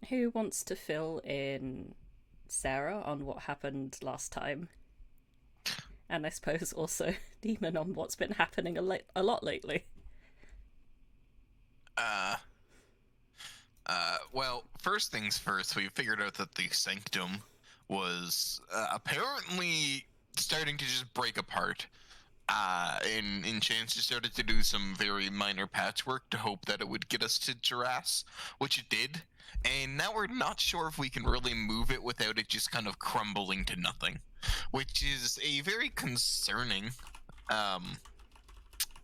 Who wants to fill in Sarah on what happened last time? And I suppose also Demon on what's been happening a lot lately. Uh, well, first things first, we figured out that the sanctum was apparently starting to just break apart. And Chance just started to do some very minor patchwork to hope that it would get us to Duras, which it did. And now we're not sure if we can really move it without it just kind of crumbling to nothing, which is a very concerning um,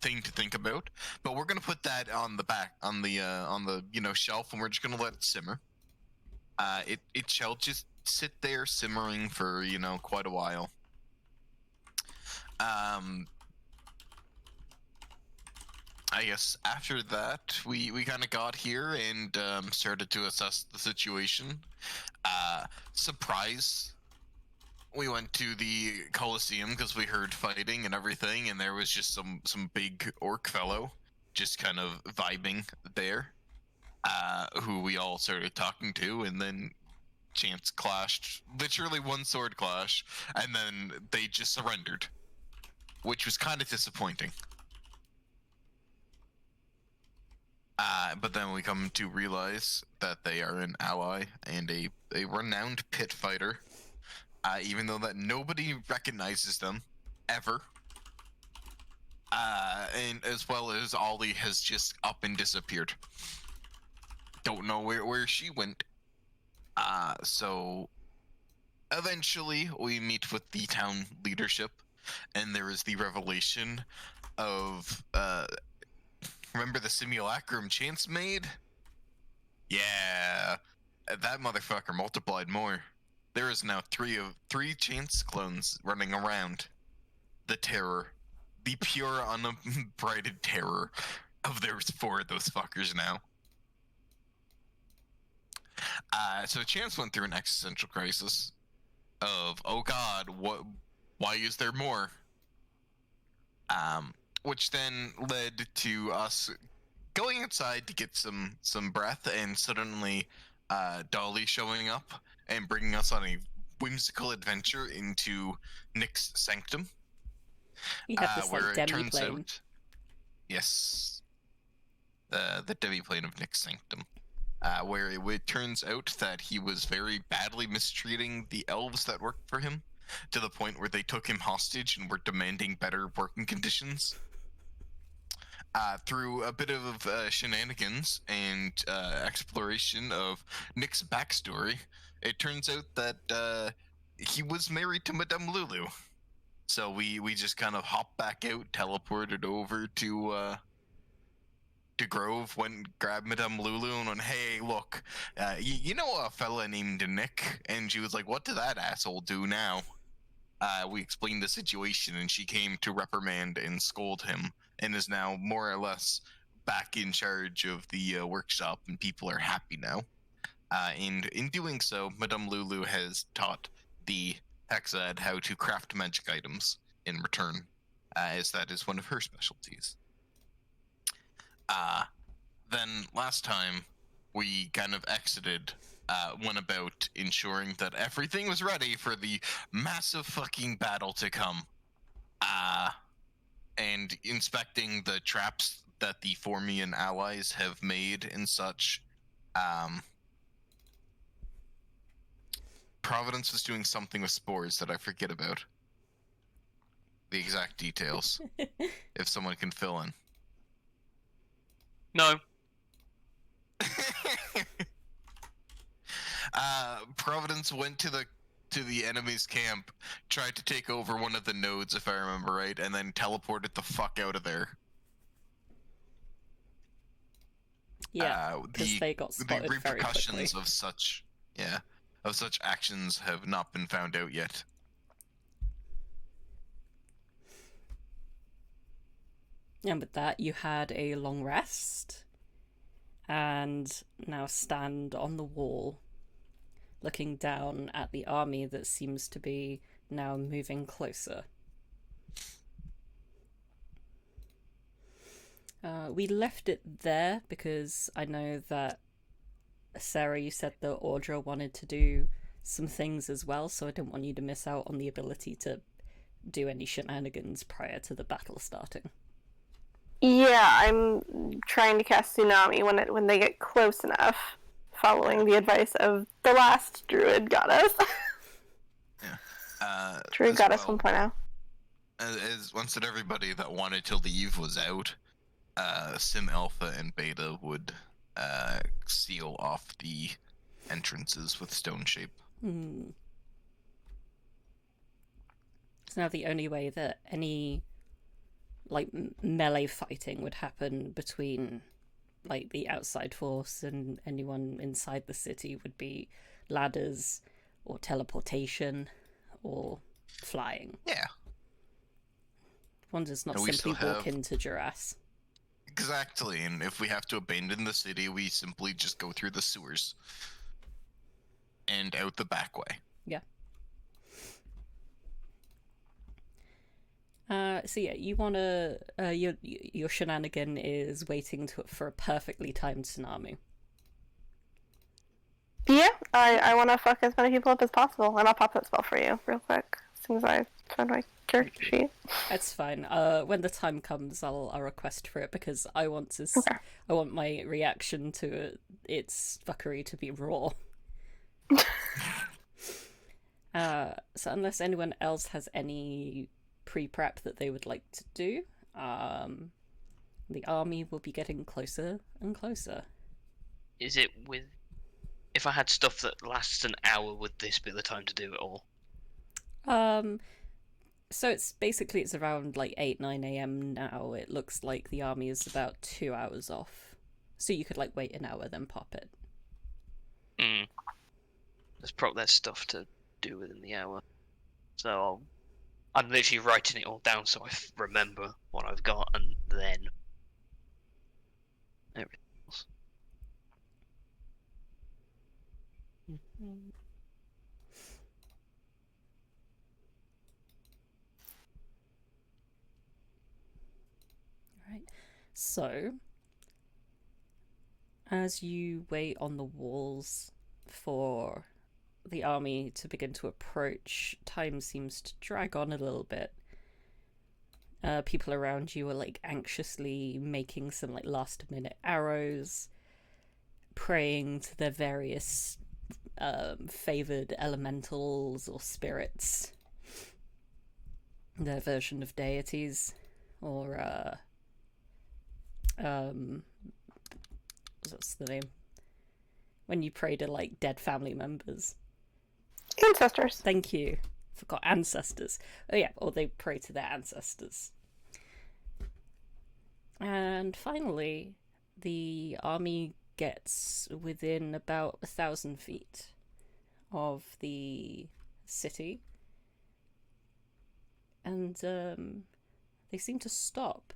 thing to think about. But we're gonna put that on the back, on the shelf, and we're just gonna let it simmer. It shall just sit there simmering for quite a while. Um, I guess after that, we kind of got here and started to assess the situation. Surprise, we went to the Coliseum because we heard fighting and everything, and there was just some big orc fellow just kind of vibing there, who we all started talking to, and then chance clashed, literally one sword clash, and then they just surrendered, which was kind of disappointing. But then we come to realize that they are an ally and a renowned pit fighter, even though that nobody recognizes them ever. And as well as Ollie has just up and disappeared. Don't know where she went. So eventually we meet with the town leadership, and there is the revelation of remember the simulacrum Chance made? Yeah, that motherfucker multiplied more. There is now three Chance clones running around. The terror, the pure unbridled terror of there's four of those fuckers now. So Chance went through an existential crisis of, oh god, what? Why is there more? Which then led to us going outside to get some breath, and suddenly Dolly showing up and bringing us on a whimsical adventure into Nick's sanctum, You had this where like it demi turns plane. out, yes, the demi-plane of Nick's sanctum, where it turns out that he was very badly mistreating the elves that worked for him, to the point where they took him hostage and were demanding better working conditions. Through a bit of shenanigans and exploration of Nick's backstory, it turns out that he was married to Madame Lulu. So we just kind of hopped back out, teleported over to Grove, went and grabbed Madame Lulu and went, hey, look, you know a fella named Nick? And she was like, what did that asshole do now? We explained the situation, and she came to reprimand and scold him, and is now more or less back in charge of the workshop, and people are happy now. And in doing so, Madame Lulu has taught the Hexad how to craft magic items in return, as that is one of her specialties. Then last time, we kind of exited, went about ensuring that everything was ready for the massive fucking battle to come. And inspecting the traps that the Formian allies have made and such. Providence was doing something with spores that I forget about. The exact details, if someone can fill in. No. Providence went to the enemy's camp, tried to take over one of the nodes, if I remember right, and then teleported the fuck out of there. Yeah, because they got spotted the repercussions very quickly. of such actions have not been found out yet. And with that, you had a long rest, and now stand on the wall, looking down at the army that seems to be now moving closer. We left it there because I know that Sarah, you said that Audra wanted to do some things as well, so I didn't want you to miss out on the ability to do any shenanigans prior to the battle starting. Yeah, I'm trying to cast Tsunami when they get close enough, following the advice of the last druid goddess. Yeah. Druid goddess 1.0. As once that everybody that wanted to leave was out, Sim Alpha and Beta would seal off the entrances with stone shape. So now the only way that any like melee fighting would happen between like the outside force and anyone inside the city would be ladders or teleportation or flying. Yeah. One does not simply walk into Duras. Exactly, and if we have to abandon the city, we simply just go through the sewers and out the back way. Yeah. So yeah, you wanna your shenanigan is waiting for a perfectly timed tsunami. Yeah, I want to fuck as many people up as possible, and I'll pop that spell for you real quick as soon as I find my character sheet. That's fine. When the time comes, I'll request for it because I want to. Okay. I want my reaction to its fuckery to be raw. So unless anyone else has any pre-prep that they would like to do, the army will be getting closer and closer. Is it with... If I had stuff that lasts an hour, would this be the time to do it all? So it's around like 8-9 a.m. now. It looks like the army is about 2 hours off. So you could like wait an hour, then pop it. There's stuff to do within the hour. So I'm literally writing it all down so I remember what I've got, and then everything else. Right. So, as you wait on the walls for the army to begin to approach, time seems to drag on a little bit. People around you are like anxiously making some like last minute arrows, praying to their various favored elementals or spirits, their version of deities, or what's the name when you pray to like dead family members? Ancestors. Thank you. Forgot ancestors. Oh yeah, or they pray to their ancestors. And finally, the army gets within about 1,000 feet of the city, and they seem to stop,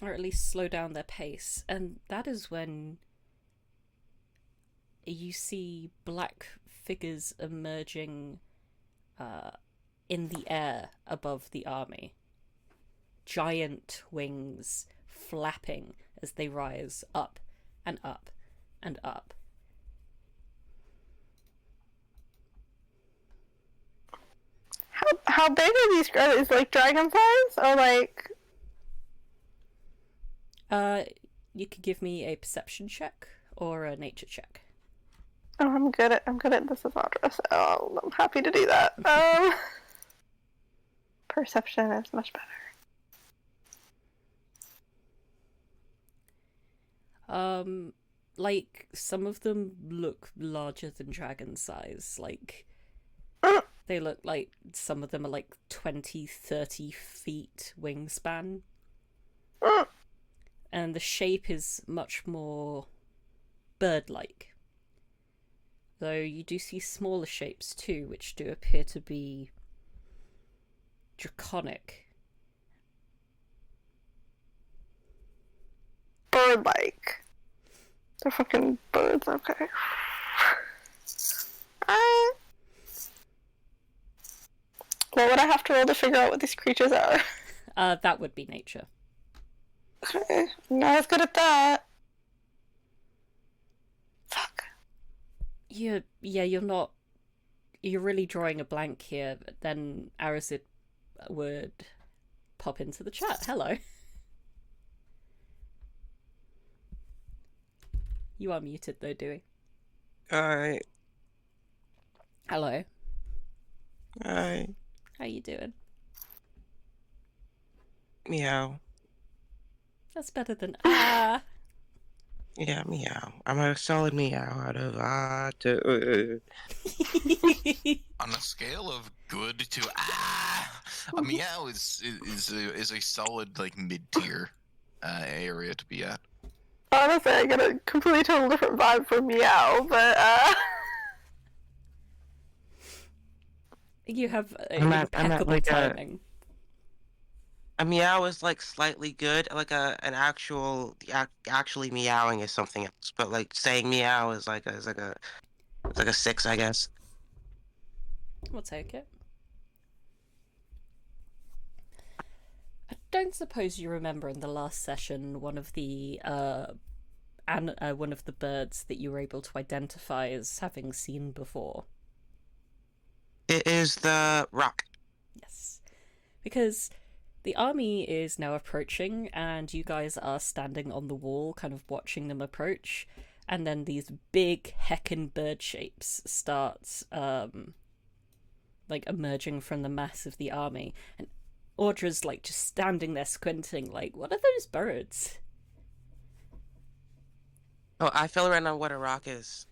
or at least slow down their pace. And that is when you see black figures emerging in the air above the army. Giant wings flapping as they rise up and up and up. How big are these? Is like dragon size or like? You could give me a perception check or a nature check. Oh, I'm good at this as Audra, so I'm happy to do that. Perception is much better. Like, some of them look larger than dragon size. Like, they look like some of them are like 20-30 feet wingspan. And the shape is much more bird-like. Though you do see smaller shapes too, which do appear to be draconic. Bird-like. They're fucking birds, okay. What would I have to roll to figure out what these creatures are? That would be nature. Okay, not as good at that. Fuck. You're not. You're really drawing a blank here. But then Arazid would pop into the chat. Hello. You are muted though, Dewey. Hi. Hello. Hi. How you doing? Meow. That's better than ah. Yeah, meow. I'm a solid meow out of On a scale of good to a meow is a solid like mid tier area to be at. Honestly, I get a completely total different vibe from Meow, but You have I'm at impeccable like timing. a meow is like slightly good. Like an actually meowing is something else. But like saying meow is like a 6, I guess. We'll take it. I don't suppose you remember in the last session one of the birds that you were able to identify as having seen before. It is the rock. Yes, because the army is now approaching, and you guys are standing on the wall, kind of watching them approach. And then these big heckin' bird shapes start like emerging from the mass of the army, and Audra's like just standing there squinting, like, what are those birds? Oh, I fill around on what a rock is.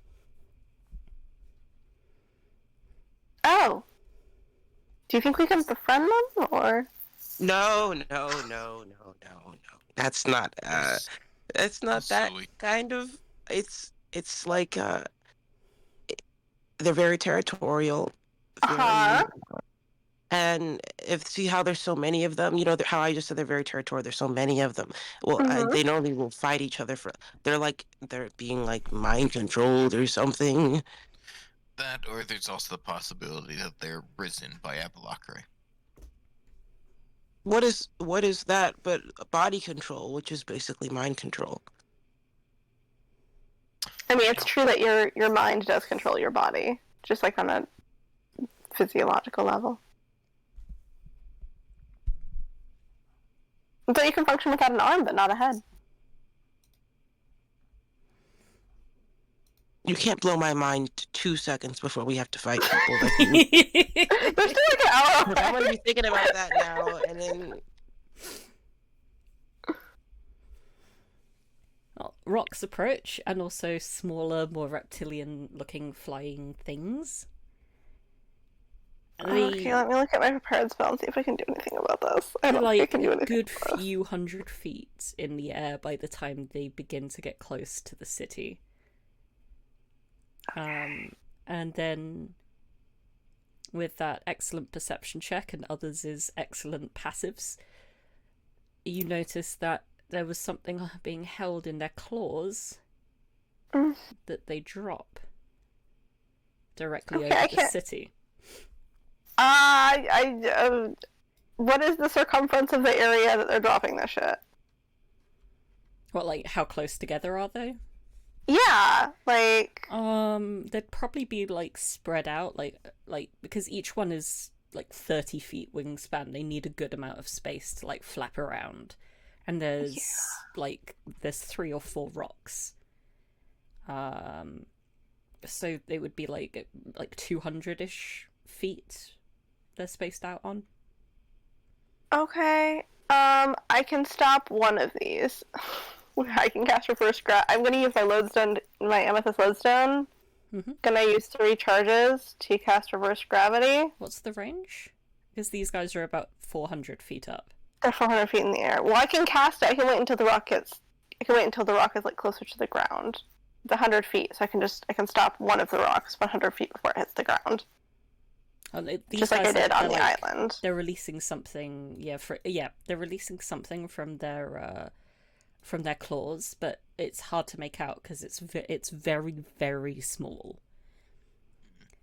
oh. Do you think we can befriend them, or? No. That's not it's not that Silly. kind of. It's like they're very territorial. Uh-huh. And see how there's so many of them, how I just said they're very territorial. There's so many of them. Well, Mhm. they normally will fight each other they're being like mind controlled or something. That, or there's also the possibility that they're risen by Apollocry. What is that but body control, which is basically mind control? I mean, it's true that your mind does control your body, just like on a physiological level. So you can function without an arm, but not a head. You can't blow my mind 2 seconds before we have to fight people. Like There's still like an hour I'm gonna away. be thinking about that now, and then Well, rocks approach, and also smaller, more reptilian-looking flying things. Okay, let me look at my prepared spell and see if I can do anything about this. I don't think I can do a anything. good few hundred feet in the air by the time they begin to get close to the city. And then with that excellent perception check and others' excellent passives, you notice that there was something being held in their claws that they drop directly over the city. What is the circumference of the area that they're dropping this shit? What, like, how close together are they? Yeah, like... They'd probably be, like, spread out, like, because each one is, like, 30 feet wingspan. They need a good amount of space to, like, flap around. And there's, there's 3 or 4 rocks. So they would be, like 200-ish feet they're spaced out on. Okay, I can stop one of these. I can cast Reverse Gravity. I'm gonna use my lodestone, my Amethyst lodestone. Gonna use 3 charges to cast Reverse Gravity. What's the range? Because these guys are about 400 feet up. They're 400 feet in the air. Well, I can cast it. I can wait until the rock is like closer to the ground. The 100 feet, so I can stop one of the rocks 100 feet before it hits the ground. Just like I did on the island. They're releasing something. They're releasing something from their claws, but it's hard to make out because it's very, very small.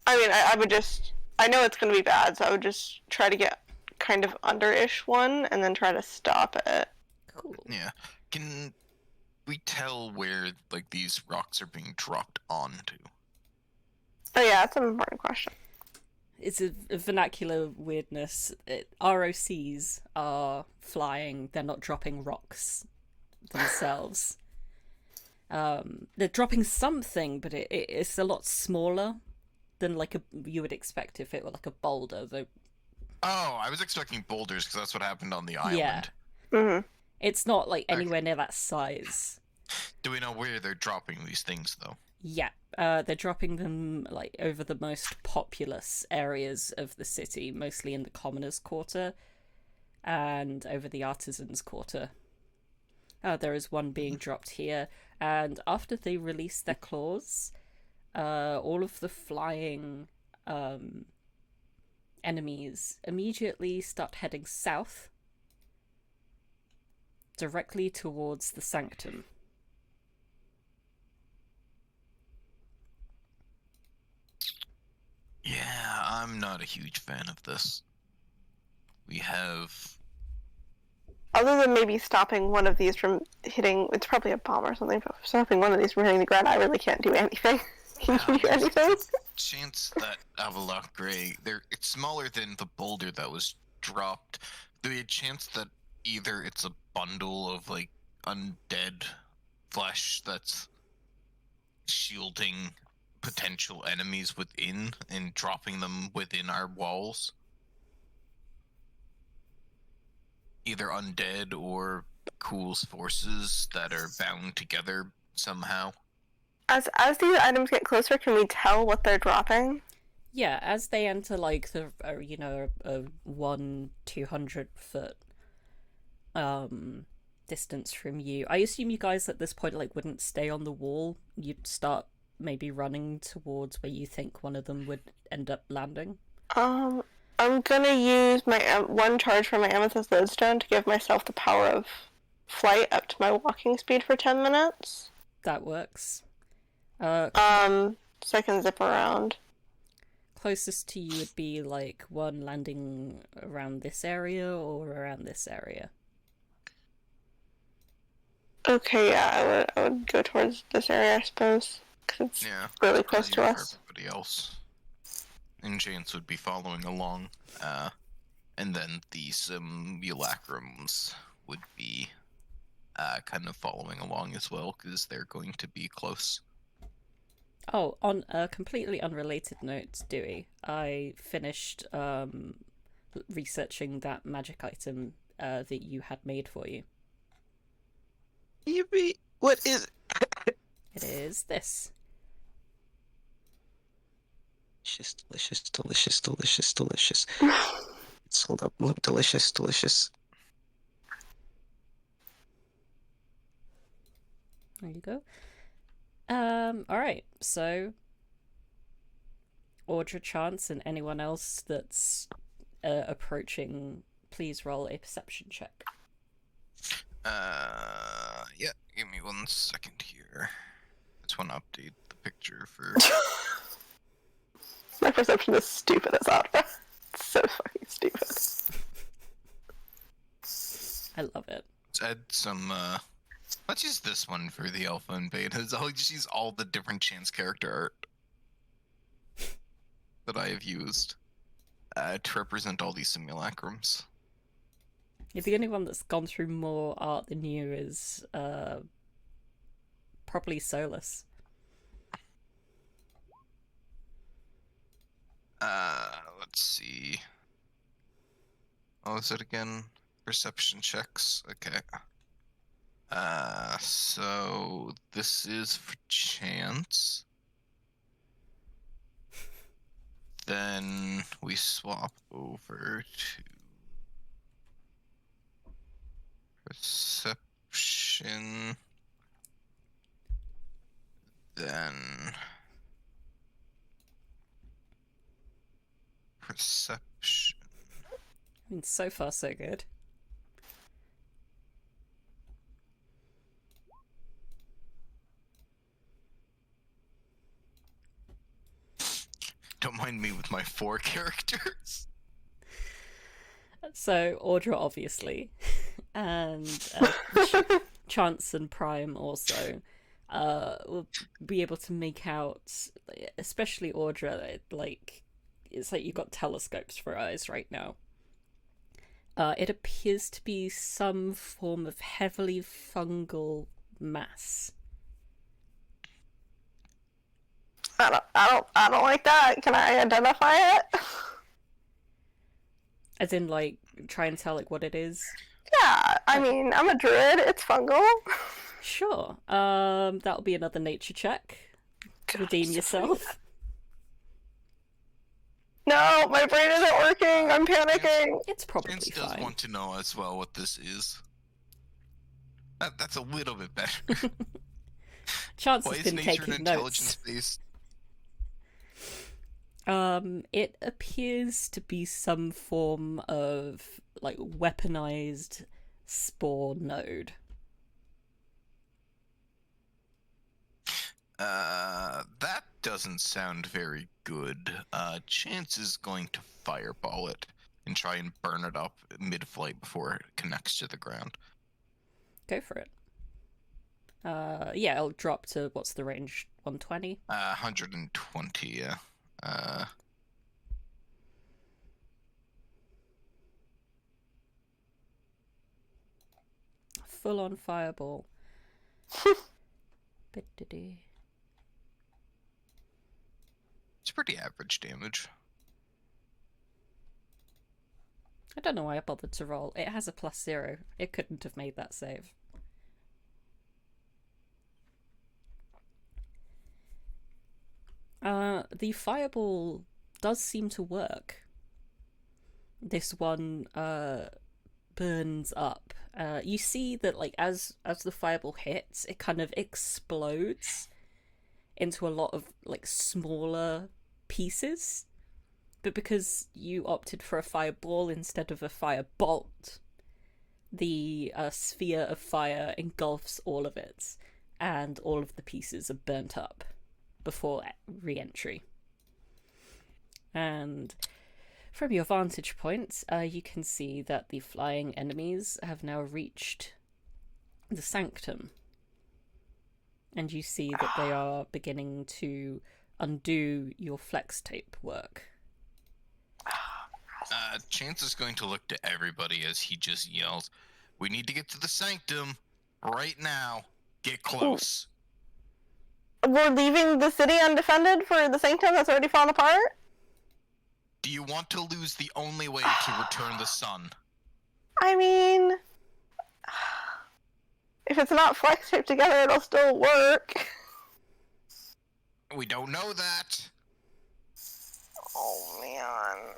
I mean, I would just... I know it's going to be bad, so I would just try to get kind of under-ish one and then try to stop it. Cool. Yeah. Can we tell where like these rocks are being dropped onto? Oh yeah, that's an important question. It's a vernacular weirdness. ROCs are flying, they're not dropping rocks themselves. They're dropping something, but it's a lot smaller than like you would expect if it were like a boulder. Though. Oh, I was expecting boulders because that's what happened on the island. Yeah. Mm-hmm. It's not like anywhere near that size. Do we know where they're dropping these things though? Yeah, they're dropping them like over the most populous areas of the city, mostly in the commoners' quarter and over the artisans' quarter. There is one being dropped here, and after they release their claws, all of the flying enemies immediately start heading south, directly towards the sanctum. Yeah, I'm not a huge fan of this. We have... Other than maybe stopping one of these from hitting, it's probably a bomb or something, but stopping one of these from hitting the ground, I really can't do anything. Can you do anything? Chance that Avalok Grey, it's smaller than the boulder that was dropped. The chance that either it's a bundle of like undead flesh that's shielding potential enemies within and dropping them within our walls. Either undead or Cool's forces that are bound together somehow. As these items get closer, can we tell what they're dropping? Yeah, as they enter like the a 100-200 foot distance from you, I assume you guys at this point like wouldn't stay on the wall. You'd start maybe running towards where you think one of them would end up landing. I'm gonna use my one charge from my amethyst lodestone to give myself the power of flight up to my walking speed for 10 minutes. That works. So I can zip around. Closest to you would be like one landing around this area or around this area. Okay, yeah, I would go towards this area, I suppose, because it's really close to us. Everybody else. And Chance would be following along, and then the simulacrums would be kind of following along as well, because they're going to be close. Oh, on a completely unrelated note, Dewey, I finished researching that magic item that you had made for you. What is it? It is this. Delicious, delicious, delicious, delicious. It's hold up, delicious, delicious. There you go. Alright, so Audra, Chance, and anyone else that's approaching, please roll a perception check. Yeah, give me 1 second here. I just want to update the picture for... My perception is stupid as Audra. It's so fucking stupid. I love it. Let's add some, let's use this one for the alpha and betas. I'll just use all the different Chance character art that I have used to represent all these simulacrums. Yeah, the only one that's gone through more art than you is probably Solas. Let's see. What was it again? Perception checks. Okay. So this is for Chance. Then we swap over to perception. Then perception. I mean, so far so good. Don't mind me with my 4 characters. So Audra, obviously, and Chance and Prime also will be able to make out, especially Audra, like it's like you've got telescopes for eyes right now. It appears to be some form of heavily fungal mass. I don't like that. Can I identify it? As in, like, try and tell like what it is. Yeah, I mean, I'm a druid. It's fungal. Sure. That'll be another nature check. Redeem yourself. No, my brain isn't working. I'm panicking. It's probably Chance does fine. want to know as well what this is. That's a little bit better. Chance Why has is been nature taking an notes. intelligence based? It appears to be some form of like weaponized spore node. That doesn't sound very good. Chance is going to fireball it and try and burn it up mid-flight before it connects to the ground. Go for it. Yeah, it'll drop to, what's the range? 120? 120, yeah. Full on fireball. Bit-diddy. It's pretty average damage. I don't know why I bothered to roll. It has a +0. It couldn't have made that save. The fireball does seem to work. This one burns up. You see that like as the fireball hits, it kind of explodes into a lot of like smaller pieces. But because you opted for a fireball instead of a firebolt, the sphere of fire engulfs all of it, and all of the pieces are burnt up before re-entry. And from your vantage point, you can see that the flying enemies have now reached the sanctum. And you see that they are beginning to undo your flex tape work. Chance is going to look to everybody as he just yells, "We need to get to the sanctum right now. Get close." We're leaving the city undefended for the sanctum that's already fallen apart? Do you want to lose the only way to return the sun? I mean, if it's not flex taped together, it'll still work. We don't know that. Oh man,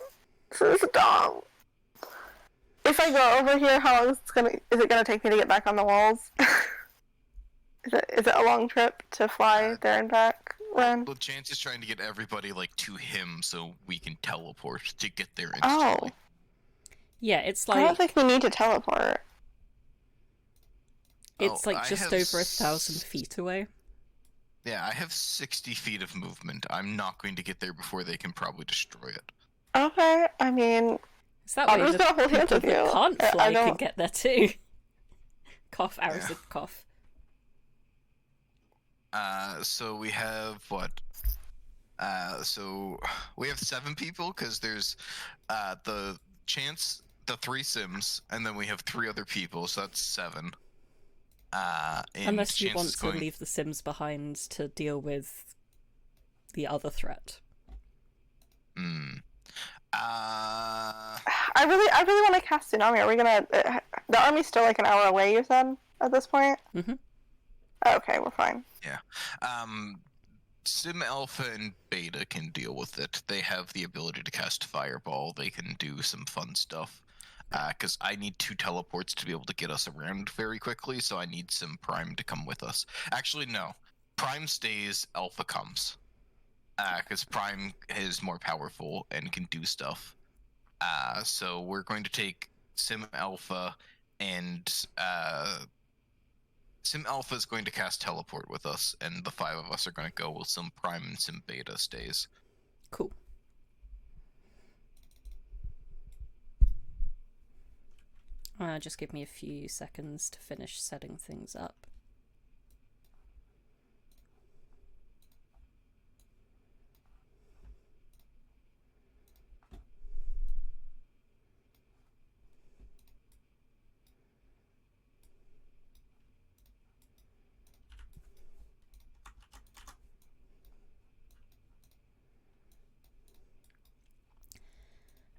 this is dumb. If I go over here, how long is it gonna take me to get back on the walls? Is it a long trip to fly there and back? Ren? Well, Chance is trying to get everybody like to him so we can teleport to get there Oh, instantly. Yeah, it's I don't like think we need to teleport. it's Oh, like I just have over 1,000 feet away. Yeah, I have 60 feet of movement. I'm not going to get there before they can probably destroy it. Okay, I mean, Is that I'm way just the gonna hold hands people with that you. can't I fly can don't- get there too? Cough, Arazid, cough. So we have what? So we have 7 people because there's the Chance, the 3 Sims, and then we have 3 other people, so that's 7. And Unless you Chance want is to going... leave the Sims behind to deal with the other threat. I really want to cast Tsunami. Are we gonna? The army's still like an hour away. You said at this point. Mm-hmm. Okay, we're fine. Yeah. Sim Alpha and Beta can deal with it. They have the ability to cast Fireball. They can do some fun stuff. Because I need 2 teleports to be able to get us around very quickly, so I need Sim Prime to come with us. Actually, no. Prime stays, Alpha comes. Because Prime is more powerful and can do stuff. So we're going to take Sim Alpha, and Sim Alpha is going to cast Teleport with us, and the 5 of us are going to go with Sim Prime and Sim Beta stays. Cool. Just give me a few seconds to finish setting things up.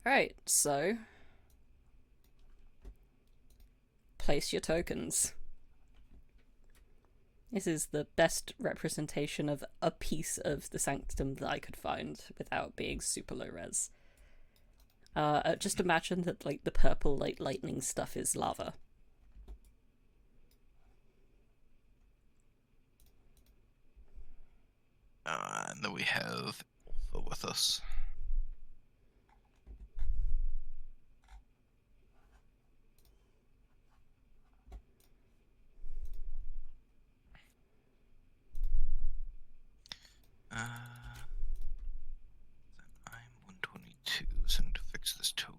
Right, so place your tokens. This is the best representation of a piece of the sanctum that I could find without being super low res. Just imagine that like the purple lightning stuff is lava. And then we have Ulfa with us. Then I'm 122, so I need to fix this token.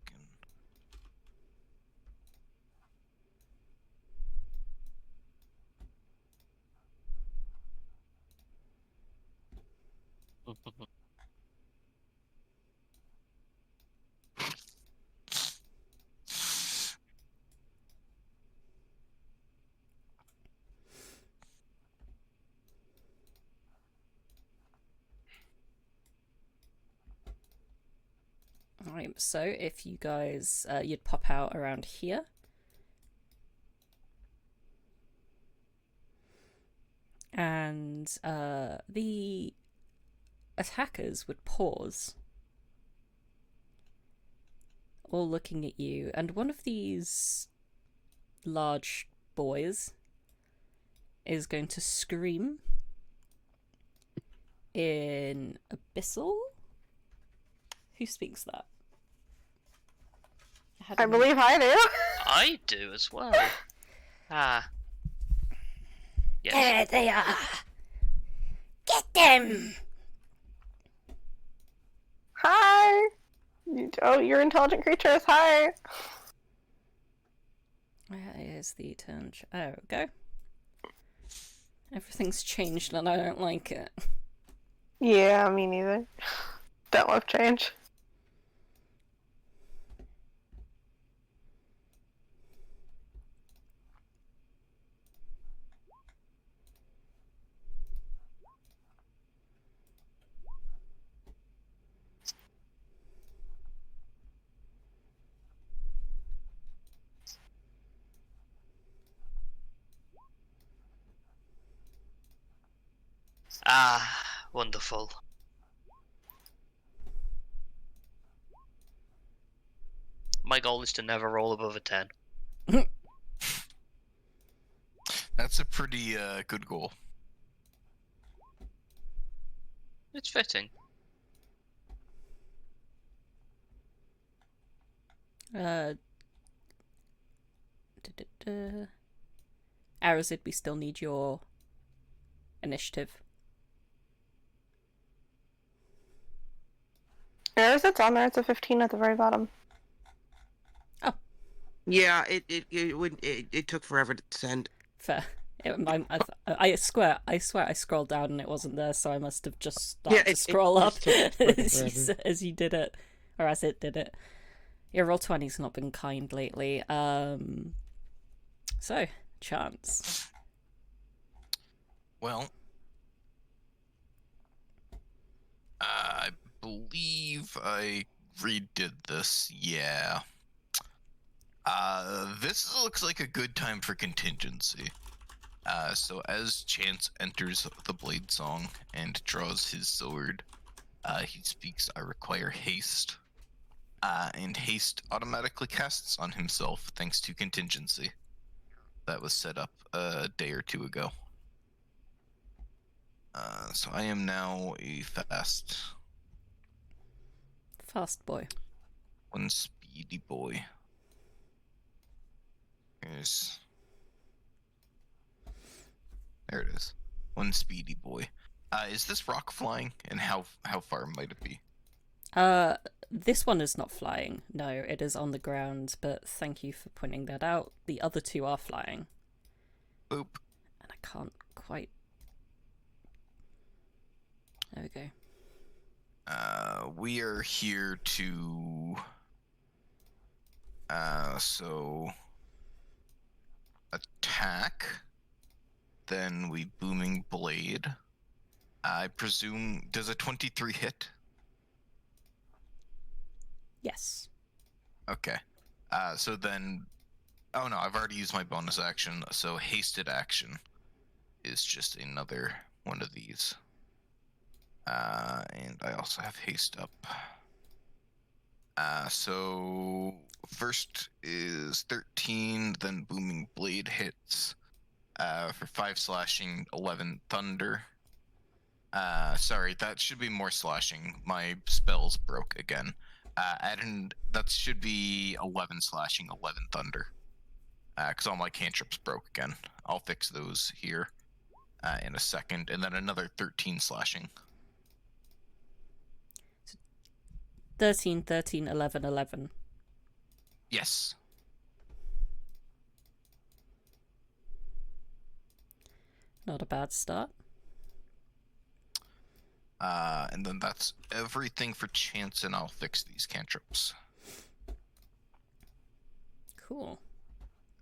Alright, so if you guys, you'd pop out around here. And the attackers would pause, all looking at you, and one of these large boys is going to scream in Abyssal. Who speaks that? I believe I do. I do as well. Ah. Yes. There they are! Get them! Hi. You're intelligent creatures. Hi. Where is the turn? There we go. Everything's changed and I don't like it. Yeah, me neither. Don't love change. Ah, wonderful. My goal is to never roll above a 10. That's a pretty good goal. It's fitting. Arazid, we still need your initiative. There's it's on there. It's a 15 at the very bottom. Yeah, it took forever to send. Fair. I swear I scrolled down and it wasn't there, so I must have just started to scroll up as you did it, or as it did it. Yeah, Roll20's not been kind lately. So, Chance. Well, I believe I redid this, yeah. This looks like a good time for contingency. So as Chance enters the Blade Song and draws his sword, he speaks, "I require haste." And haste automatically casts on himself thanks to contingency. That was set up a day or two ago. So I am now a fast boy. one speedy boy. There it is. One speedy boy. Is this rock flying, and how far might it be? This one is not flying. No, it is on the ground, but thank you for pointing that out. The other two are flying. Boop. And I can't quite... There we go. We are here to... so... attack. Then we Booming Blade. I presume... Does a 23 hit? Yes. Okay. So then... Oh no, I've already used my bonus action, so hasted action is just another one of these. And I also have haste up. So first is 13, then Booming Blade hits for 5 slashing, 11 thunder. Sorry, that should be more slashing. My spells broke again. And that should be 11 slashing, 11 thunder. Because all my cantrips broke again. I'll fix those here in a second. And then another 13 slashing. 13, 13, 11, 11. Yes. Not a bad start. And then that's everything for chance, and I'll fix these cantrips. Cool.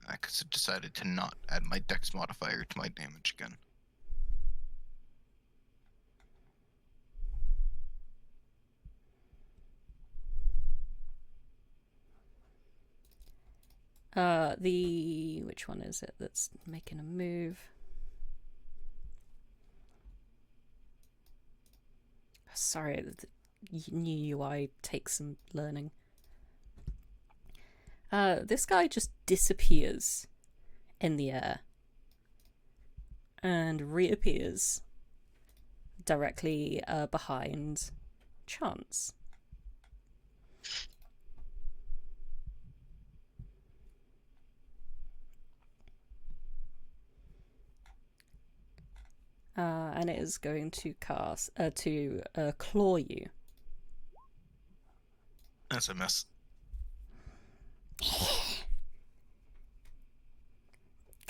Because I decided to not add my dex modifier to my damage again. Which one is it that's making a move? Sorry, the new UI takes some learning. This guy just disappears in the air and reappears directly behind Chance. And it is going to cast claw you. That's a miss.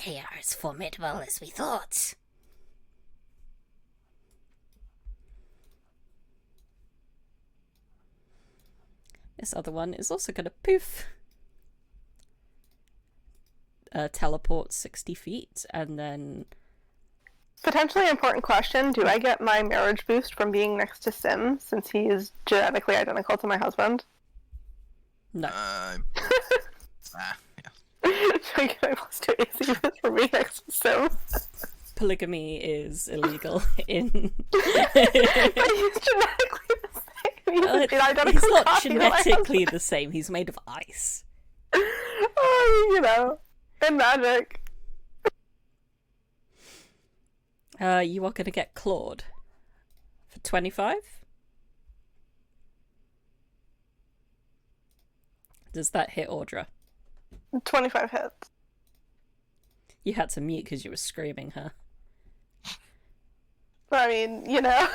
They are as formidable as we thought. This other one is also going to poof. Teleport 60 feet and then... Potentially important question, do I get my marriage boost from being next to Sim, since he is genetically identical to my husband? No. Yeah. Do I get my +2 AC boost from being next to Sim? Polygamy is illegal in... But he's genetically the same. He's an identical he's not copy of my genetically husband. the same, he's made of ice. Oh, you know, and magic. You are going to get clawed for 25. Does that hit Audra? 25 hits. You had to mute because you were screaming, huh? I mean, you know.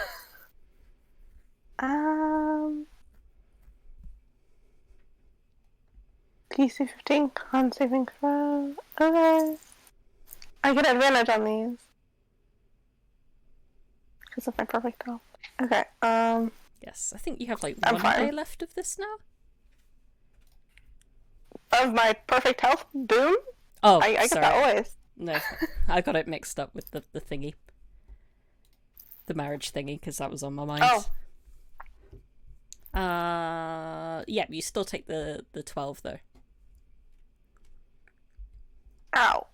DC 15, con saving throw. Okay. I get advantage on these. Because of my perfect health. Okay, Yes, I think you have like I'm one fine. day left of this now. Of my perfect health, boom. Oh, I get sorry. that always. No, I got it mixed up with the thingy. The marriage thingy, because that was on my mind. Oh. Yeah, you still take the 12 though. Ow.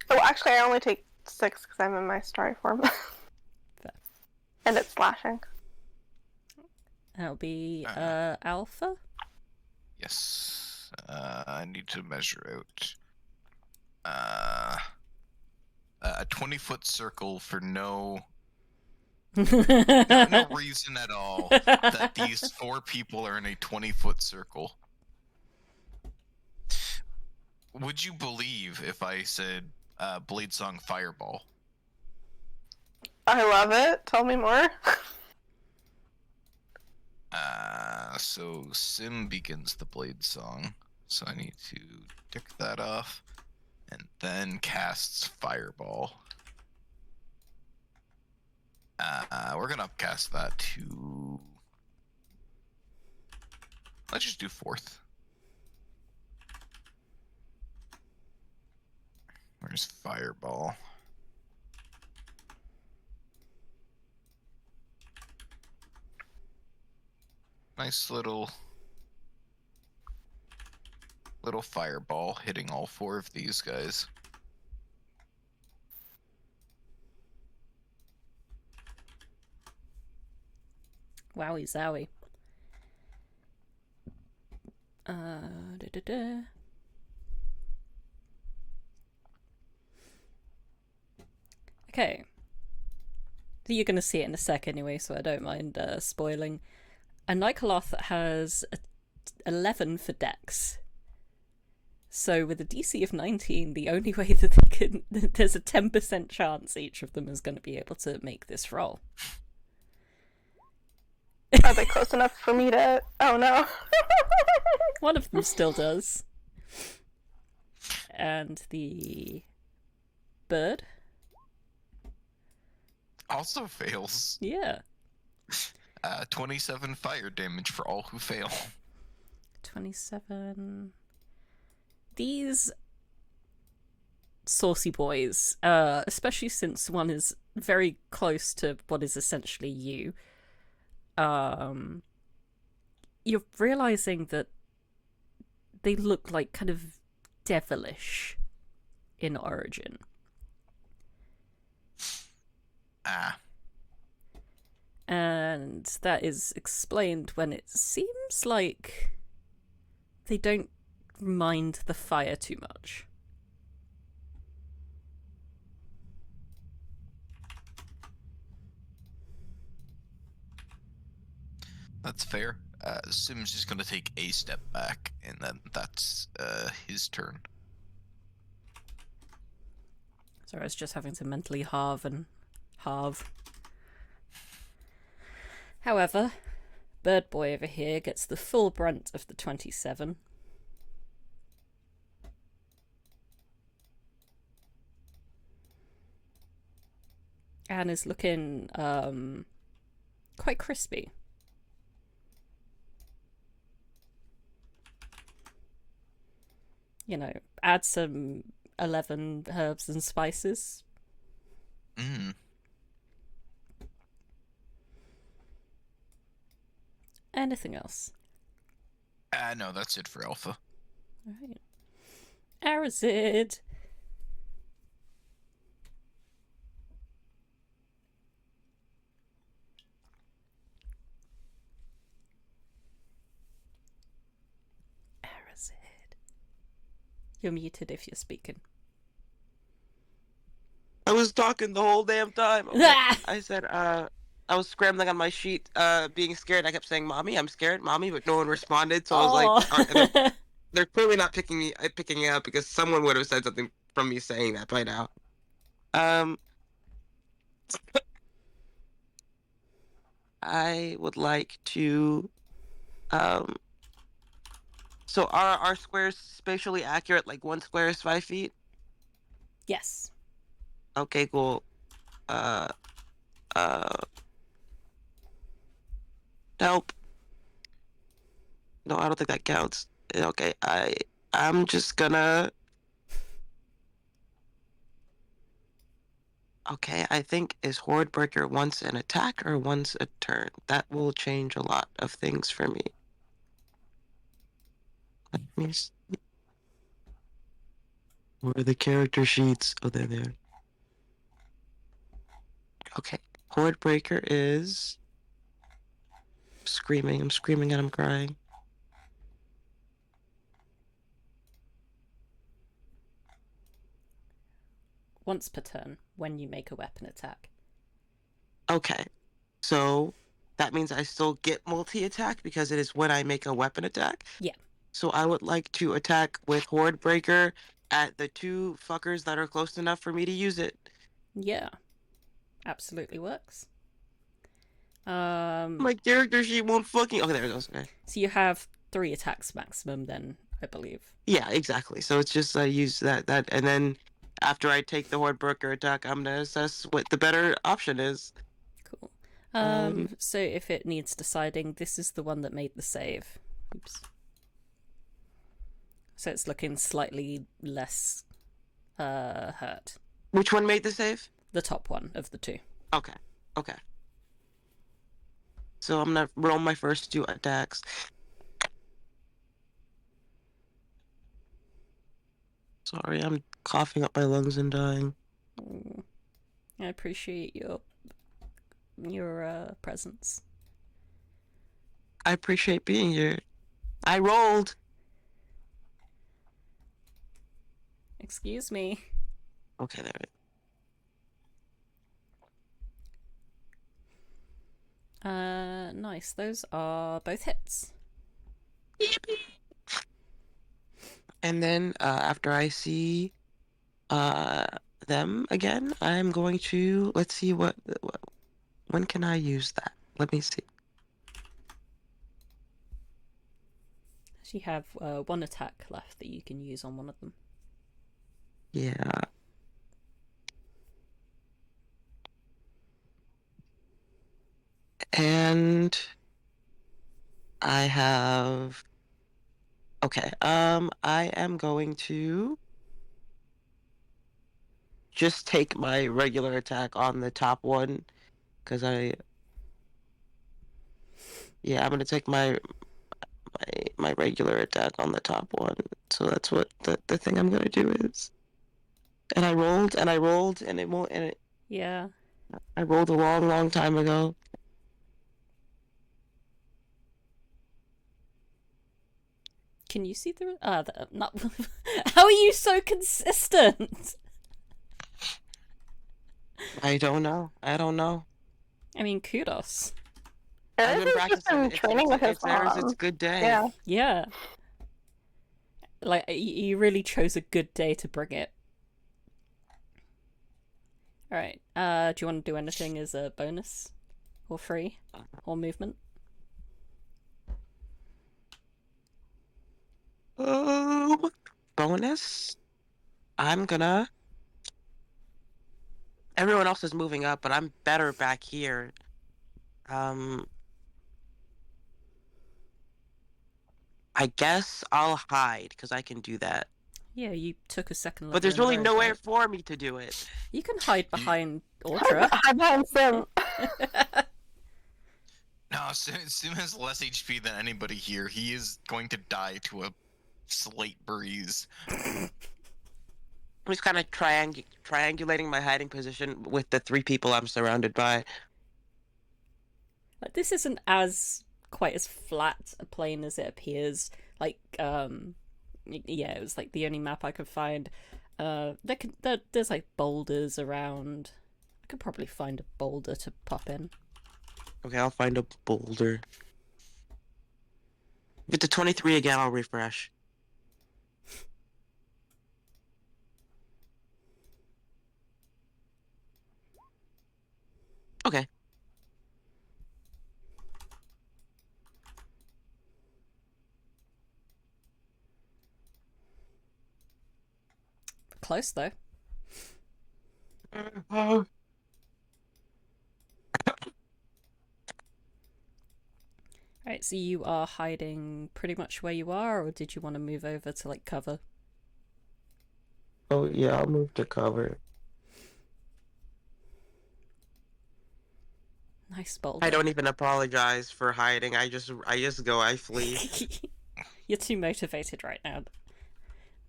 Oh, actually, I only take 6 because I'm in my starry form. Fair. And it's slashing. That'll be Alpha. Yes. I need to measure out a 20-foot circle for no reason at all that these 4 people are in a 20-foot circle. Would you believe if I said Blade Song Fireball? I love it. Tell me more. So Sim begins the blade song. So I need to tick that off. And then casts Fireball. We're gonna upcast that to... Let's just do 4th. Where's Fireball? Nice little fireball hitting all 4 of these guys. Wowie zowie. Da-da-da. Okay. You're going to see it in a sec anyway, so I don't mind spoiling. A Nikoloth has 11 for Dex. So with a DC of 19, the only way that they can... There's a 10% chance each of them is going to be able to make this roll. Are they close enough for me to... Oh no. One of them still does. And the bird Also fails. Yeah. 27 fire damage for all who fail. 27. These saucy boys, especially since one is very close to what is essentially you, you're realizing that they look like kind of devilish in origin. And that is explained when it seems like they don't mind the fire too much. That's fair. Sim's just gonna take a step back, and then that's his turn. Sorry, I was just having to mentally halve and halve. However, Bird Boy over here gets the full brunt of the 27. And is looking quite crispy. You know, add some 11 herbs and spices. Anything else? No, that's it for Alpha. Alright. Arazid. Arazid. You're muted if you're speaking. I was talking the whole damn time. Okay. I said, I was scrambling on my sheet, being scared. I kept saying, "Mommy, I'm scared, Mommy," but no one responded. So I was like, they're clearly not picking me up because someone would have said something from me saying that by now. I would like to, so are our squares spatially accurate? Like 1 square is 5 feet? Yes. Okay, cool. Help. No, I don't think that counts. Okay, I'm just gonna... Okay, I think is Horde Breaker once an attack or once a turn? That will change a lot of things for me. Let me see. Where are the character sheets? Oh, they're there. Okay, Horde Breaker is... I'm screaming and I'm crying. Once per turn, when you make a weapon attack. Okay, so that means I still get multi-attack because it is when I make a weapon attack? Yeah. So I would like to attack with Horde Breaker at the 2 fuckers that are close enough for me to use it. Yeah. Absolutely works. My character sheet won't fucking. Okay, there it goes. Okay. So you have 3 attacks maximum, then I believe. Yeah, exactly. So it's just I use that, and then after I take the Hordebreaker attack, I'm gonna assess what the better option is. Cool. Um, So if it needs deciding, this is the one that made the save. Oops. So it's looking slightly less hurt. Which one made the save? The top one of the 2. Okay. Okay. So I'm gonna roll my first 2 attacks. Sorry, I'm coughing up my lungs and dying. I appreciate your presence. I appreciate being here. I rolled. Excuse me. Okay, there. Nice. Those are both hits. And then after I see them again, I'm going to let's see what when can I use that? Let me see. So you have 1 attack left that you can use on one of them. Yeah. And I have okay, I am going to just take my regular attack on the top one because I'm gonna take my regular attack on the top one. So that's what the thing I'm gonna do is. And I rolled and it won't and it Yeah. I rolled a long time ago. Can you see the not How are you so consistent? I don't know. I mean, kudos. I've been practicing. Training with his mom. It's a good day. Yeah. Yeah. Like, you really chose a good day to bring it. Alright, do you want to do anything as a bonus? Or free? Or movement? Bonus? I'm gonna... Everyone else is moving up, but I'm better back here. I guess I'll hide, because I can do that. Yeah, you took a second level. But there's in really road, nowhere right? for me to do it. You can hide behind Audra. Hide behind Sim. No, Sim has less HP than anybody here. He is going to die to a slight breeze. I'm just kind of triangulating my hiding position with the 3 people I'm surrounded by. Like, this isn't quite as flat a plane as it appears. Like, yeah, it was like the only map I could find. There's like boulders around. I could probably find a boulder to pop in. Okay, I'll find a boulder. If it's a 23 again, I'll refresh. Okay. Close, though. Right, so you are hiding pretty much where you are, or did you want to move over to, like, cover? Oh, yeah, I'll move to cover. Nice boulder. I don't even apologize for hiding. I just go, I flee. You're too motivated right now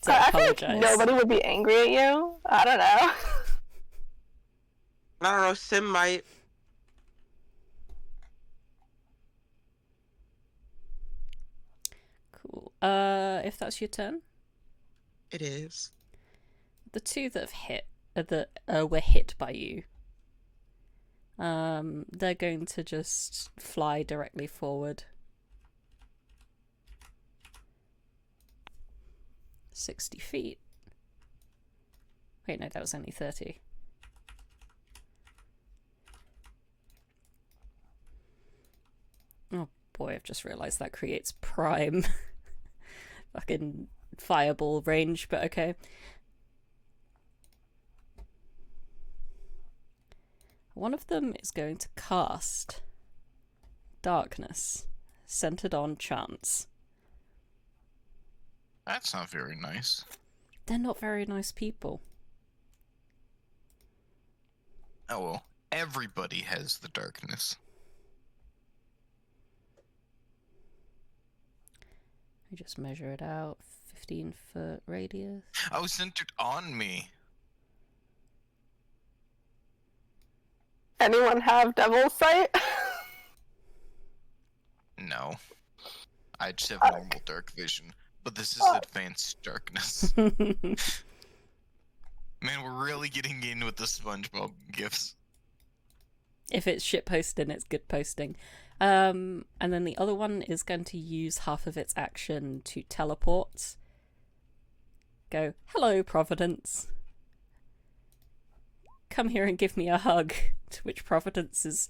to I feel apologize. like nobody would be angry at you. I don't know. I don't know, Sim might. Cool. If that's your turn, It is. the 2 that have hit, were hit by you. They're going to just fly directly forward. 60 feet. Wait, no, that was only 30. Oh boy, I've just realised that creates prime fucking fireball range, but okay. One of them is going to cast Darkness, centered on chance. That's not very nice. They're not very nice people. Oh well, everybody has the darkness. I just measure it out. 15-foot radius. Oh, centered on me. Anyone have devil's sight? No. I just have normal dark vision. But this is advanced darkness. Man, we're really getting in with the SpongeBob gifts. If it's shit posting, it's good posting. And then the other one is going to use half of its action to teleport. Go, hello, Providence. Come here and give me a hug. To which Providence is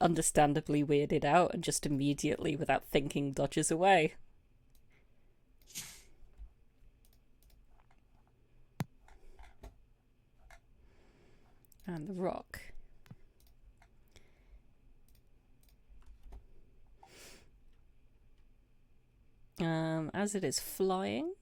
understandably weirded out and just immediately, without thinking, dodges away. And the rock. As it is flying,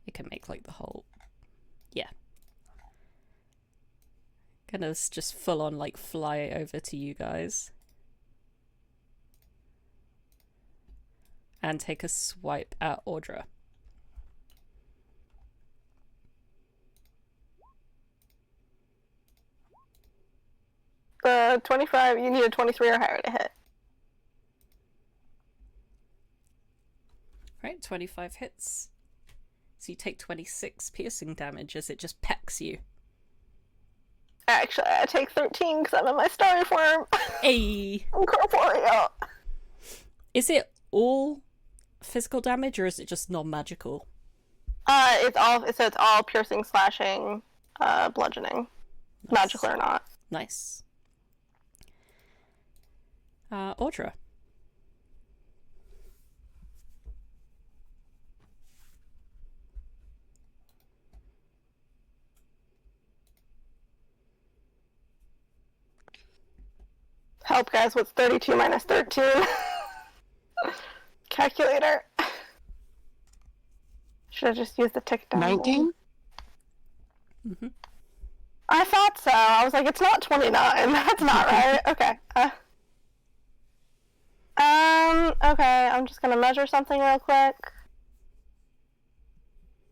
it can make like the whole, yeah. Gonna just full on like fly over to you guys. And take a swipe at Audra. The 25, you need a 23 or higher to hit. Right, 25 hits. So you take 26 piercing damage as it just pecks you. Actually, I take 13 because I'm in my starry form. Hey! I'm corporeal. Is it all physical damage or is it just non-magical? It's all piercing, slashing, bludgeoning. Nice. Magical or not. Nice. Audra. Help, guys, what's 32 minus 13? Calculator. Should have just used the tick down. 19? Mm-hmm. I thought so. I was like, it's not 29. That's not right. Okay. Okay, I'm just gonna measure something real quick.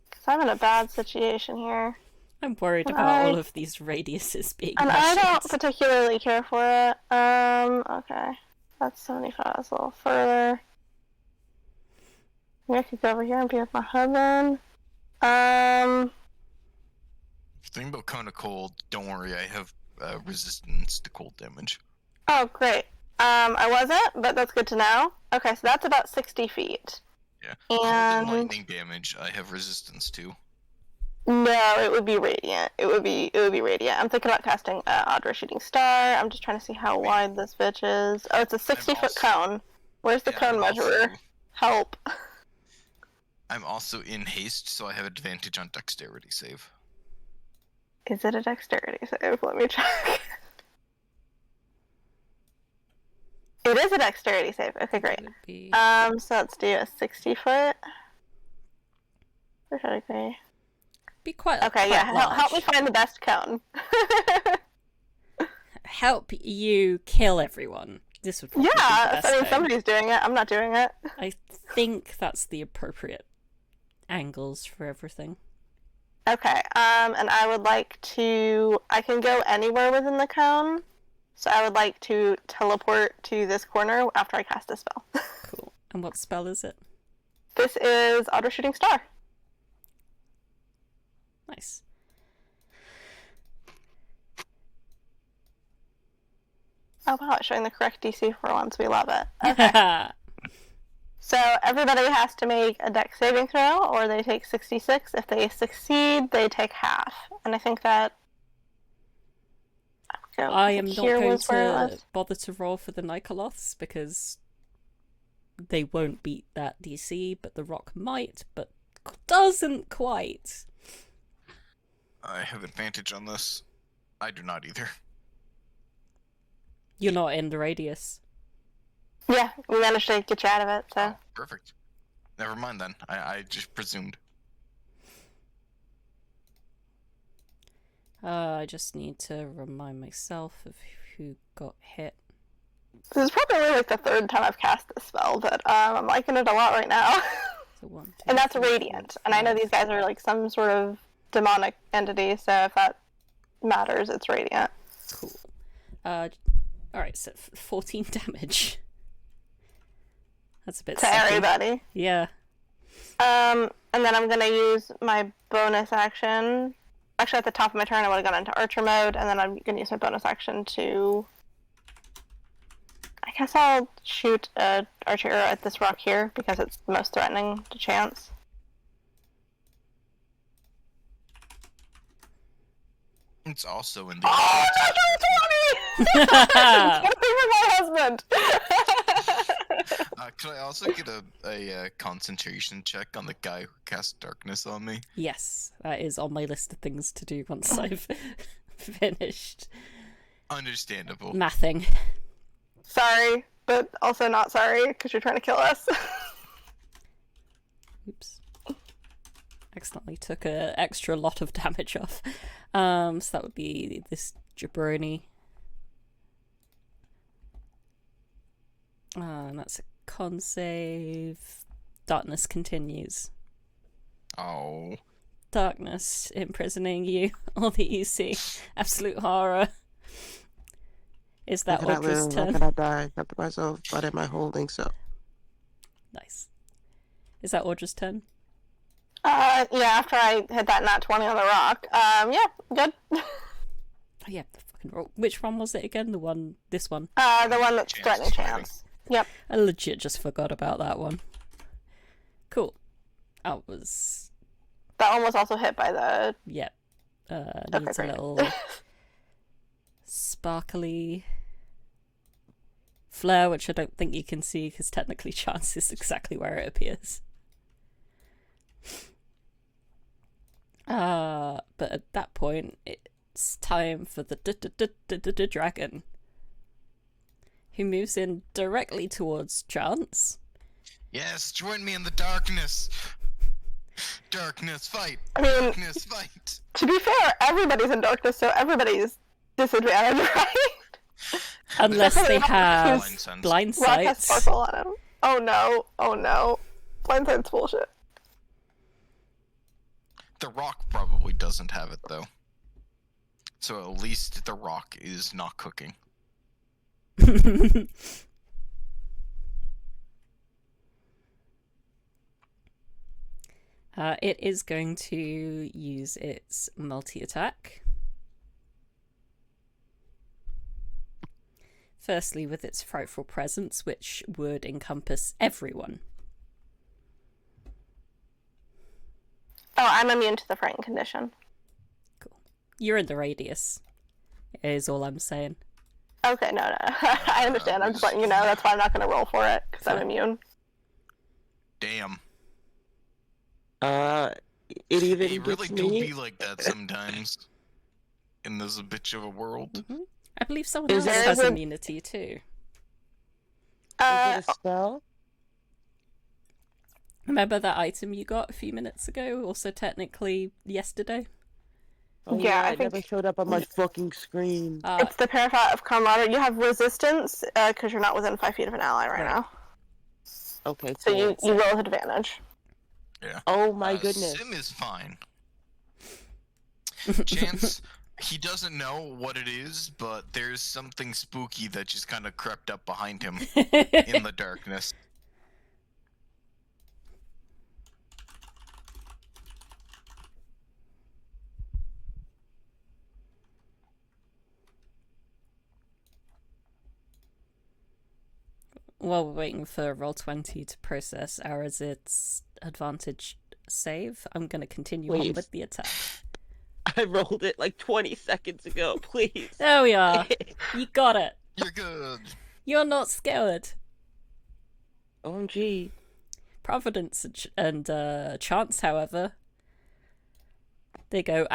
Because I'm in a bad situation here. I'm worried about all of these radiuses being And measured. I don't particularly care for it. Okay. That's 75. That's a little further. Maybe I could go over here and be with my husband. Think about kind of cold. Don't worry, I have resistance to cold damage. Oh, great. I wasn't, but that's good to know. Okay, so that's about 60 feet. Yeah. Cold And and lightning damage, I have resistance to. no, it would be radiant. It would be radiant. I'm thinking about casting Audra Shooting Star. I'm just trying to see how wide this bitch is. Oh, it's a 60-foot cone. Where's the cone measurer? Help. I'm also in haste, so I have advantage on dexterity save. Is it a dexterity save? Let me check. It is a dexterity save. Okay, great. So let's do a 60-foot. Where should I be? Be quite. Okay, quite yeah. Help me large. find the best cone. Help you kill everyone. This would probably be the best I mean, thing. somebody's doing it. I'm not doing it. I think that's the appropriate angles for everything. Okay, and I would like to... I can go anywhere within the cone, so I would like to teleport to this corner after I cast a spell. Cool. And what spell is it? This is Auto Shooting Star. Nice. Oh wow, it's showing the correct DC for once. We love it. Okay. So everybody has to make a dex saving throw, or they take 66. If they succeed, they take half. And I think that... I am not going to bother to roll for the Nikoloths, because they won't beat that DC, but the rock might, but doesn't quite. I have advantage on this. I do not either. You're not in the radius. Yeah, we managed to get you out of it, so... Oh, perfect. Never mind then. I just presumed. I just need to remind myself of who got hit. This is probably like the third time I've cast this spell, but I'm liking it a lot right now. So 1, 2, and that's 3, radiant, 4, and I know these guys are like some sort of demonic entity, so if that matters, it's radiant. Cool. Alright, so 14 damage. That's a bit to sucky. everybody. Yeah. And then I'm gonna use my bonus action. Actually, at the top of my turn, I would have gone into archer mode, and then I'm gonna use my bonus action to... I guess I'll shoot an archer arrow at this rock here, because it's the most threatening to chance. It's also in the... Oh, natural 20! 20 for my husband! Could I also get a concentration check on the guy who cast darkness on me? Yes, that is on my list of things to do once I've finished. Understandable. Mathing. Sorry, but also not sorry, because you're trying to kill us. Oops. Accidentally took an extra lot of damage off. So that would be this jabroni. And that's a con save. Darkness continues. Oh. Darkness imprisoning you. All that you see. Absolute horror. Is that Audra's turn? How can I die? Kept myself, but am I holding so? Nice. Is that Audra's turn? Yeah, after I hit that nat 20 on the rock. Yeah, good. Oh yeah, the fucking roll. Which one was it again? The one, this one? The one that's threatening chance. Yep. I legit just forgot about that one. Cool. That was... That one was also hit by the... Yep. Okay, Needs a great. little sparkly flare, which I don't think you can see because technically chance is exactly where it appears. But at that point, it's time for the dragon, who moves in directly towards Chance. Yes, join me in the darkness. Darkness, fight. I mean, Darkness, fight. to be fair, everybody's in darkness, so everybody's disadvantaged, right? Unless they have Blind sense. blind Rock has sight. sparkle on him. Oh no, oh no. Blindsight's bullshit. The rock probably doesn't have it, though. So at least the rock is not cooking. It is going to use its multi-attack. Firstly, with its frightful presence, which would encompass everyone. Oh, I'm immune to the frightened condition. Cool. You're in the radius, is all I'm saying. Okay, no. I understand. I'm just letting you know. That's why I'm not going to roll for it, because I'm immune. Damn. It even You really gets do me. be like that sometimes. In this bitch of a world. Mm-hmm. I believe someone Is else there has a- immunity too. Is it a spell? Remember that item you got a few minutes ago? Also technically yesterday? Oh, Yeah, I it think- never showed up on my fucking screen. It's the Parafat of Camaraderie. You have resistance, because you're not within 5 feet of an ally right Right. now. Okay, So cool. you roll with advantage. Yeah. Oh my goodness. Sim is fine. Chance, he doesn't know what it is, but there's something spooky that just kind of crept up behind him in the darkness. while we're waiting for Roll20 to process Arazid's advantage save, I'm going to continue on Please. with the attack. I rolled it like 20 seconds ago, please. There we are. You got it. You're good. You're not scared. OMG. Providence and Chance, however, they go,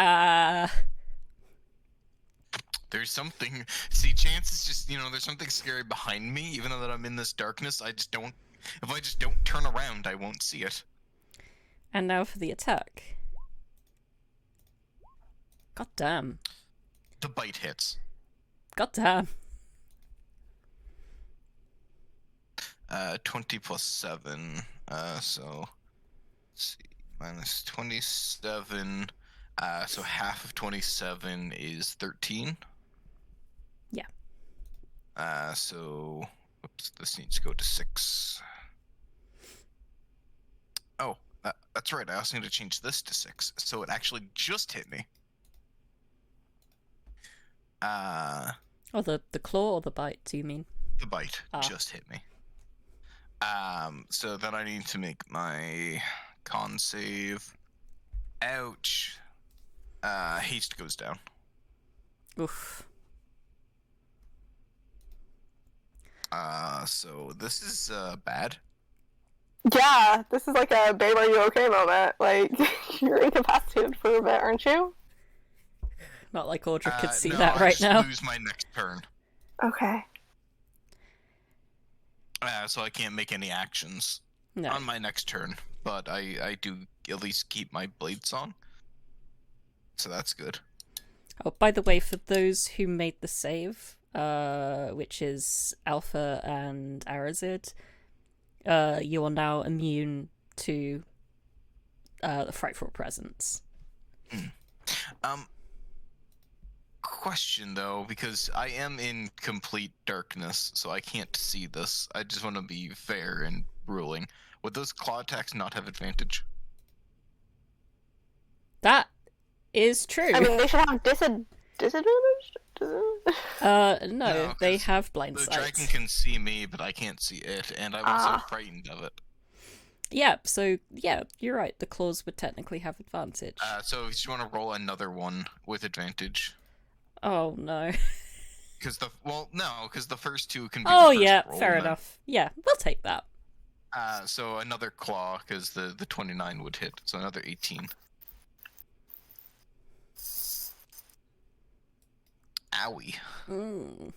There's something. See, Chance is just, there's something scary behind me. Even though that I'm in this darkness, I just don't. If I just don't turn around, I won't see it. And now for the attack. God damn. The bite hits. God damn. 20 plus 7. So, let's see, minus 27. So half of 27 is 13. Yeah. So, whoops, this needs to go to 6. Oh, that's right. I also need to change this to 6. So it actually just hit me. Oh, the claw or the bite, do you mean? The bite just hit me. So then I need to make my con save. Ouch. Haste goes down. Oof. So this is bad. Yeah, this is like a babe, are you okay moment. Like, you're incapacitated for a bit, aren't you? Not like Audra could see no, that I right just now. lose my next turn. Okay. So I can't make any actions No. on my next turn, but I do at least keep my blade song. So that's good. Oh, by the way, for those who made the save, which is Alpha and Arazid, you are now immune to the frightful presence. Question though, because I am in complete darkness, so I can't see this. I just want to be fair and ruling. Would those claw attacks not have advantage? That is true. I mean, they should have disadvantage? No, they 'cause have blind the sight. dragon can see me, but I can't see it, and I'm also frightened of it. Yeah, so, yeah, you're right. The claws would technically have advantage. So if you want to roll another one with advantage. Oh, no. Because the first two can be Oh, the first yeah, roll, fair and then- enough. Yeah, we'll take that. So another claw, because the 29 would hit, so another 18. Owie. Mm.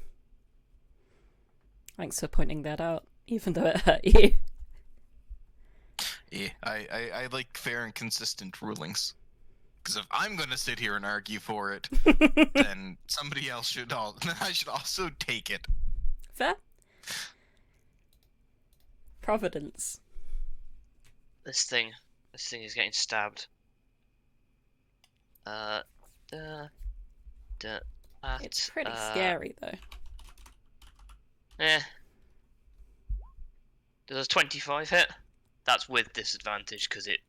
Thanks for pointing that out, even though it hurt you. Yeah, I like fair and consistent rulings. Because if I'm going to sit here and argue for it, then somebody else should I should also take it. Fair. Providence. This thing is getting stabbed. It's pretty scary, though. Does a 25 hit? That's with disadvantage, because it,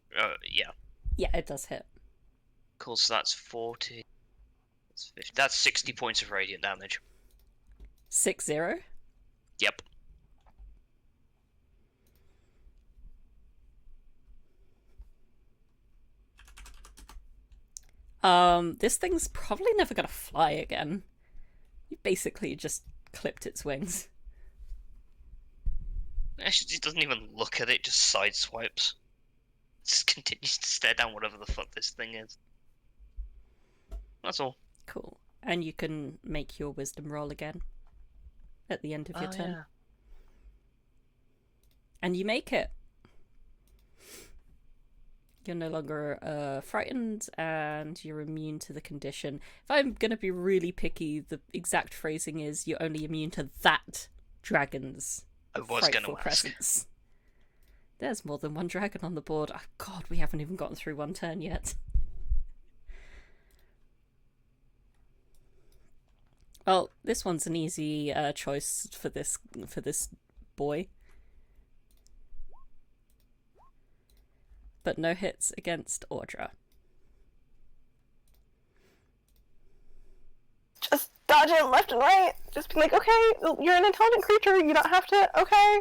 yeah. Yeah, it does hit. Cool, so that's 40. That's 50. That's 60 points of radiant damage. 6-0? Yep. This thing's probably never gonna fly again. You basically just clipped its wings. Actually, it doesn't even look at it, just sideswipes. Just continues to stare down whatever the fuck this thing is. That's all. Cool. And you can make your wisdom roll again at the end of your turn. Yeah. And you make it. You're no longer frightened, and you're immune to the condition. If I'm going to be really picky, the exact phrasing is you're only immune to that dragon's frightful presence. There's more than one dragon on the board. Oh, God, we haven't even gotten through one turn yet. Well, this one's an easy choice for this boy. But no hits against Audra. dodge him left and right. Just be like, okay, you're an intelligent creature. You don't have to. Okay.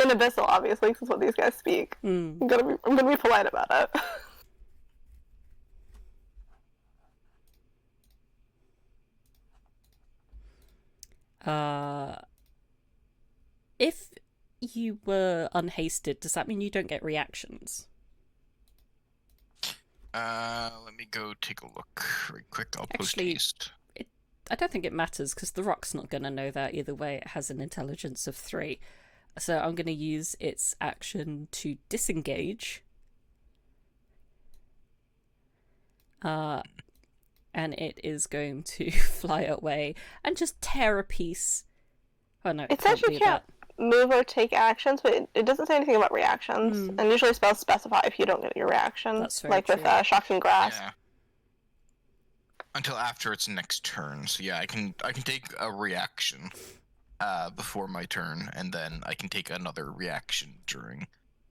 In Abyssal, obviously, because it's what these guys speak. I'm gonna be polite about it. If you were unhasted, does that mean you don't get reactions? Let me go take a look right quick. I'll post Actually, haste. I don't think it matters, because the rock's not going to know that either way. It has an intelligence of 3. So I'm going to use its action to disengage. And it is going to fly away and just tear a piece. Oh no, It says you can't move or take actions, but it doesn't say anything about reactions. And usually spells specify if you don't get your reaction. That's very like true. with Shocking Grasp. Yeah. Until after its next turn. So yeah, I can take a reaction before my turn, and then I can take another reaction during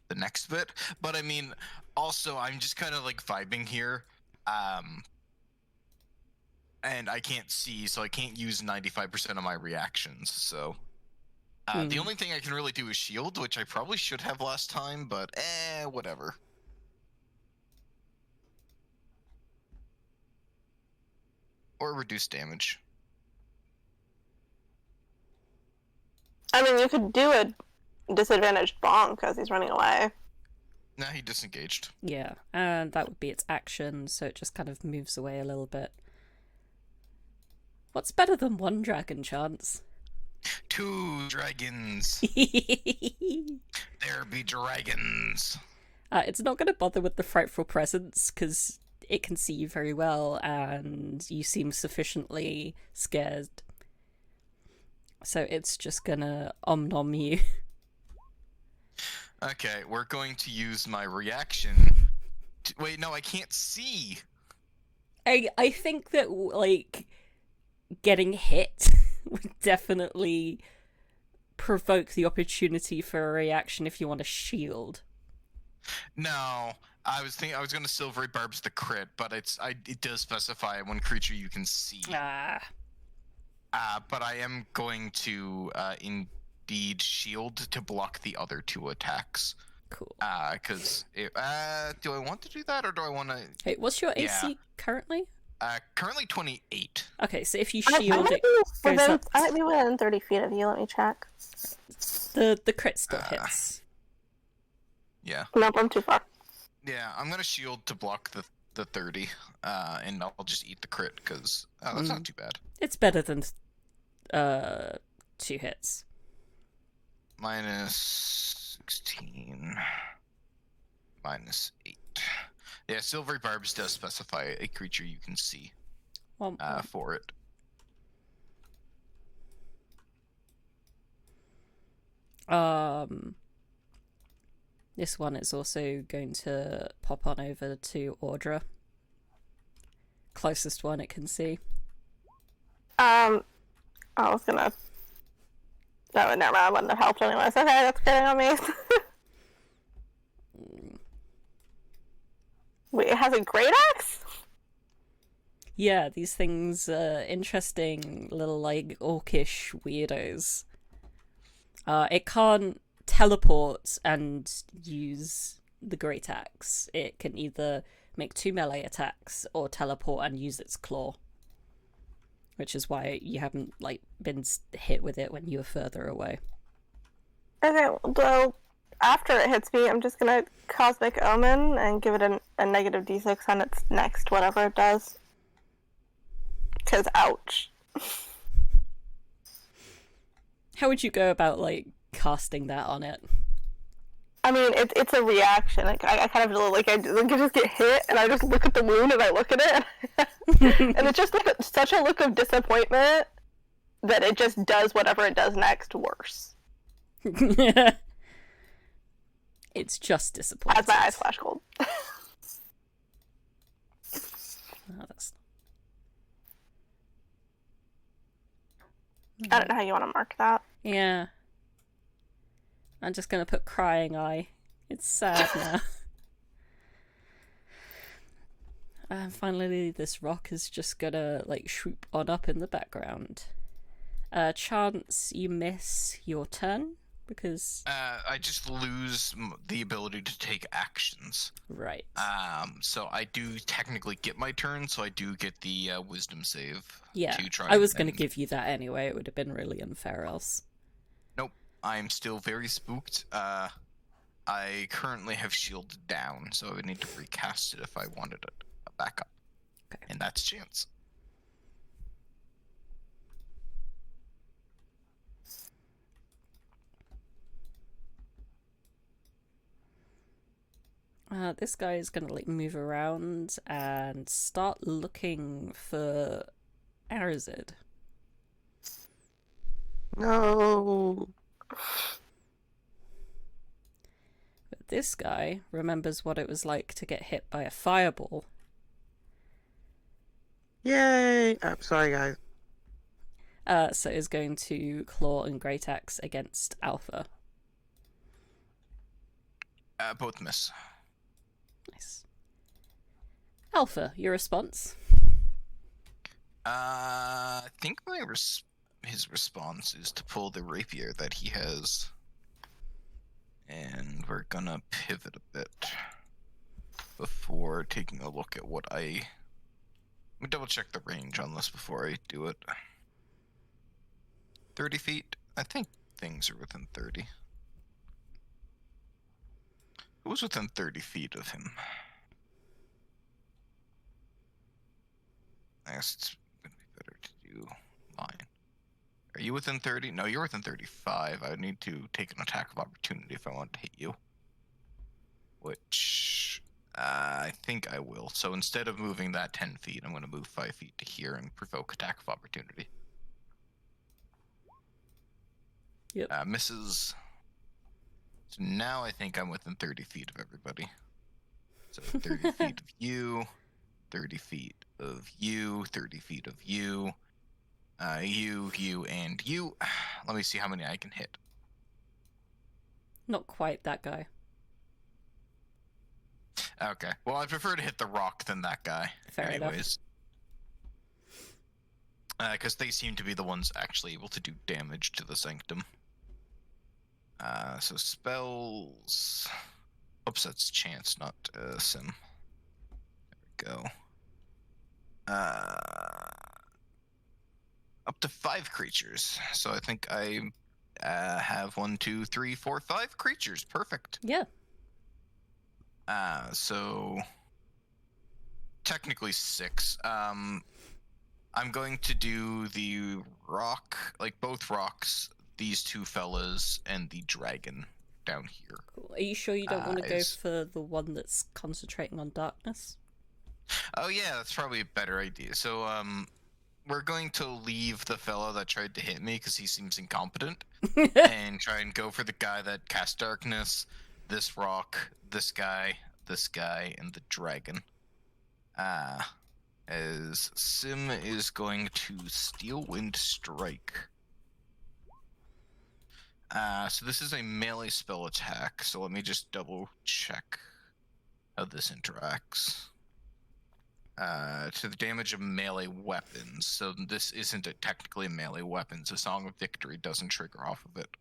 the next bit. But I mean, also I'm just kind of like vibing here. And I can't see, so I can't use 95% of my reactions, so... The only thing I can really do is shield, which I probably should have last time, but whatever. Or reduce damage. I mean, you could do a disadvantaged bonk as he's running away. Nah, he disengaged. Yeah, and that would be its action, so it just kind of moves away a little bit. What's better than 1 dragon chance? 2 dragons. There be dragons. It's not going to bother with the frightful presence, because it can see you very well, and you seem sufficiently scared. So it's just gonna nom you. Okay, we're going to use my reaction. Wait, no, I can't see. I think that, like, getting hit would definitely provoke the opportunity for a reaction if you want a shield. No, I was going to Silvery Barbs the crit, but it does specify one creature you can see. But I am going to indeed shield to block the other 2 attacks. Cool. Because do I want to do that, or do I want to? Hey, what's your AC currently? Currently 28. Okay, so if you shield it goes up. I might be within 30 feet of you. Let me check. The crit still hits. Yeah. Nope, I'm too far. Yeah, I'm gonna shield to block the 30, and I'll just eat the crit because that's not too bad. It's better than 2 hits. Minus 16. Minus 8. Yeah, Silvery Barbs does specify a creature you can see for it. This one is also going to pop on over to Audra. Closest one it can see. I was gonna... No, never mind, I wouldn't have helped anyways. Okay, that's getting on me. Wait, it has a great axe? Yeah, these things are interesting little, like, orcish weirdos. It can't teleport and use the great axe. It can either make 2 melee attacks or teleport and use its claw. Which is why you haven't, like, been hit with it when you were further away. Okay, well, after it hits me, I'm just gonna Cosmic Omen and give it a negative d6 on its next whatever it does. Because ouch. How would you go about, like, casting that on it? I mean, it's a reaction. Like, I kind of like I just get hit, and I just look at the wound, and I look at it, and it's just like such a look of disappointment that it just does whatever it does next worse. It's just disappointing. As my eyes flash cold. That's... I don't know how you want to mark that. Yeah. I'm just gonna put crying eye. It's sad now. And finally, this rock is just gonna, like, swoop on up in the background. Chance you miss your turn, because... I just lose the ability to take actions. Right. So I do technically get my turn, so I do get the wisdom save. Yeah, To try I was gonna and... give you that anyway, it would have been really unfair else. Nope, I'm still very spooked. I currently have shielded down, so I would need to recast it if I wanted it back up. Okay. And that's Chance. This guy is gonna, like, move around and start looking for Arazid. No. But this guy remembers what it was like to get hit by a fireball. Yay! I'm sorry, guys. So is going to claw and great axe against Alpha. Both miss. Nice. Alpha, your response? I think his response is to pull the rapier that he has. And we're gonna pivot a bit before taking a look at what I... Let me double check the range on this before I do it. 30 feet? I think things are within 30. Who's within 30 feet of him? I guess it's going to be better to do mine. Are you within 30? No, you're within 35. I would need to take an attack of opportunity if I want to hit you. Which I think I will. So instead of moving that 10 feet, I'm going to move 5 feet to here and provoke attack of opportunity. Yep. Misses. So now I think I'm within 30 feet of everybody. So 30 feet of you, 30 feet of you, 30 feet of you, you, and you. Let me see how many I can hit. Not quite that guy. Okay. Well, I prefer to hit the rock than that guy. Fair enough. Anyways. Because they seem to be the ones actually able to do damage to the sanctum. So spells... Oops, that's chance, not sim. There we go. Up to 5 creatures. So I think I have 1, 2, 3, 4, 5 creatures. Perfect. Yeah. So technically 6. I'm going to do the rock, like both rocks, these two fellas, and the dragon down here. Cool. Are you sure you don't want to go for the one that's concentrating on darkness? Oh yeah, that's probably a better idea. So we're going to leave the fellow that tried to hit me because he seems incompetent, and try and go for the guy that cast darkness, this rock, this guy, and the dragon. As Sim is going to Steel Wind Strike. So this is a melee spell attack, so let me just double check how this interacts. To the damage of melee weapons, so this isn't technically a melee weapon, so Song of Victory doesn't trigger off of it.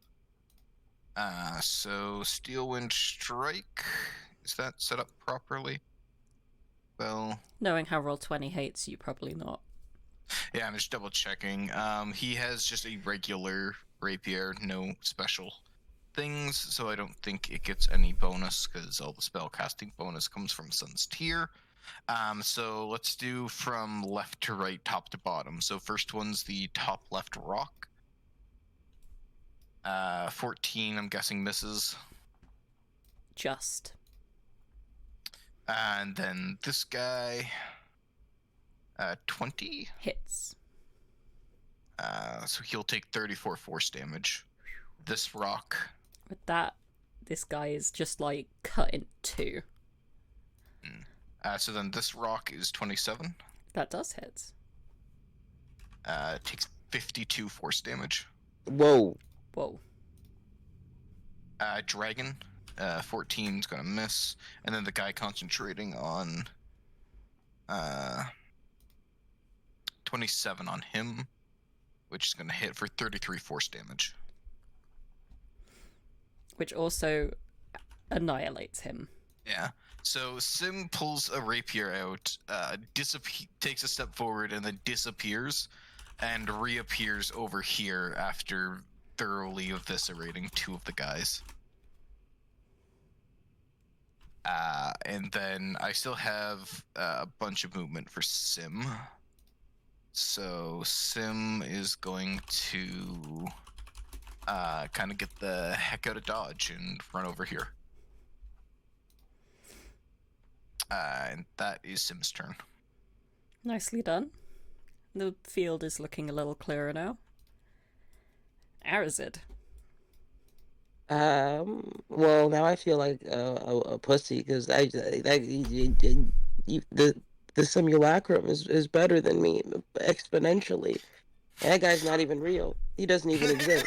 So Steel Wind Strike, is that set up properly? Well... Knowing how Roll20 hates you, probably not. Yeah, I'm just double checking. He has just a regular rapier, no special things, so I don't think it gets any bonus because all the spell casting bonus comes from Sun's Tier. So let's do from left to right, top to bottom. So first one's the top left rock. 14, I'm guessing misses. Just. And then this guy, 20 hits. So he'll take 34 force damage. This rock. With that, this guy is just like cut in 2. So then this rock is 27. That does hit. Takes 52 force damage. Whoa. Whoa. Dragon, 14 is gonna miss, and then the guy concentrating on 27 on him, which is going to hit for 33 force damage. Which also annihilates him. Yeah. So Sim pulls a rapier out, takes a step forward, and then disappears, and reappears over here after thoroughly eviscerating 2 of the guys. And then I still have a bunch of movement for Sim. So Sim is going to kind of get the heck out of Dodge and run over here. And that is Sim's turn. Nicely done. The field is looking a little clearer now. Arazid. Well, now I feel like a pussy because the simulacrum is better than me exponentially. That guy's not even real. He doesn't even exist.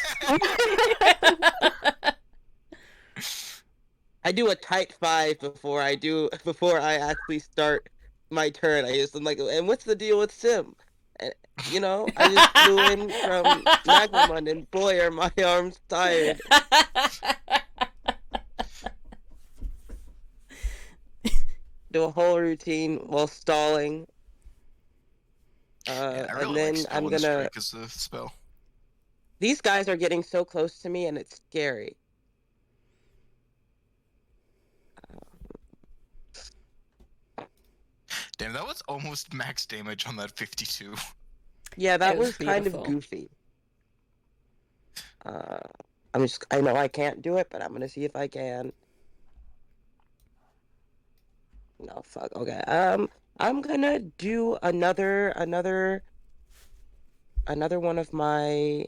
I do a tight 5 before I actually start my turn. I'm like, and what's the deal with Sim? And, you know, I just flew in from Magmamon, and boy, are my arms tired. Do a whole routine while stalling. Yeah, I really and then like I'm Stolen gonna. Strike as a spell. These guys are getting so close to me, and it's scary. Damn, that was almost max damage on that 52. Yeah, that It was was kind of beautiful. goofy. I know I can't do it, but I'm gonna see if I can. No, fuck. Okay. I'm gonna do another one of my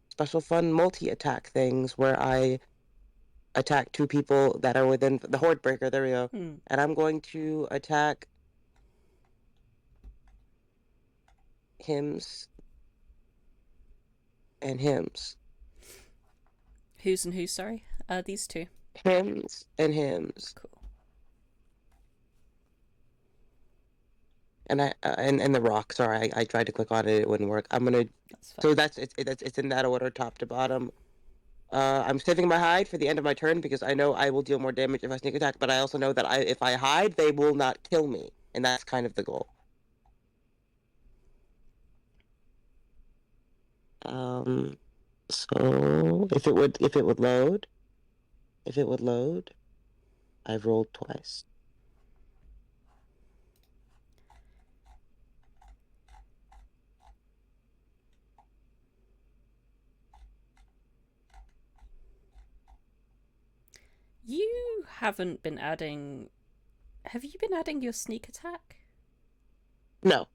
special fun multi-attack things where I attack 2 people that are within the Horde Breaker. There we go. And I'm going to attack Hims and Hims. Who's and who, sorry? These 2. Hims and Hims. Cool. And and the rock. Sorry, I tried to click on it. It wouldn't work. I'm gonna. So it's in that order, top to bottom. I'm saving my hide for the end of my turn because I know I will deal more damage if I sneak attack. But I also know that if I hide, they will not kill me, and that's kind of the goal. So if it would load, I've rolled twice. You haven't been adding... Have you been adding your sneak attack? No.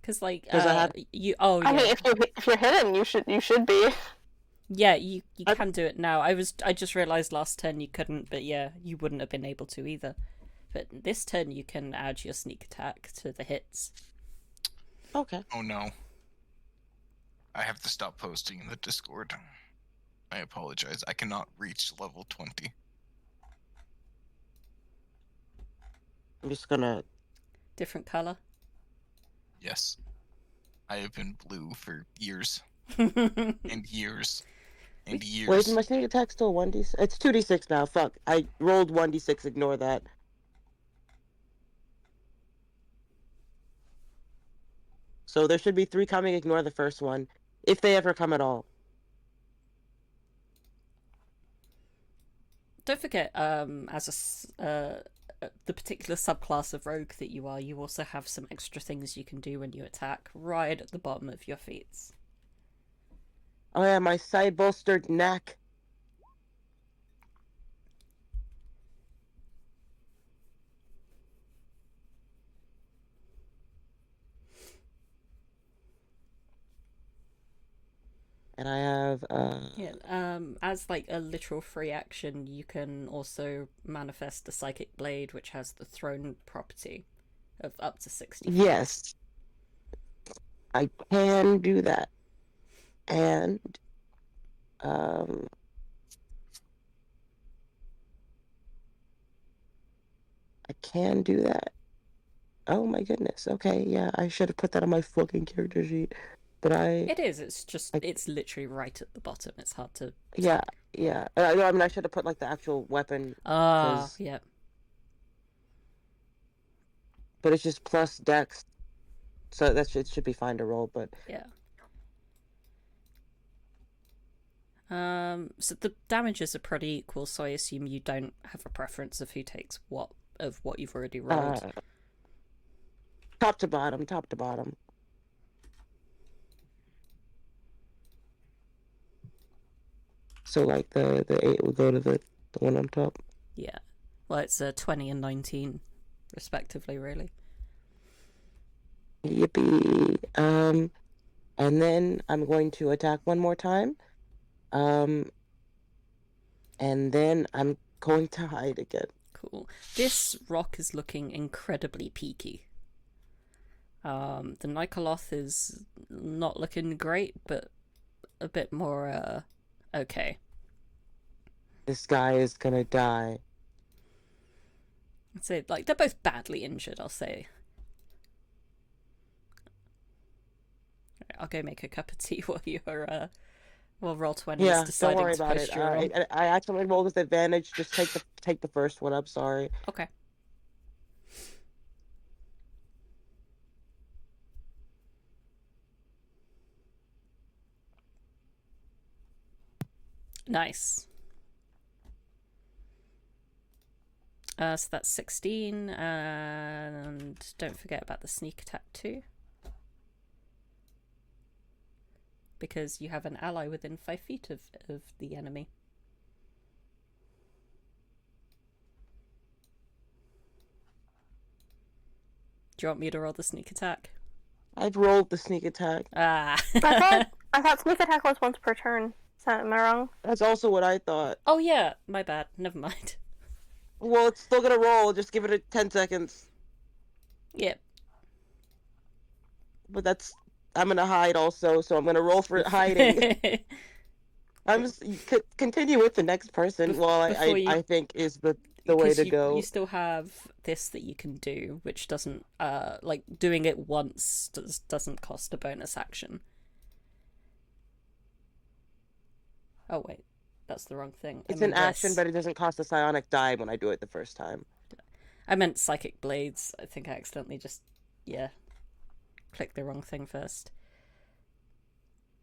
Because like I have... you. Oh yeah. I mean, if you're hidden, you should be. Yeah, you can do it now. I just realized last turn you couldn't, but yeah, you wouldn't have been able to either. But this turn you can add your sneak attack to the hits. Okay. Oh no. I have to stop posting in the Discord. I apologize. I cannot reach level 20. I'm just gonna... Different color? Yes. I have been blue for years. and years. And years. Wait, is my sneak attack still 1d6? It's 2d6 now, fuck. I rolled 1d6, ignore that. So there should be 3 coming, ignore the first one. If they ever come at all. Don't forget, as the particular subclass of rogue that you are, you also have some extra things you can do when you attack right at the bottom of your feats. Oh yeah, my side bolstered knack. And I have as like a literal free action, you can also manifest the psychic blade, which has the thrown property of up to 60. Yes, I can do that. And I can do that. Oh my goodness. Okay, yeah, I should have put that on my fucking character sheet. But It is. It's just. It's literally right at the bottom. It's hard to. Yeah, yeah. No, I mean, I should have put like the actual weapon. Ah, yeah. But it's just plus dex, so it should be fine to roll. But yeah. So the damages are pretty equal. So I assume you don't have a preference of who takes what of what you've already rolled. Top to bottom, top to bottom. So like the 8 will go to the one on top. Yeah. Well, it's 20 and 19, respectively, really. Yippee. And then I'm going to attack one more time. And then I'm going to hide again. Cool. This rock is looking incredibly peaky. The Nikoloth is not looking great, but a bit more, okay. This guy is gonna die. I'd say, like, they're both badly injured, I'll say. I'll go make a cup of tea while you're, well, roll 20 is deciding don't worry to about post it. your roll. I accidentally rolled with advantage. Just take the first one up. Sorry. Okay. Nice. So that's 16, and don't forget about the sneak attack too. Because you have an ally within 5 feet of the enemy. Do you want me to roll the sneak attack? I've rolled the sneak attack. Ah. I thought sneak attack was once per turn. Am I wrong? That's also what I thought. Oh yeah, my bad. Never mind. Well, it's still gonna roll. Just give it 10 seconds. Yep. But I'm gonna hide also, so I'm gonna roll for hiding. I'm just continue with the next person. I think is the way to go. You still have this that you can do, which doesn't like doing it once doesn't cost a bonus action. Oh wait, that's the wrong thing. It's an action, but it doesn't cost a psionic die when I do it the first time. I meant psychic blades. I think I accidentally just clicked the wrong thing first.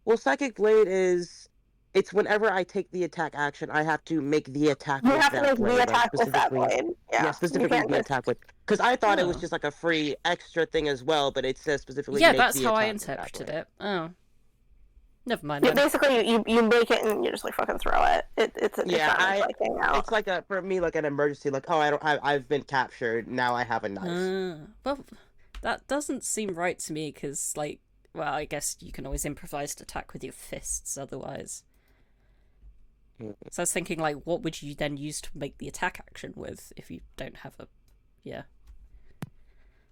Well, psychic blade it's whenever I take the attack action, I have to make the attack with that blade. You have to make the attack with that blade. Yeah, specifically the attack with. Because I thought it was just like a free extra thing as well, but it says specifically. Yeah, that's how I interpreted it. Oh, never mind. Yeah, basically, you make it and you just like fucking throw it. It's like for me like an emergency. Like, oh, I've been captured. Now I have a knife. Well, that doesn't seem right to me because like. Well, I guess you can always improvise to attack with your fists otherwise. So I was thinking, like, what would you then use to make the attack action with if you don't have a... Yeah.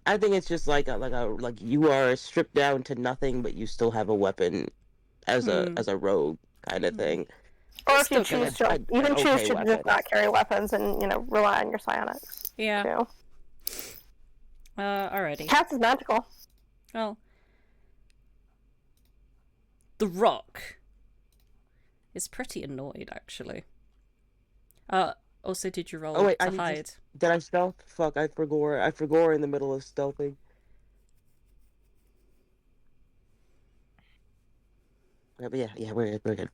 I think it's just like you are stripped down to nothing, but you still have a weapon as a rogue kind of thing. Or if you choose to, you can choose to just not carry weapons and, rely on your psionics. Yeah. Too. Alrighty. Cats is magical. Well... The rock is pretty annoyed, actually. Also, did you roll to hide? Did I stealth? Fuck, I forgot in the middle of stealthing. Yeah, we're good.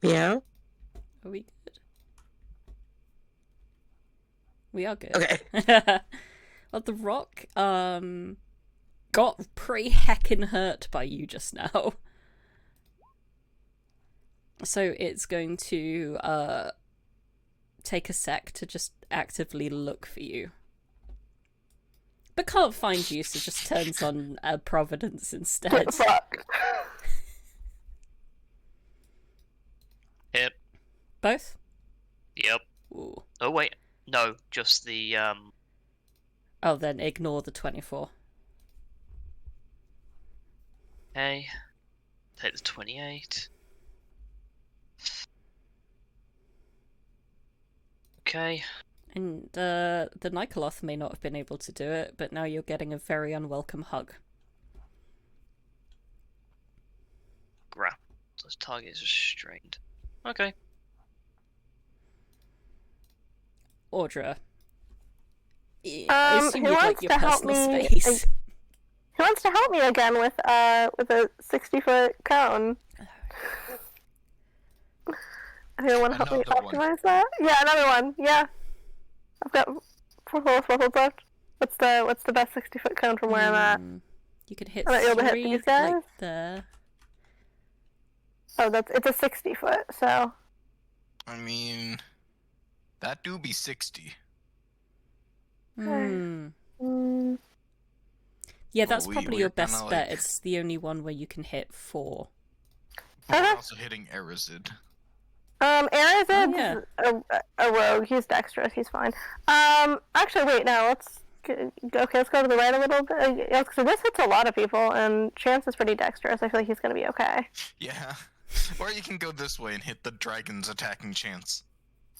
Yeah? Are we good? We are good. Okay. Well, the rock got pretty heckin' hurt by you just now. So it's going to take a sec to just actively look for you. But can't find you, so just turns on Providence instead. Fuck. Yep. Both? Yep. Ooh. Oh wait. No, just the Oh, then ignore the 24. Okay. take the 28. Okay. And the Nikoloth may not have been able to do it, but now you're getting a very unwelcome hug. Grab. Those targets are restrained. Okay. Audra. Who Assume you'd like wants your to help personal me? space. Who wants to help me again with a 60-foot cone? Anyone want to help me Another one. optimize that? Yeah, another one. Yeah, I've got 4 whole levels left. What's the best 60-foot cone from where I'm at? You could hit Am I able to hit 3, these guys? like there. Oh, it's a 60-foot. So I mean, that do be 60. Hmm. mm, Yeah, that's we- probably we're your best kinda bet. like- It's the only one where you can hit 4. We're Okay. also hitting Arazid. Arazid's Oh, a rogue. He's dexterous. He's fine. Actually, wait. No, let's let's go to the right a little bit. So this hits a lot of people, and Chance is pretty dexterous. I feel like he's gonna be okay. Yeah. Or you can go this way and hit the dragon's attacking chance.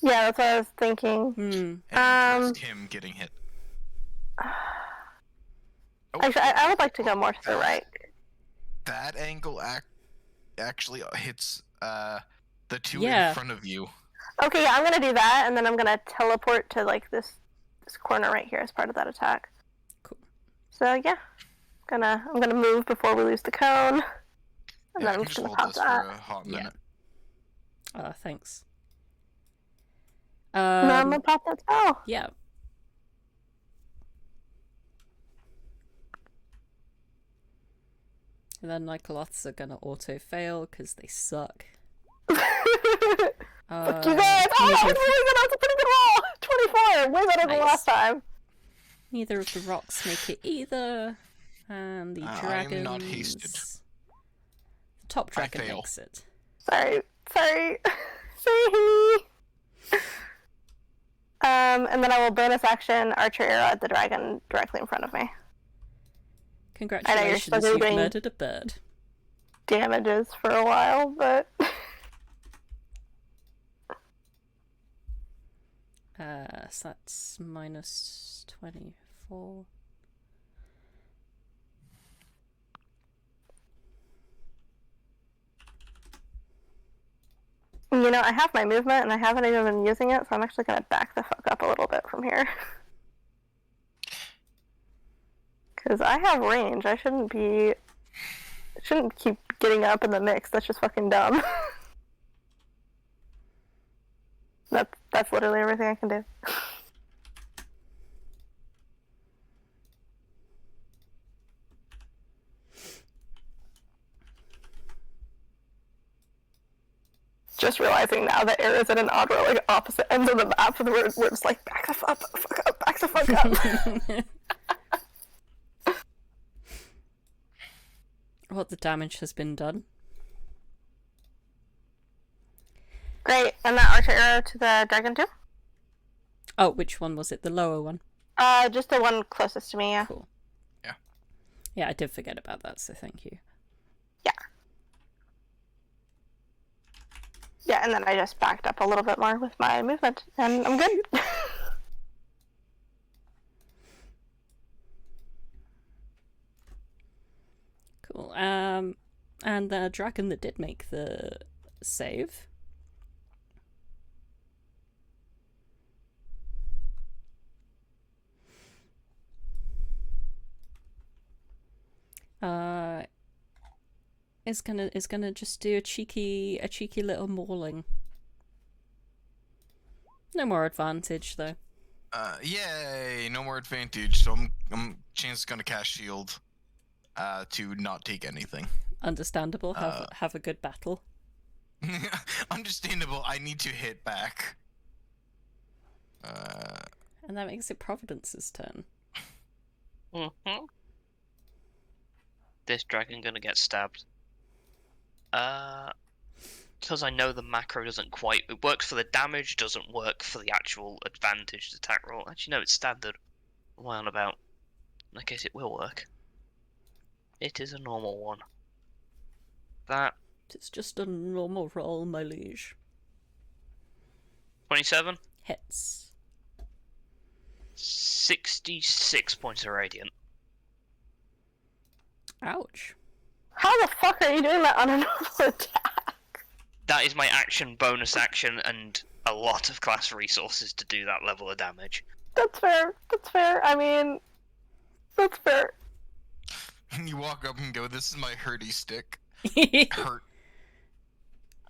Yeah, that's what I was thinking. And risk him getting hit. Oh, Actually, I would like to go more to the right. That angle actually hits the two Yeah. in front of you. Okay, yeah, I'm gonna do that, and then I'm gonna teleport to like this corner right here as part of that attack. Cool. So yeah, I'm gonna move before we lose the cone, and Yeah, then I I'm can just just gonna hold pop this that. for a hot Yeah. minute. Thanks. And then I'm gonna pop that spell. Yeah. And then Nikoloths are gonna auto-fail because they suck. Fuck you guys! Oh, that was really good! That was a pretty good roll! 24! Way better than Nice. last time. Neither of the rocks make it either. And the I dragons... am not hasted. The top dragon fail. makes it. Sorry. Sorry. And then I will bonus action Archer Arrow at the dragon directly in front of me. Congratulations, supposed to you've be doing- murdered a bird. Damages for a while, but... So that's minus 24. You know, I have my movement and I haven't even been using it, so I'm actually gonna back the fuck up a little bit from here. Because I have range. I shouldn't keep getting up in the mix. That's just fucking dumb. That's literally everything I can do. Just realizing now that Arazid and Audra are like opposite ends of the map, and we're just like, back the fuck up, back the fuck up. What the damage has been done. Great, and that archer arrow to the dragon too? Oh, which one was it? The lower one? Just the one closest to me, yeah. Cool. Yeah. Yeah, I did forget about that, so thank you. Yeah, and then I just backed up a little bit more with my movement, and I'm good. Cool. And the dragon that did make the save. Is gonna just do a cheeky little mauling. No more advantage though. Yay! No more advantage. So I'm Chance is gonna cast shield, to not take anything. Understandable. Have a good battle. Understandable. I need to hit back. And that makes it Providence's turn. Mm-hmm. This dragon gonna get stabbed. Because I know the macro doesn't quite... It works for the damage, doesn't work for the actual advantaged attack roll. Actually, no, it's standard. What am I on about? In that case, it will work. It is a normal one. that. It's just a normal roll, my liege. 27. Hits. 66 points of radiant. Ouch. How the fuck are you doing that on a normal attack? That is my action, bonus action, and a lot of class resources to do that level of damage. That's fair. That's fair. I mean, that's fair. You walk up and go, "This is my hurdy stick." Hurt.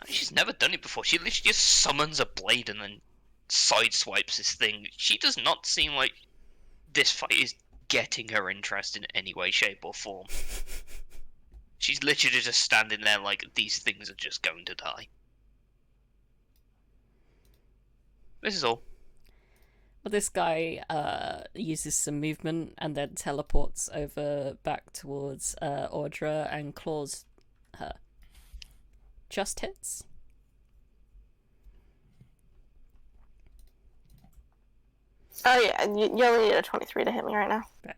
She's never done it before. She literally just summons a blade and then sideswipes this thing. She does not seem like this fight is getting her interest in any way, shape, or form. She's literally just standing there like these things are just going to die. This is all. Well, this guy uses some movement and then teleports over back towards Audra and claws her. Just hits. Oh yeah, and you only need a 23 to hit me right now. Right.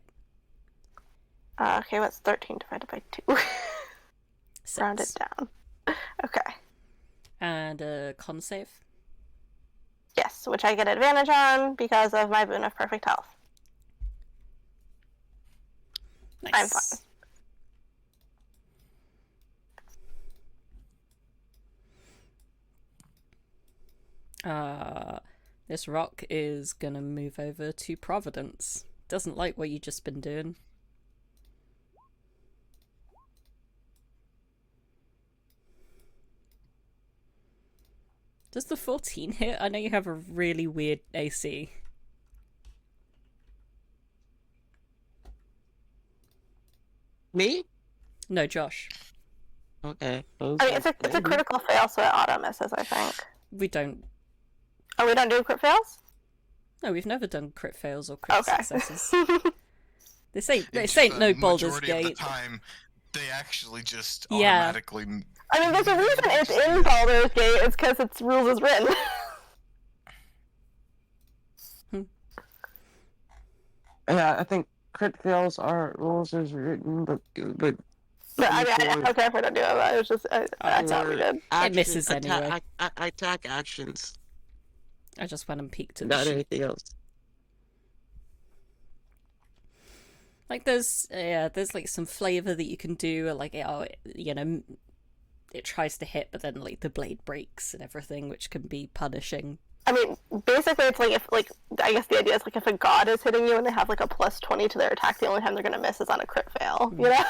Okay, what's 13 divided by 2? 6. Round it down. Okay. And a con save. Yes, which I get advantage on because of my boon of perfect health. Nice. I'm fine. This rock is gonna move over to Providence. Doesn't like what you just been doing. Does the 14 hit? I know you have a really weird AC. Me? No, Josh. Okay. I mean, it's a critical fail, so it auto misses, I think. We don't. Oh, we don't do crit fails? No, we've never done crit fails or crit Okay. successes. This ain't It's no the Baldur's majority of Gate. the time, they actually just Yeah. automatically. I mean, there's a reason it's in Baldur's Gate. It's because its rules is written. Yeah, I think crit fails are rules as written, but But I mean, I don't care if I don't do it. But it was just I thought we did. misses anyway. Attack actions, I just went and peeked at not the sheet. anything else. Like there's like some flavor that you can do, like it tries to hit, but then like the blade breaks and everything, which can be punishing. I mean, basically, it's like if I guess the idea is like if a god is hitting you and they have like a plus 20 to their attack, the only time they're gonna miss is on a crit fail. You know?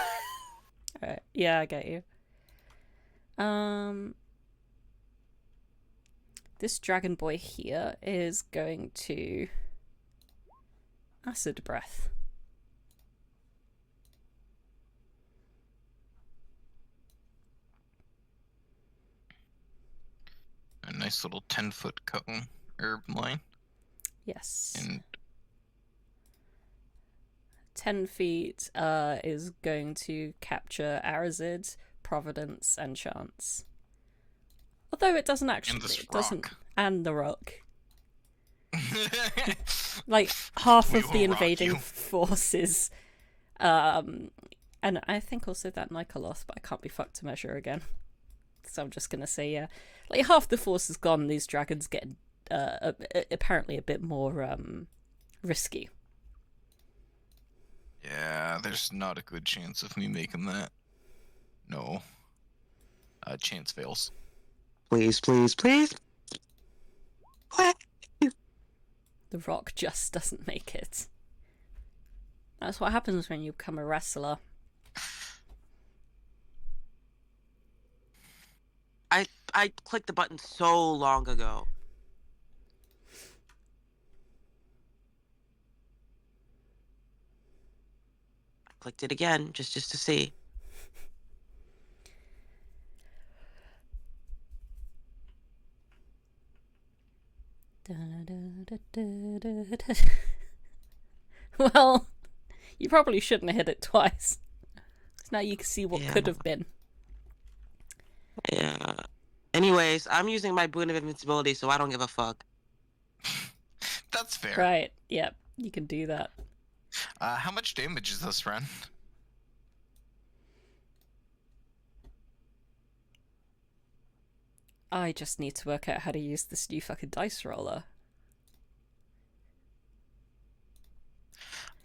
Alright, yeah, I get you. This dragon boy here is going to acid breath. A nice little 10-foot cone herb line. Yes. And 10 feet is going to capture Arazid, Providence, and Chance. Although it doesn't actually. And this it doesn't. rock. And the rock. Like half We of will the rock invading you. forces. And I think also that Nikolos, but I can't be fucked to measure again. So I'm just gonna say, yeah. Like half the force is gone, these dragons get apparently a bit more risky. Yeah, there's not a good chance of me making that. No. Chance fails. Please, please, please. The rock just doesn't make it. That's what happens when you become a wrestler. I clicked the button so long ago. I clicked it again just to see. Well, you probably shouldn't have hit it twice. So now you can see what Yeah. could have been. Yeah. Anyways, I'm using my boon of invincibility, so I don't give a fuck. That's fair. Right, yep, you can do that. How much damage is this run? I just need to work out how to use this new fucking dice roller.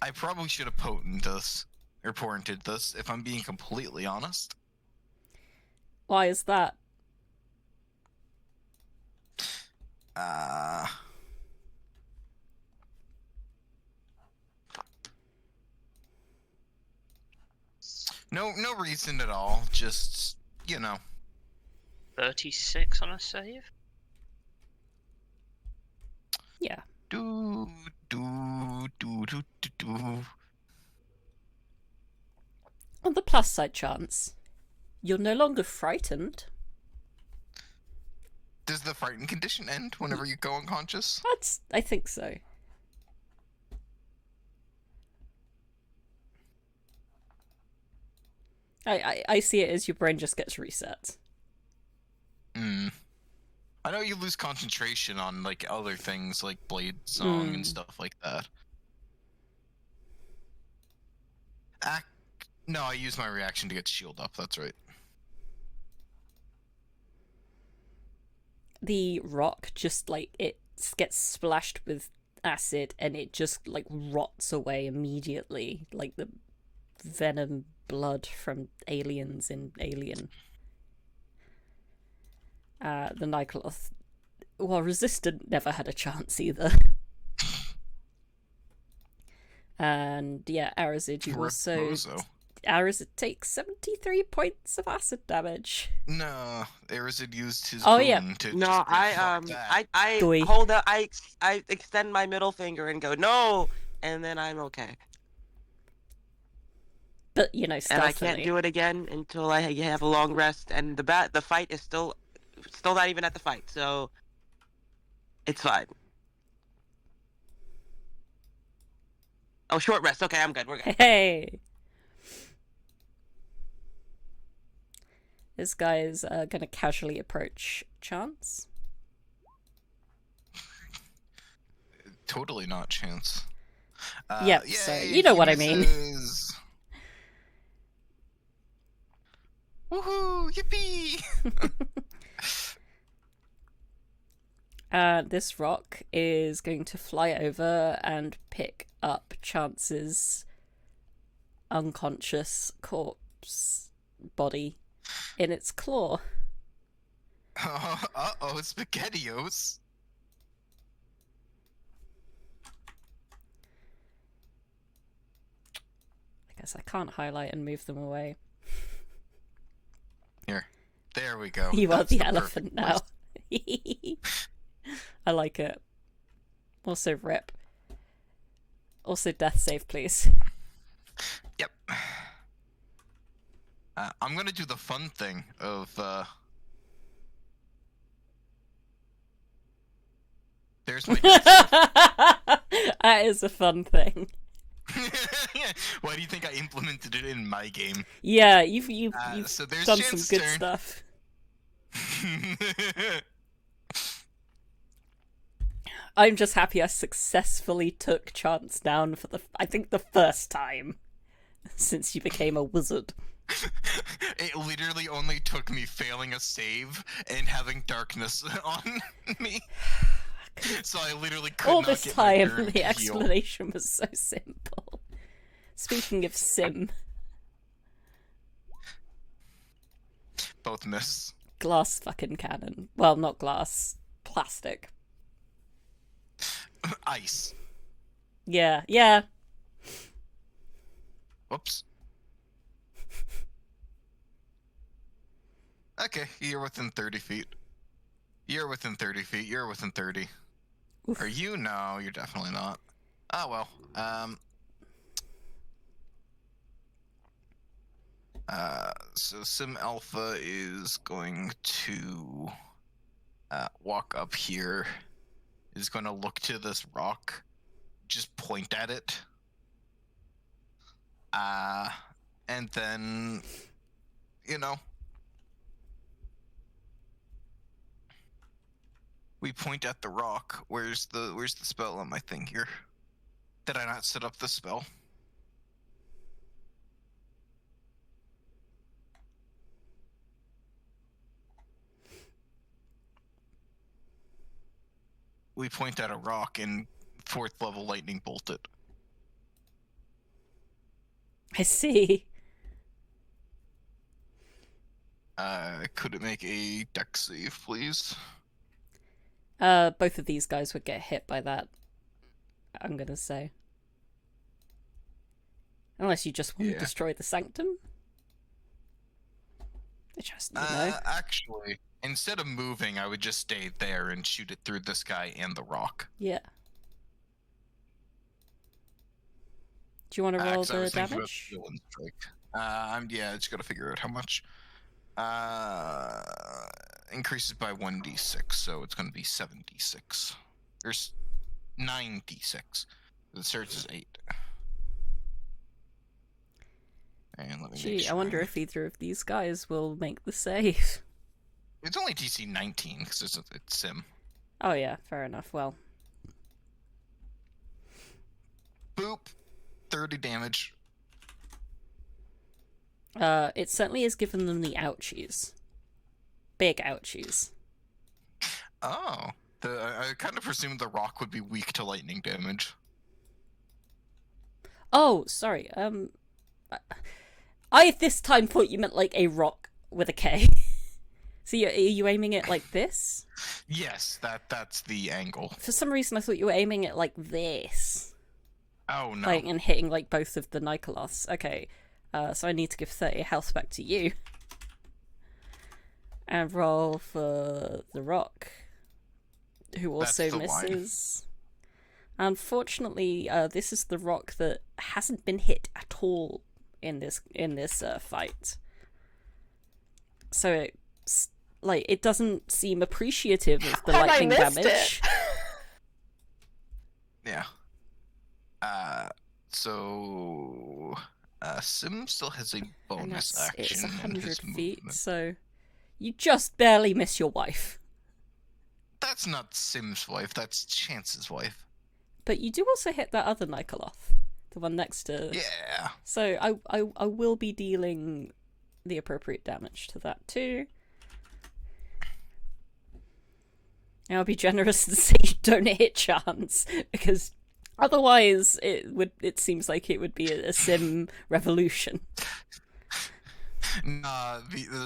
I probably should have potented this, if I'm being completely honest. Why is that? No reason at all. Just, you know. 36 on a save? Yeah. Do. On the plus side chance, you're no longer frightened. Does the frightened condition end whenever you go unconscious? I think so. I see it as your brain just gets reset. I know you lose concentration on like other things like Blade Song and stuff like that. No, I use my reaction to get shield up, that's right. The rock just like it gets splashed with acid and it just like rots away immediately, like the venom blood from aliens in Alien. The Nycloth, well, Resistant never had a chance either. And yeah, Arazid, you also... Arazid takes 73 points of acid damage. No, Arazid used his boon to No, just I Doi. hold up, I extend my middle finger and go, no! And then I'm okay. But, you know, stealthily. And I can't do it again until I have a long rest, and the fight is still not even at the fight, so it's fine. Oh, short rest. Okay, I'm good. We're good. Hey! This guy is gonna casually approach Chance. Totally not Chance. Yep, yay, so you know what I mean. Woohoo! Yippee! This rock is going to fly over and pick up Chance's unconscious corpse body in its claw. Uh-oh, SpaghettiOs. I guess I can't highlight and move them away. Here. There we go. You That's are the elephant now. place. I like it. Also rip. Also death save, please. Yep. I'm gonna do the fun thing of, There's my death save. That is a fun thing. Why do you think I implemented it in my game? Yeah, you've so there's done Chance's some good turn. stuff. I'm just happy I successfully took Chance down for I think the first time since you became a wizard. It literally only took me failing a save and having darkness on me. So I literally could All not this get my time, turn the to heal. explanation was so simple. Speaking of sim, Both miss. glass fucking cannon. Well, not glass, plastic. Ice. Yeah. Whoops. Okay, you're within 30 feet. You're within 30 feet. You're within 30. Oof. Are you? No, you're definitely not. Ah, well. So Sim Alpha is going to walk up here. Is going to look to this rock. Just point at it. And then, you know, we point at the rock. Where's the spell on my thing here? Did I not set up the spell? we point at a rock and 4th level lightning bolt it. I see. Could it make a dex save, please? Both of these guys would get hit by that, I'm gonna say. Unless you just want to destroy the sanctum. Just, you know. Actually, instead of moving, I would just stay there and shoot it through this guy and the rock. Yeah. Do you want to roll the damage? Yeah, I just gotta figure out how much. Increases by 1d6, so it's gonna be 7d6. There's 9d6. The surge is 8. And let me Gee, I wonder if either of these guys will make the save. It's only DC 19 because it's sim. Oh yeah, fair enough. Well, boop, 30 damage. It certainly has given them the ouchies. Big ouchies. Oh, I kind of presumed the rock would be weak to lightning damage. Oh, sorry. I this time thought you meant like a rock with a K. So are you aiming it like this? Yes, that's the angle. For some reason, I thought you were aiming it like this. Oh no! Like and hitting like both of the Nikolos. Okay, so I need to give 30 health back to you. And roll for the rock, who also misses. Unfortunately, this is the rock that hasn't been hit at all in this fight. So it doesn't seem appreciative of the lightning damage. Yeah. So Sim still has a bonus action. It's 100 feet, so you just barely miss your wife. That's not Sim's wife. That's Chance's wife. But you do also hit that other Nikoloth, the one next to. Yeah. So I will be dealing the appropriate damage to that too. And I'll be generous and say you don't hit Chance, because otherwise it seems like it would be a Sim revolution. Nah,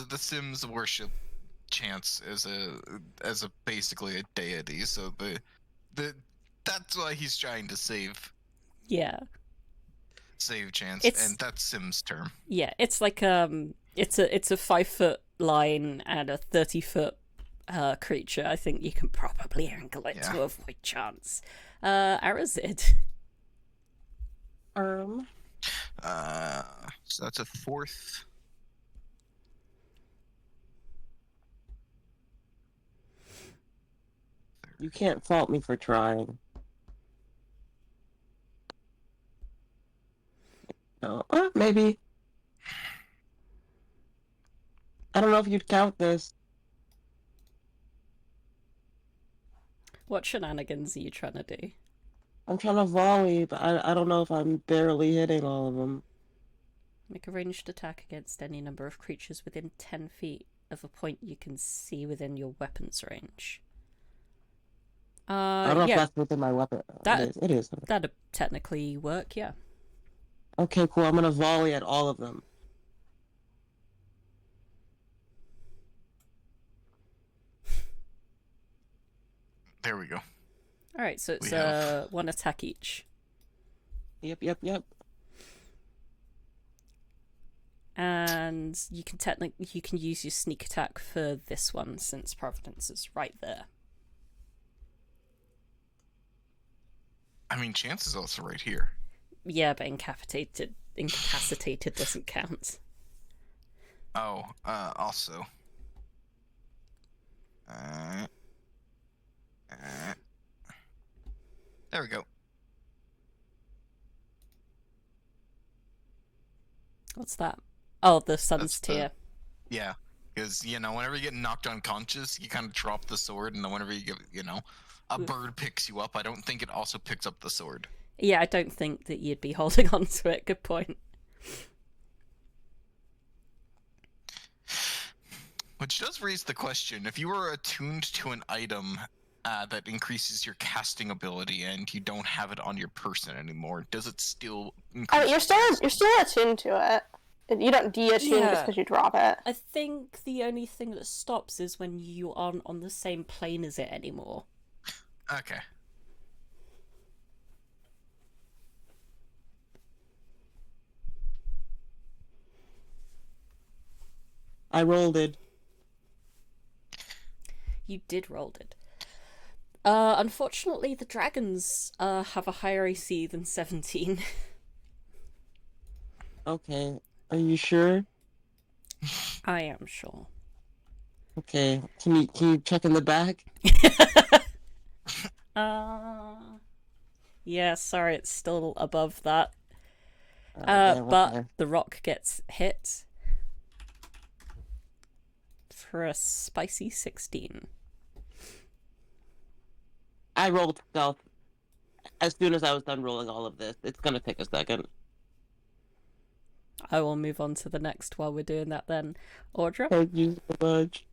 the Sims worship Chance as a basically a deity, so that's why he's trying to save. Yeah. Save Chance, and that's Sim's term. Yeah, it's like it's a 5-foot line and a 30-foot creature. I think you can probably angle it to avoid Chance. Arazid. So that's a 4th. You can't fault me for trying. No, maybe. I don't know if you'd count this. What shenanigans are you trying to do? I'm trying to volley, but I don't know if I'm barely hitting all of them. Make a ranged attack against any number of creatures within 10 feet of a point you can see within your weapon's range. I don't know if that's within my weapon. It is. That'd technically work, yeah. Okay, cool. I'm gonna volley at all of them. There we go. Alright, so it's 1 attack each. Yep. And you can use your sneak attack for this one, since Providence is right there. I mean, Chance is also right here. Yeah, but incapacitated doesn't count. Oh, also. There we go. What's that? Oh, the sun's tear. Yeah, because, whenever you get knocked unconscious, you kind of drop the sword, and then whenever you get, a bird picks you up, I don't think it also picks up the sword. Yeah, I don't think that you'd be holding on to it. Good point. Which does raise the question, if you were attuned to an item that increases your casting ability, and you don't have it on your person anymore. Does it still increase? You're still attuned to it. You don't de-attune just because you drop it. I think the only thing that stops is when you aren't on the same plane as it anymore. Okay. I rolled it. You did roll it. Unfortunately, the dragons have a higher AC than 17. Okay. Are you sure? I am sure. Okay. Can you check in the back? Yeah, sorry, it's still above that. Yeah, But okay. the rock gets hit for a spicy 16. I rolled stealth as soon as I was done rolling all of this. It's gonna take a second. I will move on to the next while we're doing that then. Audra? Thank you so much.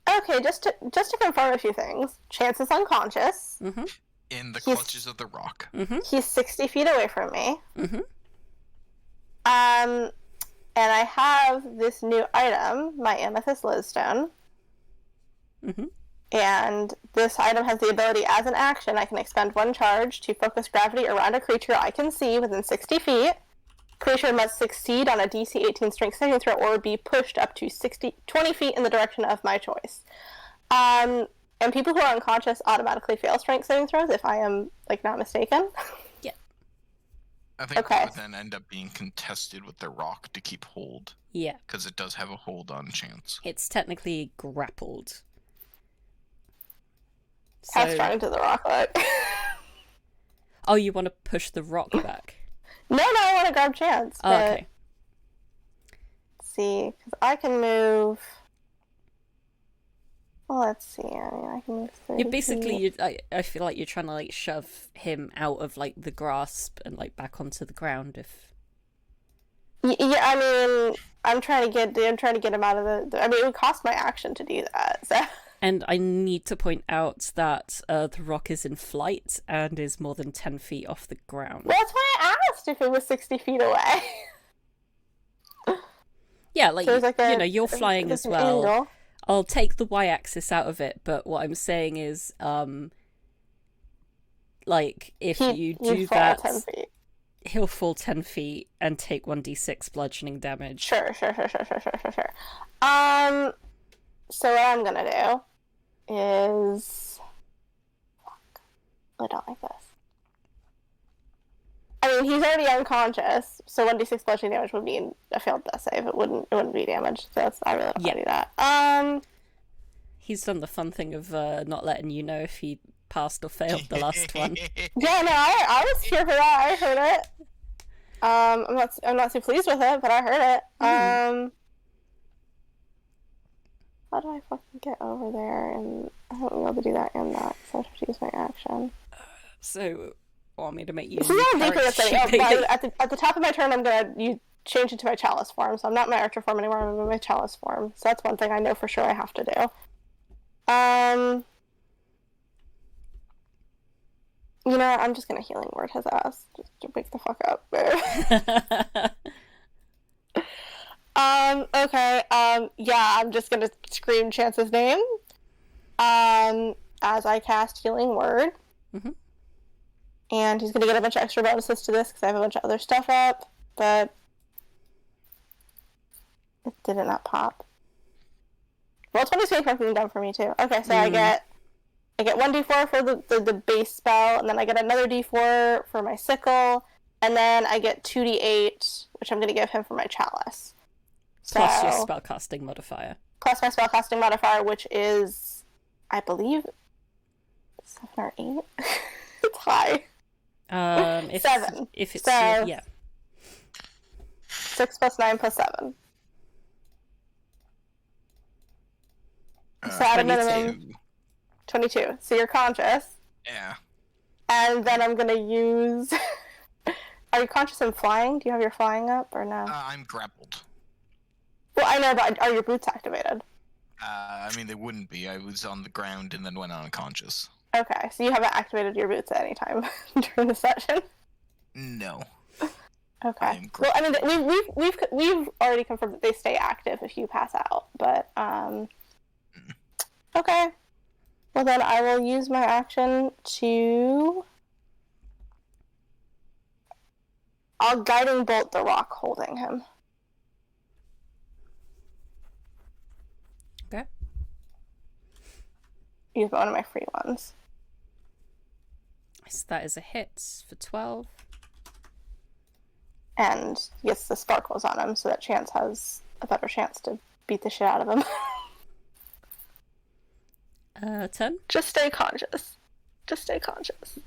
Okay, just to confirm a few things. Chance is unconscious. Mm-hmm. In the clutches of the rock. Mm-hmm. He's 60 feet away from me. Mm-hmm. And I have this new item, my amethyst lodestone. Mm-hmm. And this item has the ability, as an action, I can expend one charge to focus gravity around a creature I can see within 60 feet. Creature must succeed on a DC 18 strength saving throw or be pushed up to 20 feet in the direction of my choice. And people who are unconscious automatically fail strength saving throws, if I am, not mistaken. Yeah. I think Okay. it would then end up being contested with the rock to keep hold. Yeah. Because it does have a hold on chance. It's technically grappled. How strong does the rock look? Oh, you want to push the rock back? No, I want to grab Chance. Oh, okay. Let's see, because I can move. Well, let's see. I mean, I can move 30 You basically, feet. I feel like you're trying to shove him out of the grasp and back onto the ground. If Yeah, I mean, I'm trying to get him out of the. I mean, it would cost my action to do that. So. And I need to point out that the rock is in flight and is more than 10 feet off the ground. Well, that's why I asked if it was 60 feet away. Yeah, So you're flying as well. Angle. I'll take the y-axis out of it, but what I'm saying is, if you do He'd fall that, 10 feet. he'll fall 10 feet and take 1d6 bludgeoning damage. Sure. So what I'm gonna do is... Fuck. I don't like this. I mean, he's already unconscious, so 1d6 bludgeoning damage would mean a failed death save. It wouldn't be damage, so I really don't want to do that. He's done the fun thing of not letting you know if he passed or failed the last one. Yeah, no, I was here for that. I heard it. I'm not too pleased with it, but I heard it. How do I fucking get over there? And I don't know to do that and that, so I have to use my action. So, want me to make you... This is all deeper thing. At the top of my turn, I'm gonna change it to my chalice form, so I'm not my archer form anymore, I'm in my chalice form. So that's one thing I know for sure I have to do. You know, I'm just gonna healing word his ass. Just to wake the fuck up. Okay, yeah, I'm just gonna scream Chance's name. As I cast healing word. Mm-hmm. And he's gonna get a bunch of extra bonuses to this because I have a bunch of other stuff up, but it did not pop. Well, 20's being fucking done for me too. Okay, so I get 1d4 for the base spell, and then I get another d4 for my sickle, and then I get 2d8, which I'm gonna give him for my chalice. Plus your spellcasting modifier. Plus my spellcasting modifier, which is, I believe, 7 or 8. It's high. 7. If it's so, yeah. 6 plus 9 plus 7. So at a minimum, 22. So you're conscious. Yeah. And then I'm gonna use... Are you conscious and flying? Do you have your flying up or no? I'm grappled. Well, I know, but are your boots activated? I mean, they wouldn't be. I was on the ground and then went unconscious. Okay, so you haven't activated your boots at any time during the session. No. Okay. Well, I mean, we've already confirmed that they stay active if you pass out, but okay. Well, then I will use my action to. I'll guiding bolt the rock holding him. Okay. Use one of my free ones. So that is a hit for 12. And gets the sparkles on him, so that Chance has a better chance to beat the shit out of him. 10. Just stay conscious. Just stay conscious.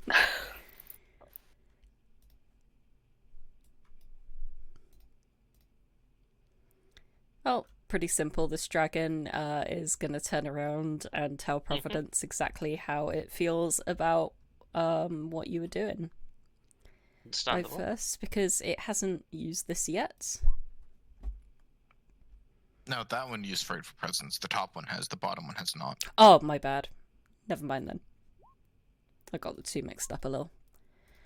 Well, pretty simple. This dragon is going to turn around and tell Providence exactly how it feels about what you were doing. Go first, because it hasn't used this yet. No, that one used for presence. The top one has, the bottom one has not. Oh, my bad. Never mind then. I got the two mixed up a little.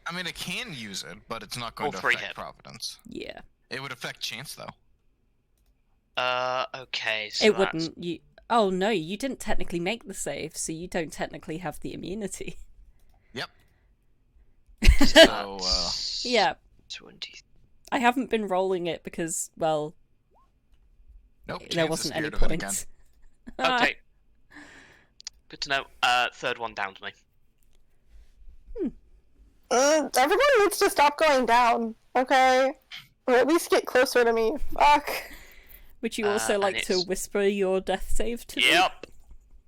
I mean, it can use it, but it's not going to affect Providence. Yeah. It would affect Chance, though. Okay, so it wouldn't. You. Oh no, you didn't technically make the save, so you don't technically have the immunity. Yep. So, yeah. 20. I haven't been rolling it because, well, nope, there wasn't any point. Okay. Good to know. Third one down to me. Everyone needs to stop going down, okay? Or at least get closer to me. Fuck. Would you also like to whisper your death save to me? Yep.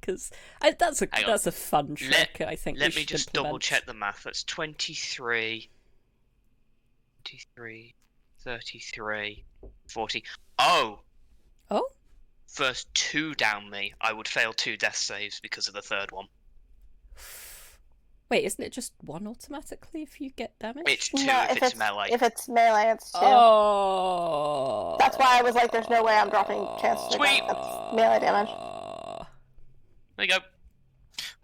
Because that's a fun trick. I think. Let me just double check the math. That's 23, 33, 40. Oh. Oh. First two down me. I would fail 2 death saves because of the third one. Wait, isn't it just 1 automatically if you get damage? It's 2 if it's melee. If it's melee, it's 2. Oh. That's why I was like, there's no way I'm dropping Chance to Sweet. That's melee damage. There you go.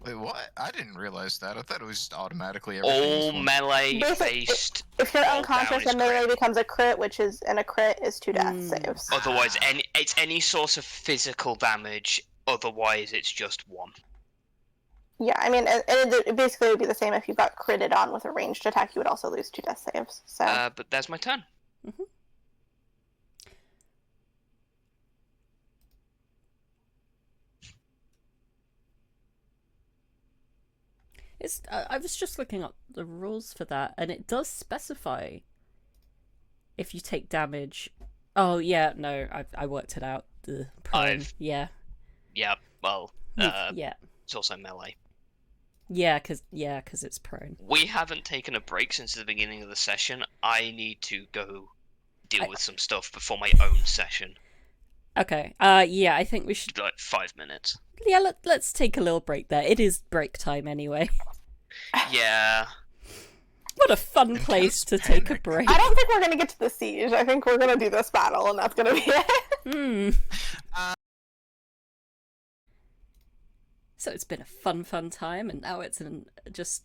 Wait, what? I didn't realize that. I thought it was just automatically all melee based. If you're unconscious, a melee becomes a crit, and a crit is 2 death saves. Otherwise, it's any source of physical damage. Otherwise, it's just 1. Yeah, I mean, it basically would be the same if you got critted on with a ranged attack. You would also lose 2 death saves. So. But there's my turn. Mm-hmm. I was just looking up the rules for that, and it does specify if you take damage. Oh yeah, no, I worked it out. The prone, yeah. Yeah, well, yeah. It's also melee. Yeah, cause it's prone. We haven't taken a break since the beginning of the session. I need to go deal with some stuff before my own session. Okay. Yeah, I think we should. Like 5 minutes. Yeah, let's take a little break there. It is break time anyway. Yeah. What a fun place to take a break. I don't think we're gonna get to the siege. I think we're gonna do this battle, and that's gonna be it. So it's been a fun time, and now it's just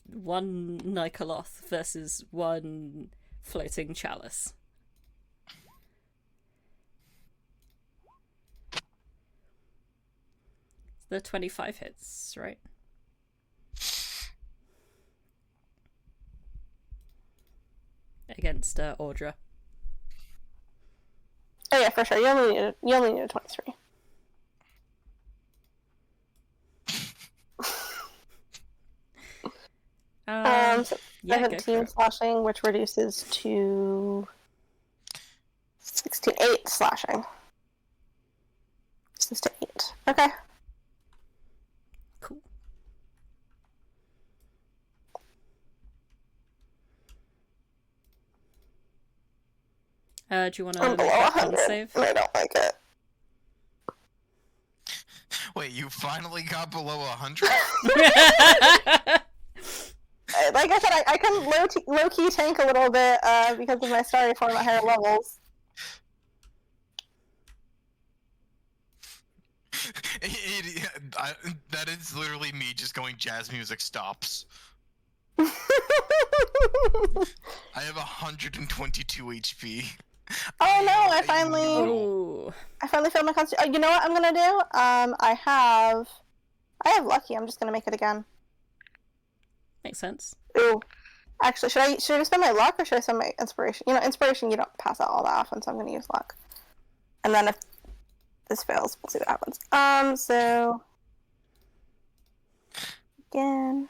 one Nikoloth versus one floating chalice. The 25 hits, right? Against Audra. Oh yeah, for sure. You only need a 23. So 17 slashing, which reduces to 8 slashing. Just to 8. Okay. Cool. Do you want to I'm below 100. save? I don't like it. Wait, you finally got below 100? Like I said, I can low-key tank a little bit because of my starry form at higher levels. That is literally me just going jazz music stops. I have 122 HP. Oh no! I Oh. finally failed my constitution. You know what I'm gonna do? I have lucky. I'm just gonna make it again. Makes sense. Ooh. Actually, should I spend my luck or should I spend my inspiration? You know, inspiration you don't pass out all that often, so I'm gonna use luck. And then if this fails, we'll see what happens. So again.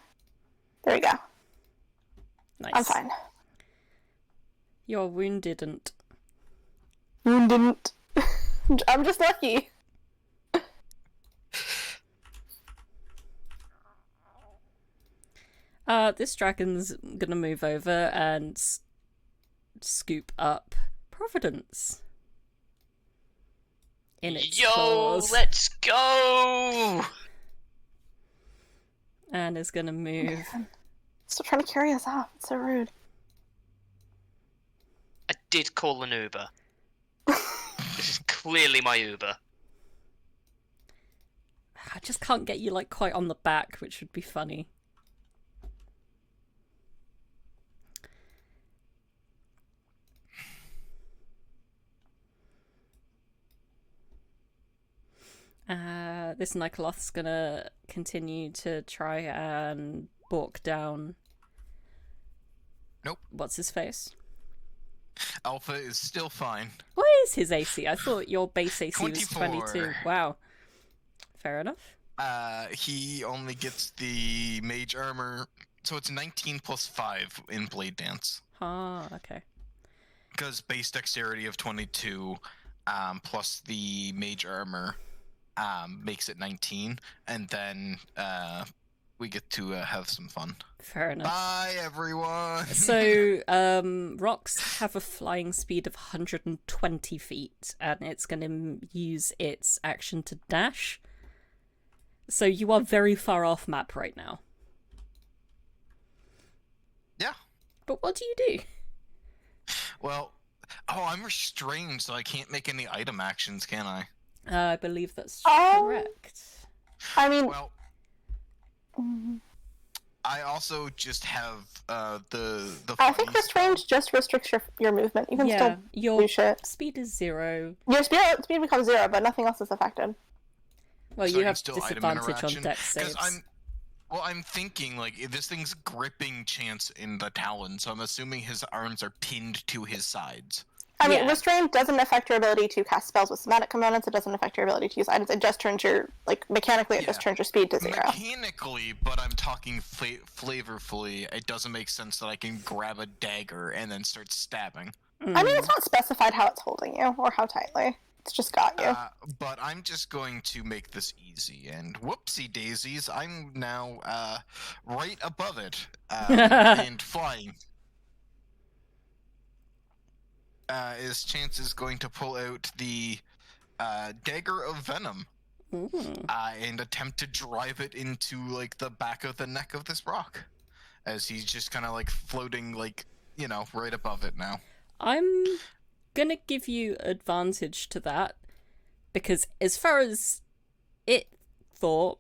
There we go. Nice. I'm fine. You're woundedn't. Didn't. I'm just lucky. This dragon's gonna move over and scoop up Providence in its claws. Let's go! And is gonna move. Stop trying to carry us off. It's so rude. I did call an Uber. This is clearly my Uber. I just can't get you like quite on the back, which would be funny. This Nikoloth's gonna continue to try and balk down. Nope. What's his face? Alpha is still fine. What is his AC? I thought your base AC 24. was 22. Wow. Fair enough. He only gets the mage armor, so it's 19 plus 5 in Blade Dance. Ah, okay. Because base dexterity of 22, plus the mage armor, makes it 19, and then we get to have some fun. Fair enough. Bye, everyone! So, rocks have a flying speed of 120 feet, and it's going to use its action to dash. So you are very far off map right now. Yeah. But what do you do? Well, I'm restrained, so I can't make any item actions, can I? I believe that's Oh. correct. I mean, Well, I also just have the. I think funny restrained just restricts your movement. You can Yeah, still your do shit. speed is 0. Your speed becomes 0, but nothing else is affected. Well, So you I can have still item disadvantage on interaction, dex 'cause saves. I'm thinking, like, if this thing's gripping Chance in the talon, so I'm assuming his arms are pinned to his sides. I mean, Yeah. restraint doesn't affect your ability to cast spells with somatic components. It doesn't affect your ability to use items. It just turns your, like, mechanically, it just Yeah. turns your speed to 0. Mechanically, but I'm talking flavorfully, it doesn't make sense that I can grab a dagger and then start stabbing. I mean, it's not specified how it's holding you or how tightly. It's just got you. But I'm just going to make this easy, and whoopsie daisies, I'm now right above it and flying. Is Chance is going to pull out the dagger of venom and attempt to drive it into like the back of the neck of this rock, as he's just kind of like floating, like, you know, right above it now. I'm gonna give you advantage to that, because as far as it thought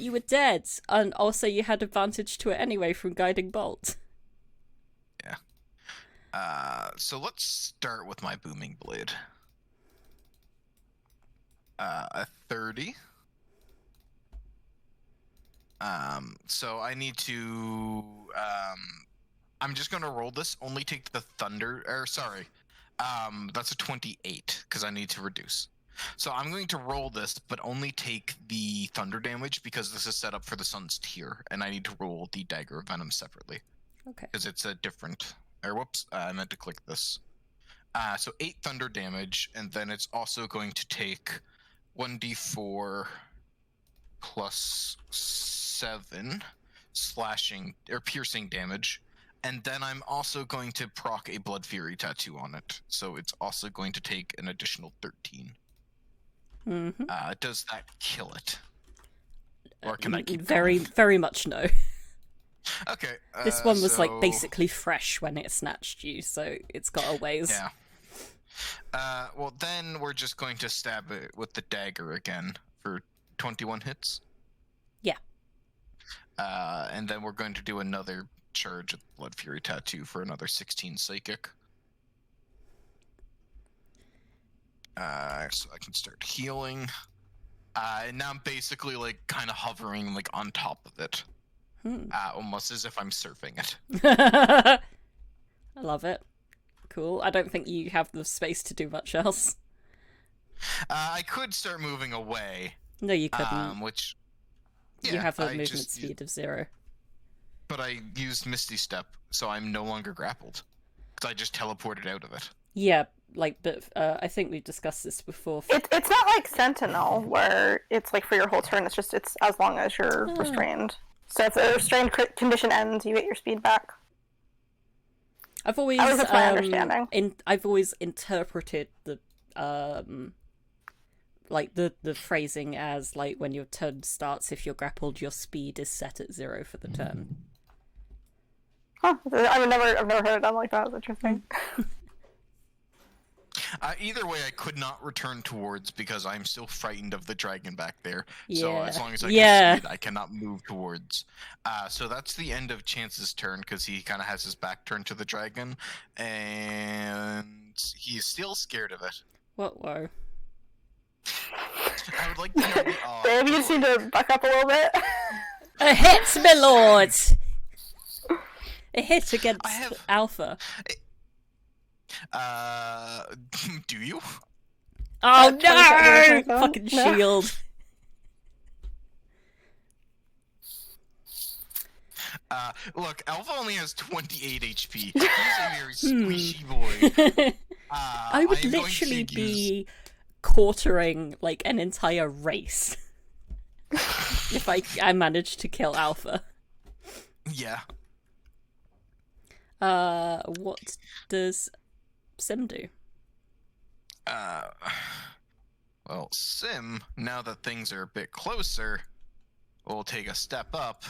you were dead, and also you had advantage to it anyway from guiding bolt. So let's start with my booming blade. A 30. So I need to I'm just gonna roll this, only take the thunder, or sorry, that's a 28, because I need to reduce. So I'm going to roll this, but only take the thunder damage, because this is set up for the sun's tier, and I need to roll the dagger of venom separately. Okay. Because it's a different, or whoops, I meant to click this. So 8 thunder damage, and then it's also going to take 1d4 plus 7 slashing or piercing damage, and then I'm also going to proc a Blood Fury tattoo on it, so it's also going to take an additional 13. Does that kill it? Or can I keep very, going? very much no. Okay. This one was like so- basically fresh when it snatched you, so it's got a ways. Yeah. Well, then we're just going to stab it with the dagger again for 21 hits. Yeah. And then we're going to do another charge of Blood Fury Tattoo for another 16 psychic. So I can start healing. And now I'm basically like kind of hovering like on top of it. Almost as if I'm surfing it. I love it. Cool. I don't think you have the space to do much else. I could start moving away. No, you couldn't. Which... you Yeah, have a I movement just speed of 0. But I used Misty Step, so I'm no longer grappled. Because I just teleported out of it. Yeah, like, but I think we've discussed this before. It's not like Sentinel, where it's like for your whole turn. It's as long as you're restrained. So if the restrained condition ends, you get your speed back. I've always, that's my understanding. I've always interpreted the like the phrasing as like when your turn starts, if you're grappled, your speed is set at 0 for the turn. Huh. I've never heard it done like that. That's interesting. Either way, I could not return towards because I'm still frightened of the dragon back there. Yeah. So as long as I can see it, I cannot move towards. So that's the end of Chance's turn because he kind of has his back turned to the dragon, and he's still scared of it. What? Whoa. I would like to know the Maybe you just need to buck up a little bit. A hit, my lord! A hit against Alpha. Do you? Oh no! Fucking shield. Look, Alpha only has 28 HP. He's a very squishy boy. I would literally be quartering like an entire race if I managed to kill Alpha. Yeah. What does Sim do? Well, Sim, now that things are a bit closer, will take a step up,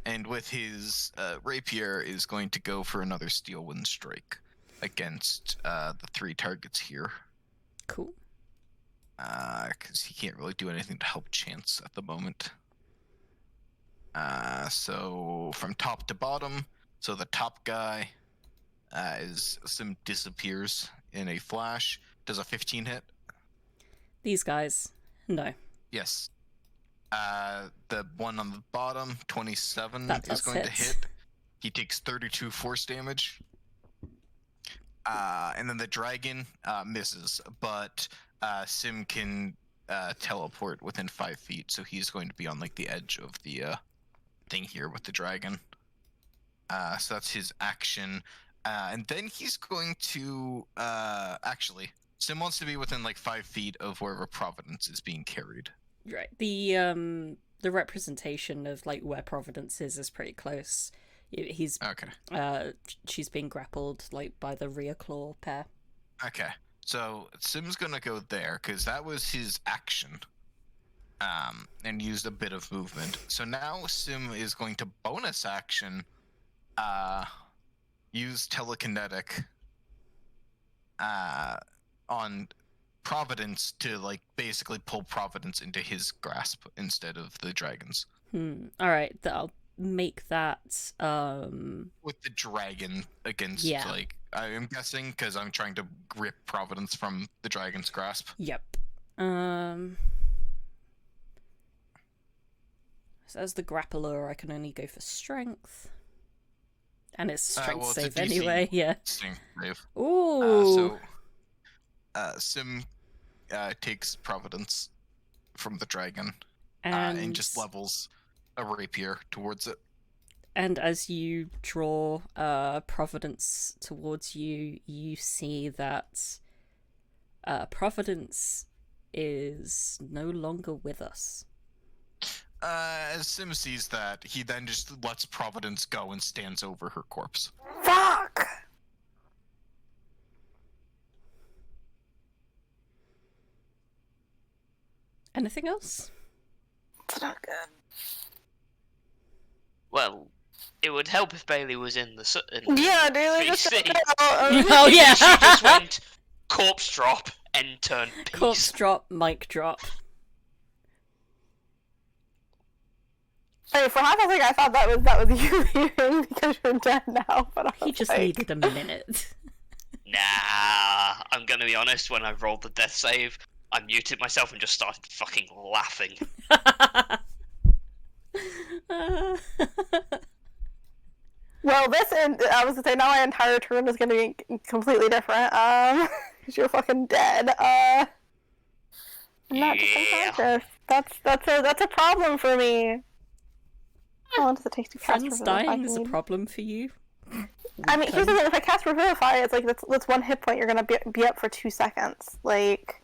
and with his rapier is going to go for another steel wind strike against the 3 targets here. Cool. Because he can't really do anything to help Chance at the moment. So from top to bottom, so the top guy is Sim disappears in a flash. Does a 15 hit? These guys, no. Yes. The one on the bottom, 27, That is going to hit. He takes 32 force damage. And then the dragon misses, but Sim can teleport within 5 feet, so he's going to be on like the edge of the thing here with the dragon. So that's his action. And then he's going to actually, Sim wants to be within like 5 feet of wherever Providence is being carried. Right. The representation of like where Providence is pretty close. He's okay. She's being grappled like by the rear claw pair. Okay. So Sim's gonna go there because that was his action. And used a bit of movement. So now Sim is going to bonus action use telekinetic on Providence to like basically pull Providence into his grasp instead of the dragons. Alright, I'll make that with the dragon against like I'm guessing because I'm trying to grip Providence from the dragon's grasp. Yep. So as the grappler, I can only go for strength. And it's strength save anyway, yeah. Strength save. Ooh. Sim takes Providence from the dragon and just levels a rapier towards it. And as you draw Providence towards you, you see that Providence is no longer with us. As Sim sees that, he then just lets Providence go and stands over her corpse. Fuck! Anything else? It's not good. Well, it would help if Bailey was in the Yeah, Bailey just VC. Oh yeah. She just went corpse drop and turn peace. Corpse drop, mic drop. I mean, for half a second, I thought that was you leaving because you're dead now. But I He was just like, needed a minute. Nah, I'm gonna be honest, when I rolled the death save, I muted myself and just started fucking laughing. well, I was gonna say now my entire turn is gonna be completely different. Because you're fucking dead. I'm not just Yeah. unconscious. That's a problem for me. How long does it take to cast Friends Revivify? dying is a problem for you? I mean, here's the thing: if I cast Revivify, it's like that's one hit point. You're gonna be up for 2 seconds. Like,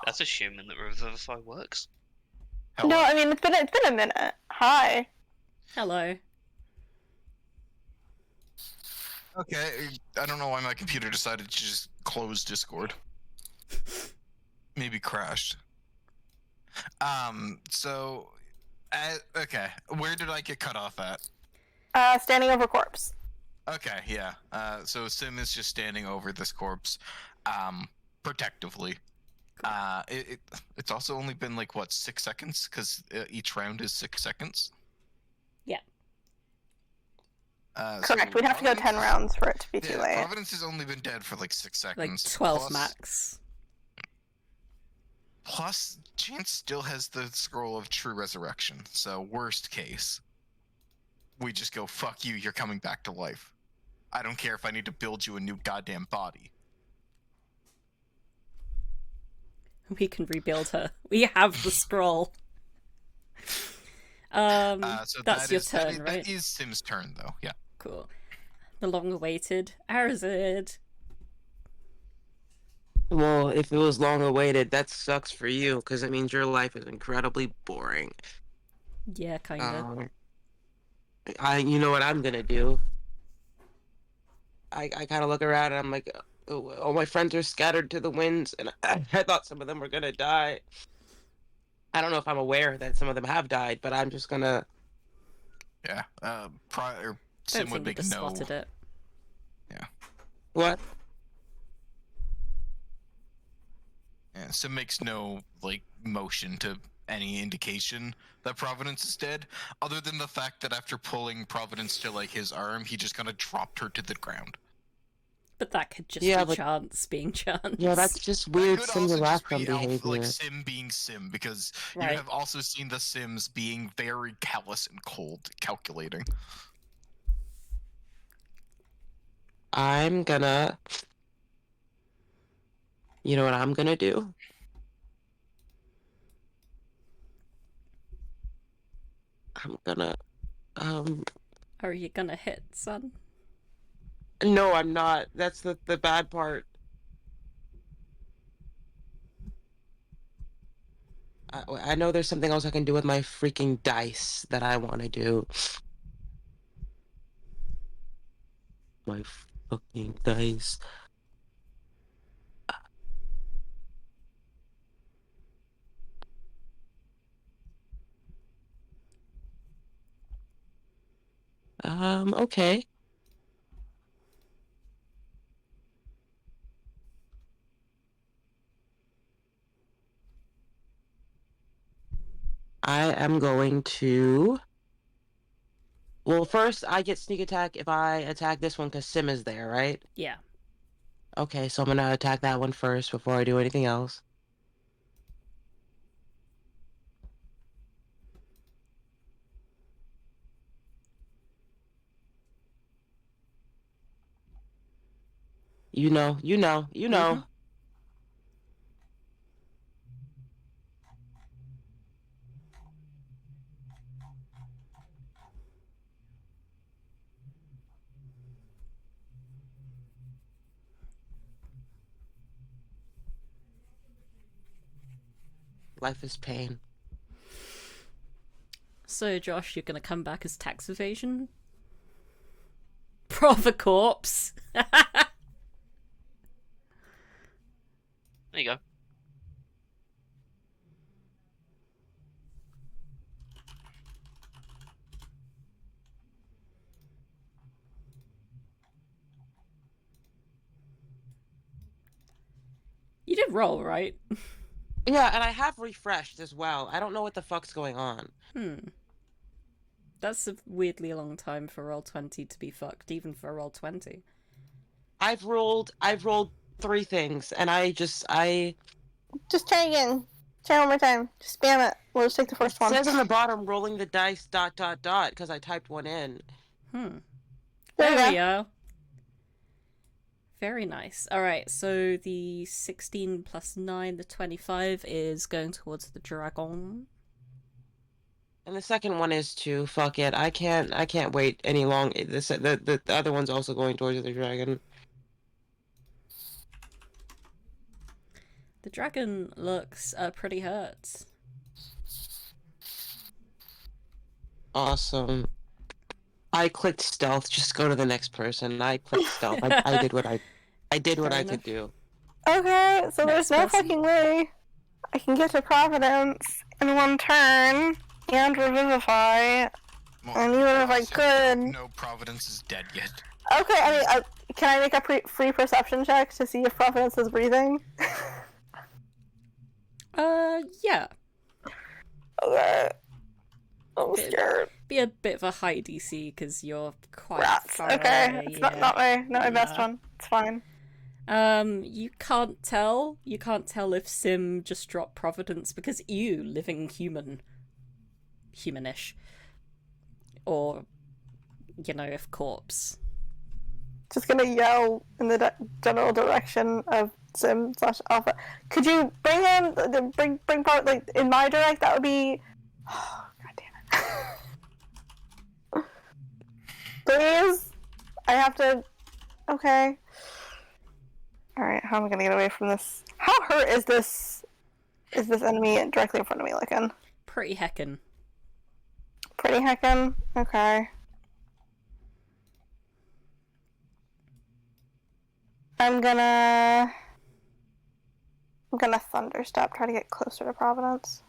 That's assuming that Revivify works. Hello? no, I mean it's been a minute. Hi. Hello. Okay, I don't know why my computer decided to just close Discord. Maybe crashed. So, okay, where did I get cut off at? Standing over corpse. Okay, yeah. So Sim is just standing over this corpse, protectively. It's also only been like what 6 seconds because each round is 6 seconds. Yeah. Correct. We'd have to go 10 rounds for it to be too late. Providence has only been dead for like 6 seconds. Like 12 max. Plus, Chance still has the scroll of true resurrection. So worst case, we just go, fuck you, you're coming back to life. I don't care if I need to build you a new goddamn body. We can rebuild her. We have the scroll. So that's your turn, right? That is Sim's turn, though, yeah. Cool. The long-awaited Arazid. Well, if it was long awaited, that sucks for you, because it means your life is incredibly boring. Yeah, kinda. You know what I'm gonna do? I kind of look around and I'm like, oh, all my friends are scattered to the winds, and I thought some of them were gonna die. I don't know if I'm aware that some of them have died, but I'm just gonna. Yeah. Sim Don't would think you make just no. spotted it. Yeah. What? Yeah. Sim makes no like motion to any indication that Providence is dead, other than the fact that after pulling Providence to like his arm, he just kind of dropped her to the ground. But that could just Yeah, be but- chance being chance. Yeah, that's just That weird could Sims also of just Outcome be behavior. like Sim being Sim, because Right. you have also seen the Sims being very callous and cold, calculating. I'm gonna. You know what I'm gonna do? I'm gonna. Are you gonna hit, son? No, I'm not. That's the bad part. I know there's something else I can do with my freaking dice that I want to do. My fucking dice. Okay. I am going to. Well, first I get sneak attack if I attack this one because Sim is there, right? Yeah. Okay, so I'm gonna attack that one first before I do anything else. You know. Mhm. Life is pain. So, Josh, you're gonna come back as tax evasion? Proper corpse. There you go. You did roll, right? Yeah, and I have refreshed as well. I don't know what the fuck's going on. That's a weirdly long time for Roll20 to be fucked, even for Roll20. I've rolled 3 things, and Just try again. Try one more time. Just spam it. We'll just take the first one. It says on the bottom, rolling the dice ... because I typed one in. There There we go. Very nice. Alright, so the 16 plus 9, the 25, is going towards the dragon. And the second one is too. Fuck it. I can't wait any long. The other one's also going towards the dragon. The dragon looks pretty hurt. Awesome. I clicked stealth. Just go to the next person. I clicked stealth. I did what I could do. Okay, so Next there's no person. fucking way I can get to Providence in one turn and revivify. And even if I could... No, Providence is dead yet. Okay, I mean, can I make a free perception check to see if Providence is breathing? Yeah. Okay. I'm scared. Be a bit of a high DC because you're quite Rats. far Okay, away. it's Yeah. not my best Nah. one. It's fine. You can't tell. You can't tell if Sim just dropped Providence because you, living humanish, or if corpse. Just gonna yell in the general direction of Sim/Alpha. Could you bring him? Bring part like in my direct? That would be. Oh, God damn it! Please, I have to. Okay. All right. How am I gonna get away from this? How hurt is this? Is this enemy directly in front of me looking? Pretty heckin'. Pretty heckin'. Okay. I'm gonna thunderstep, try to get closer to Providence.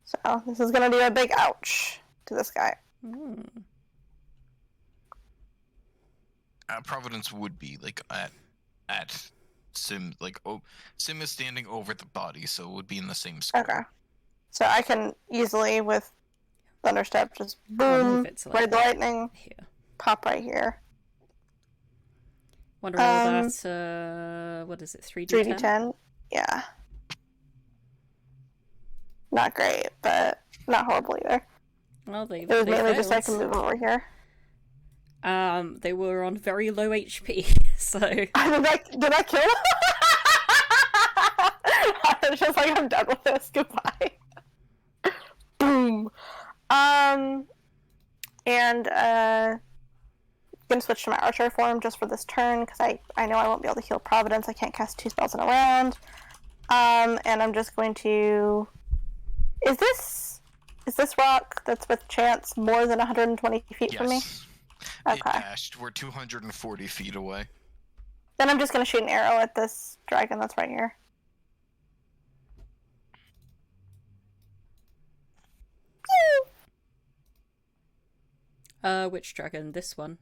So this is gonna do a big ouch to this guy. Providence would be like at Sim, like Sim is standing over the body, so it would be in the same square. Okay. So I can easily with thunderstep just I'll boom, move it to, like, red lightning, Here. pop right here. Want to roll that? What is it? 3d10? 3d10. Yeah. Not great, but not horrible either. Well, It was mainly just so I can failed. move over here. They were on very low HP, so Did I kill him? I was just like, I'm done with this. Goodbye. Boom. And gonna switch to my archer form just for this turn because I know I won't be able to heal Providence. I can't cast 2 spells in a round. And I'm just going to. Is this rock that's with chance more than 120 feet from me? Yes. Okay. It dashed. We're 240 feet away. Then I'm just gonna shoot an arrow at this dragon that's right here. Pew! Which dragon? This one?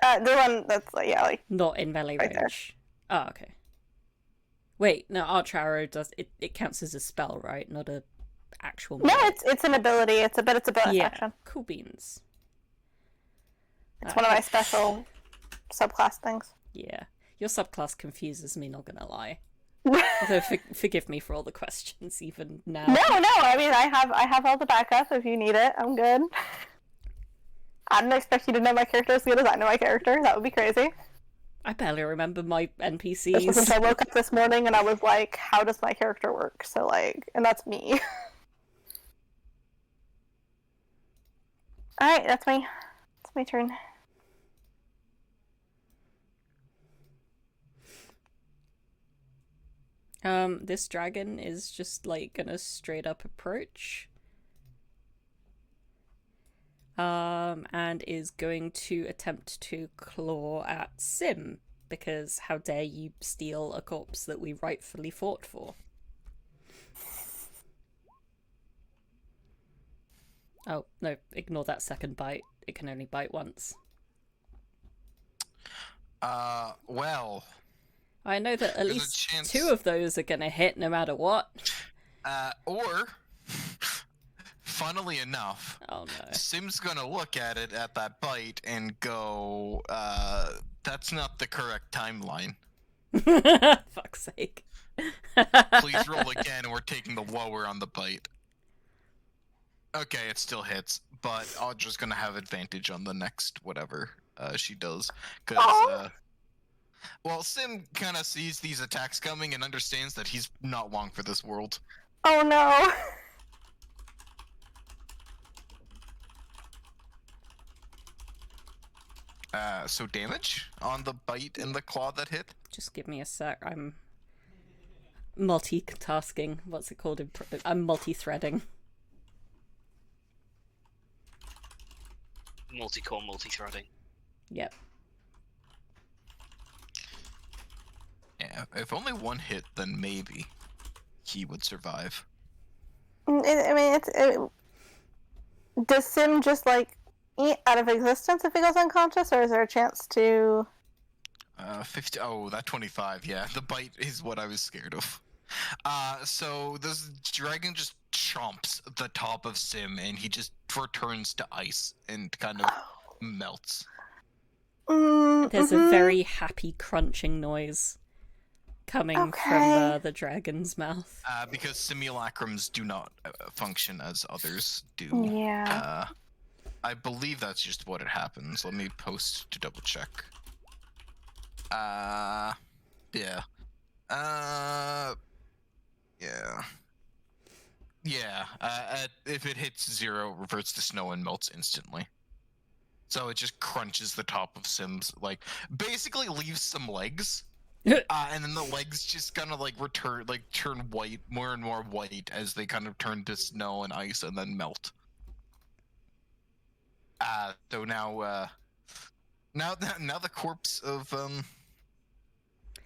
The one that's like Not in melee Right there. range. Oh, okay. Wait, no, Archer Arrow does it counts as a spell, right? Not a actual no, melee. it's an ability. It's a bonus Yeah, action. cool beans. It's one of my special subclass things. Yeah, your subclass confuses me. Not gonna lie. Although forgive me for all the questions, even now. No. I mean, I have all the backup if you need it. I'm good. I don't expect you to know my character as good as I know my character. That would be crazy. I barely remember my Especially since NPCs. I woke up this morning and I was like, how does my character work? So and that's me. Alright, that's me. It's my turn. This dragon is just like gonna straight up approach. And is going to attempt to claw at Sim, because how dare you steal a corpse that we rightfully fought for. Oh, no, ignore that second bite. It can only bite once. Well, I know that at There's a least chance- 2 of those are gonna hit no matter what. Or, funnily enough, Oh no. Sim's gonna look at it at that bite and go, that's not the correct timeline. Fuck's sake. Please roll again, and we're taking the lower on the bite. Okay, it still hits, but Audra's gonna have advantage on the next whatever she does. Because, well, Sim kind of sees these attacks coming and understands that he's not long for this world. Oh no. So damage on the bite and the claw that hit? Just give me a sec. I'm multitasking. What's it called? I'm multi-threading. Multi-core, multi-threading. Yep. Yeah, if only one hit, then maybe he would survive. Does Sim just like eat out of existence if he goes unconscious, or is there a chance to? 50. Oh, that 25. Yeah, the bite is what I was scared of. So this dragon just chomps the top of Sim, and he just returns to ice and kind of melts. There's a very happy crunching noise coming from the dragon's mouth. Because simulacrums do not function as others do. Yeah. I believe that's just what it happens. Let me post to double check. Yeah. Yeah. Yeah. If it hits 0, it reverts to snow and melts instantly. So it just crunches the top of Sim's, like, basically leaves some legs. And then the legs just kind of like turn white, more and more white as they kind of turn to snow and ice and then melt. So now the corpse of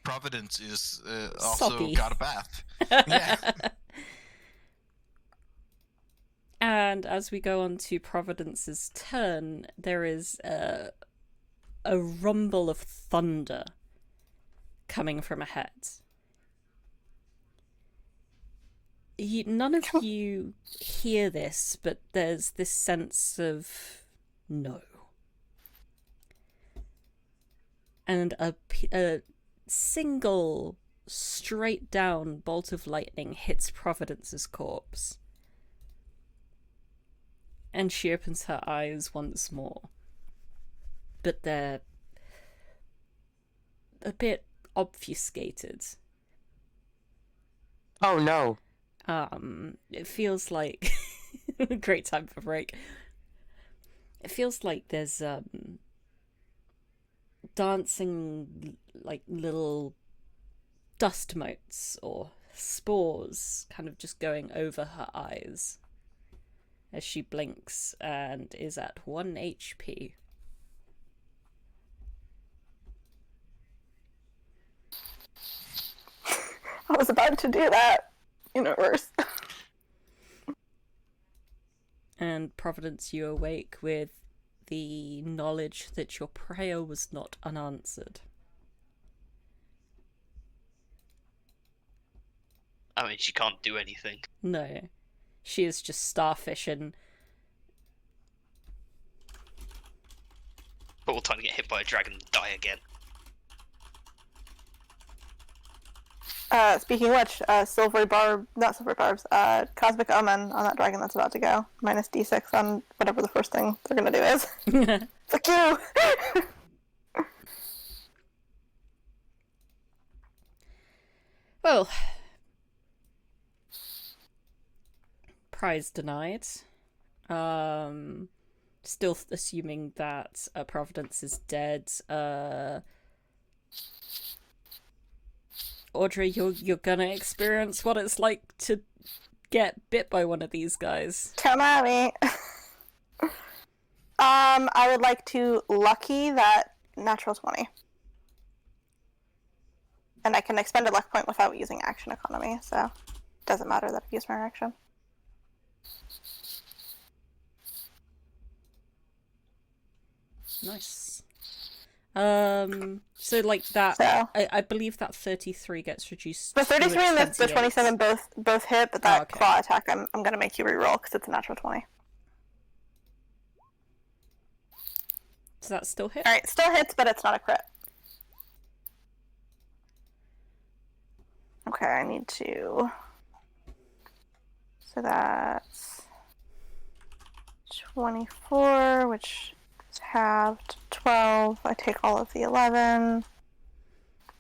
Providence is also Soppy. got a bath. Yeah. And as we go on to Providence's turn, there is a rumble of thunder coming from ahead. None of you hear this, but there's this sense of no. And a single straight down bolt of lightning hits Providence's corpse. And she opens her eyes once more. But they're a bit obfuscated. Oh no. It feels like great time for break. It feels like there's dancing like little dust motes or spores kind of just going over her eyes as she blinks and is at 1 HP. I was about to do that. Universe. And Providence, you awake with the knowledge that your prayer was not unanswered. I mean, she can't do anything. No. She is just starfishing. But all time to get hit by a dragon and die again. Speaking of which, not silver barbs, cosmic omen on that dragon that's about to go. Minus d6 on whatever the first thing they're gonna do is. Fuck you! Well, prize denied. Still assuming that Providence is dead. Audra, you're gonna experience what it's like to get bit by one of these guys. Come at me. I would like to lucky that natural 20. And I can expend a luck point without using action economy, so it doesn't matter that I've used my action. Nice. So like that, So I believe that 33 gets reduced. the 33 to a and the 28. 27 both hit, but that okay. claw attack I'm gonna make you reroll because it's a natural 20. Does that still hit? All right, still hits, but it's not a crit. Okay, I need to. So that's 24, which is halved. 12. I take all of the 11.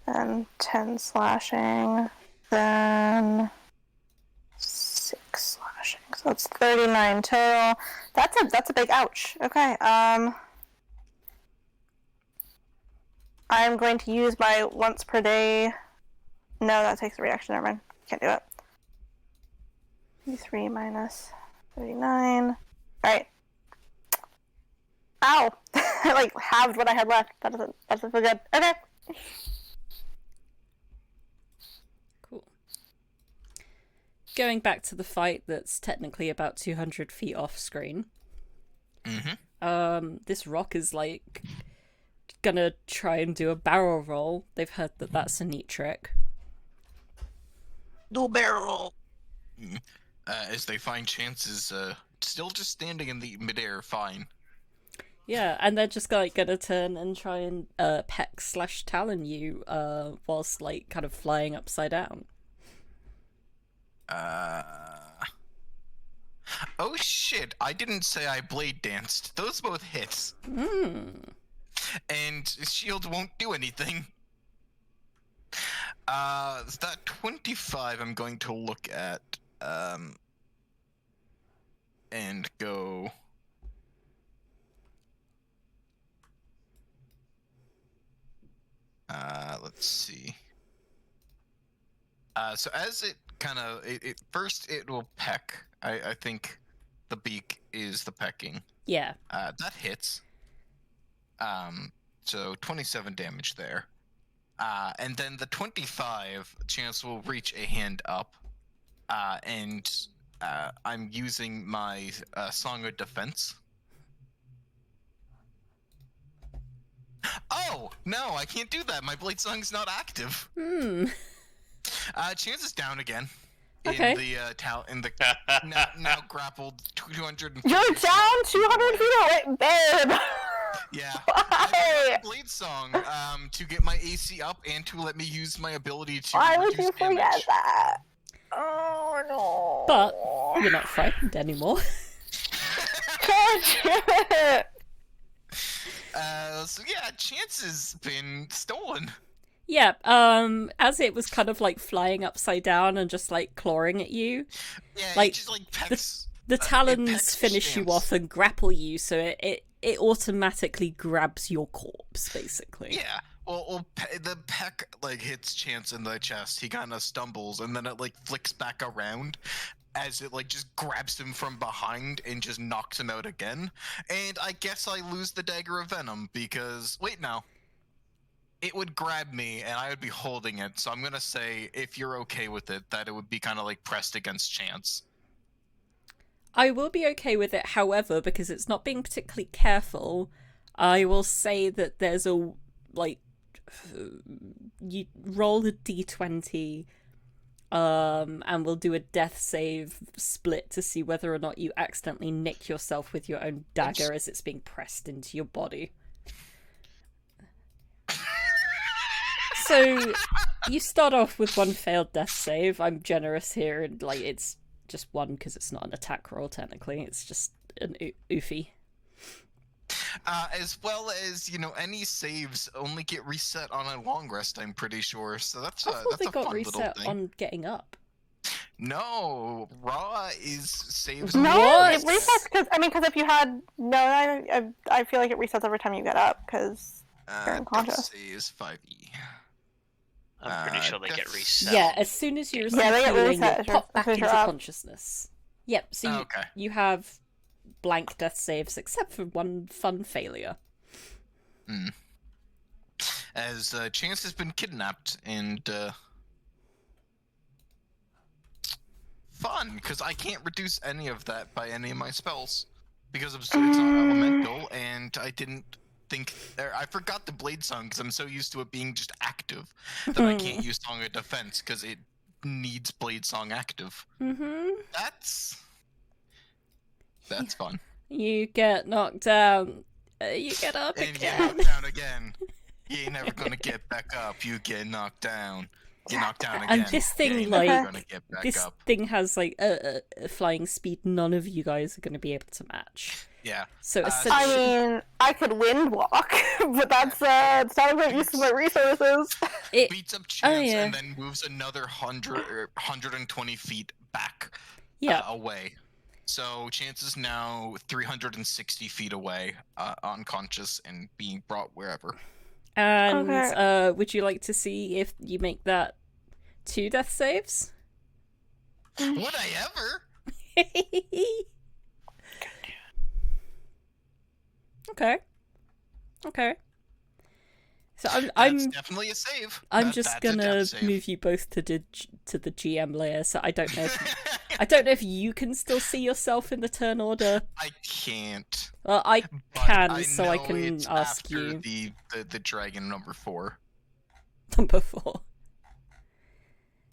Then 10 slashing. Then 6 slashing. So that's 39 total. That's a big ouch. Okay. I'm going to use my once per day. No, that takes a reaction. Never mind. Can't do it. 3 minus 39. Alright. Ow! I like halved what I had left. That doesn't feel good. Okay. Cool. Going back to the fight that's technically about 200 feet off screen. This rock is like gonna try and do a barrel roll. They've heard that that's a neat trick. Do barrel roll. As they find chances, still just standing in the midair, fine. Yeah, and they're just like gonna turn and try and peck / talon you whilst like kind of flying upside down. Oh shit, I didn't say I blade danced. Those both hits. And shield won't do anything. That 25 I'm going to look at, and go... let's see. So as it kind of... first it will peck. I think the beak is the pecking. Yeah. That hits. So 27 damage there. And then the 25 chance will reach a hand up. And I'm using my Song of Defense. Oh, no, I can't do that. My Blade Song's not active. Chance is down again. Okay. In the now grappled 200. You're down 200 feet away, babe! Yeah. Why? I have Blade Song to get my AC up and to let me use my ability to Why would reduce you forget damage. that? Oh no. But you're not frightened anymore. So yeah, Chance has been stolen. Yeah, as it was kind of like flying upside down and just like clawing at you, Yeah, like, it just like pecks. the it talons pecks finish you Chance. off and grapple you, so it automatically grabs your corpse, basically. Yeah. Well, the peck like hits Chance in the chest. He kind of stumbles, and then it like flicks back around as it like just grabs him from behind and just knocks him out again. And I guess I lose the Dagger of Venom because wait now. It would grab me and I would be holding it. So I'm gonna say, if you're okay with it, that it would be kind of like pressed against Chance. I will be okay with it, however, because it's not being particularly careful, I will say that there's a, like, you roll a d20, and we'll do a death save split to see whether or not you accidentally nick yourself with your own dagger as it's being pressed into your body. So, you start off with one failed death save. I'm generous here, and like it's just one because it's not an attack roll technically. It's just an oofy. As well as, you know, any saves only get reset on a long rest, I'm pretty sure. So that's I thought that's they a got fun little reset thing. on getting up. No, Raw is saves. No, What? it resets because if you had I feel like it resets every time you get up because you're unconscious. Saves 5e. I'm pretty sure they get death- reset. Yeah, as soon as you receive Yeah, they get healing, reset you as you're- pop back as into you're up. consciousness. Yep, so you, Okay. you have blank death saves except for one fun failure. As Chance has been kidnapped and fun because I can't reduce any of that by any of my spells because it's not elemental and I didn't think, I forgot the blade song because I'm so used to it being just active that I can't use Song of Defense because it needs blade song active. That's fun. You get knocked down. You get up And you again. get knocked down again. You ain't never gonna get back up. You get knocked down. Get knocked down again. And this thing, you ain't like, never gonna get back this up. thing has like a flying speed none of you guys are going to be able to match. Yeah. So I essentially, mean, I could wind walk, but that's it's not a great use of my resources. it Beats up Chance yeah. and then moves another 120 feet back away. So Chance is now 360 feet away, unconscious and being brought wherever. And would you like to see if you make that 2 death saves? Would I ever? Okay. So That's I'm definitely a save. I'm That's just a gonna death save. move you both to the GM layer. So I don't know. I don't know if you can still see yourself in the turn order. I can't. Well, I But can, so I know can it's ask after you. the dragon number 4. Number 4.